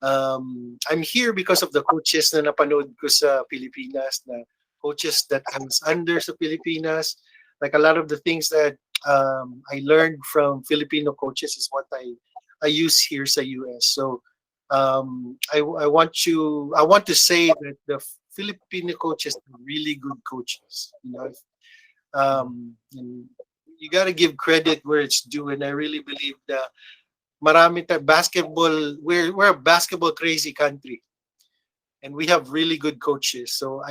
I'm here because of the coaches na napanood ko sa Pilipinas, na coaches that I was under sa Pilipinas. Like a lot of the things that I learned from Filipino coaches is what I use here sa US. So I want to say that the Filipino coaches are really good coaches. You know, and you got to give credit where it's due, and I really believe that marami basketball. We're a basketball crazy country, and we have really good coaches. So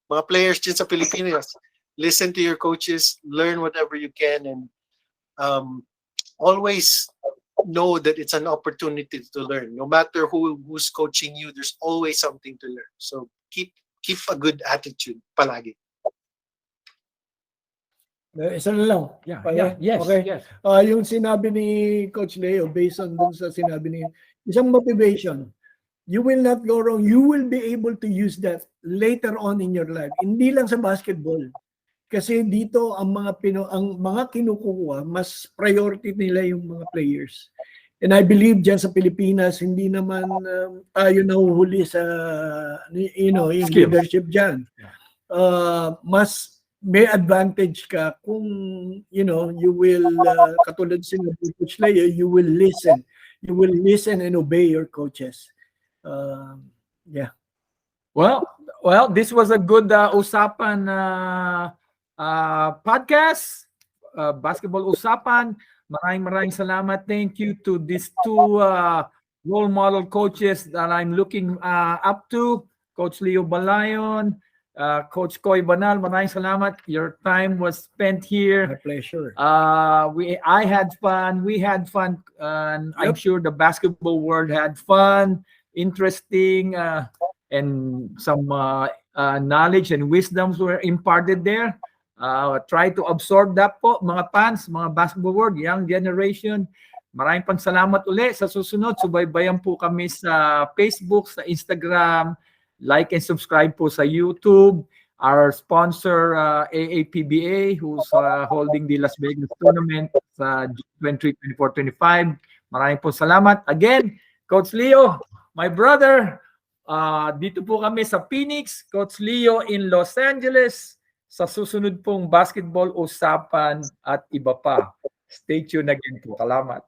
mga players dyan sa Pilipinas, listen to your coaches, learn whatever you can, and always know that it's an opportunity to learn. No matter who's coaching you, there's always something to learn. So keep a good attitude palagi. Isa na lang. Yeah, Pare. yes, Okay. yes. Yung sinabi ni Coach Leo, based on dun sa sinabi niya, isang motivation, you will not go wrong. You will be able to use that later on in your life. Hindi lang sa basketball. Kasi dito ang mga kinukuha, mas priority nila yung mga players. And I believe dyan sa Pilipinas, hindi naman tayo nahuhuli sa yung leadership dyan. Mas may advantage ka kung you will katulad sinabi Coach Leo, you will listen and obey your coaches. Yeah. Well, this was a good usapan podcast, basketball usapan. Maraming salamat. Thank you to these two role model coaches that I'm looking up to, Coach Leo Balayon, Coach Koy Banal. Maraming salamat. Your time was spent here. My pleasure. I had fun. We had fun. And I'm sure the basketball world had fun, interesting, and some knowledge and wisdoms were imparted there. Try to absorb that po, mga fans, mga basketball world, young generation. Maraming pang salamat uli. Sa susunod, subaybayan po kami sa Facebook, sa Instagram, like and subscribe po sa YouTube. Our sponsor, AAPBA, who's holding the Las Vegas tournament sa 23, 24, 25. Maraming po salamat. Again, Coach Leo, my brother, dito po kami sa Phoenix, Coach Leo in Los Angeles, sa susunod pong basketball usapan at iba pa. Stay tuned again po. Salamat.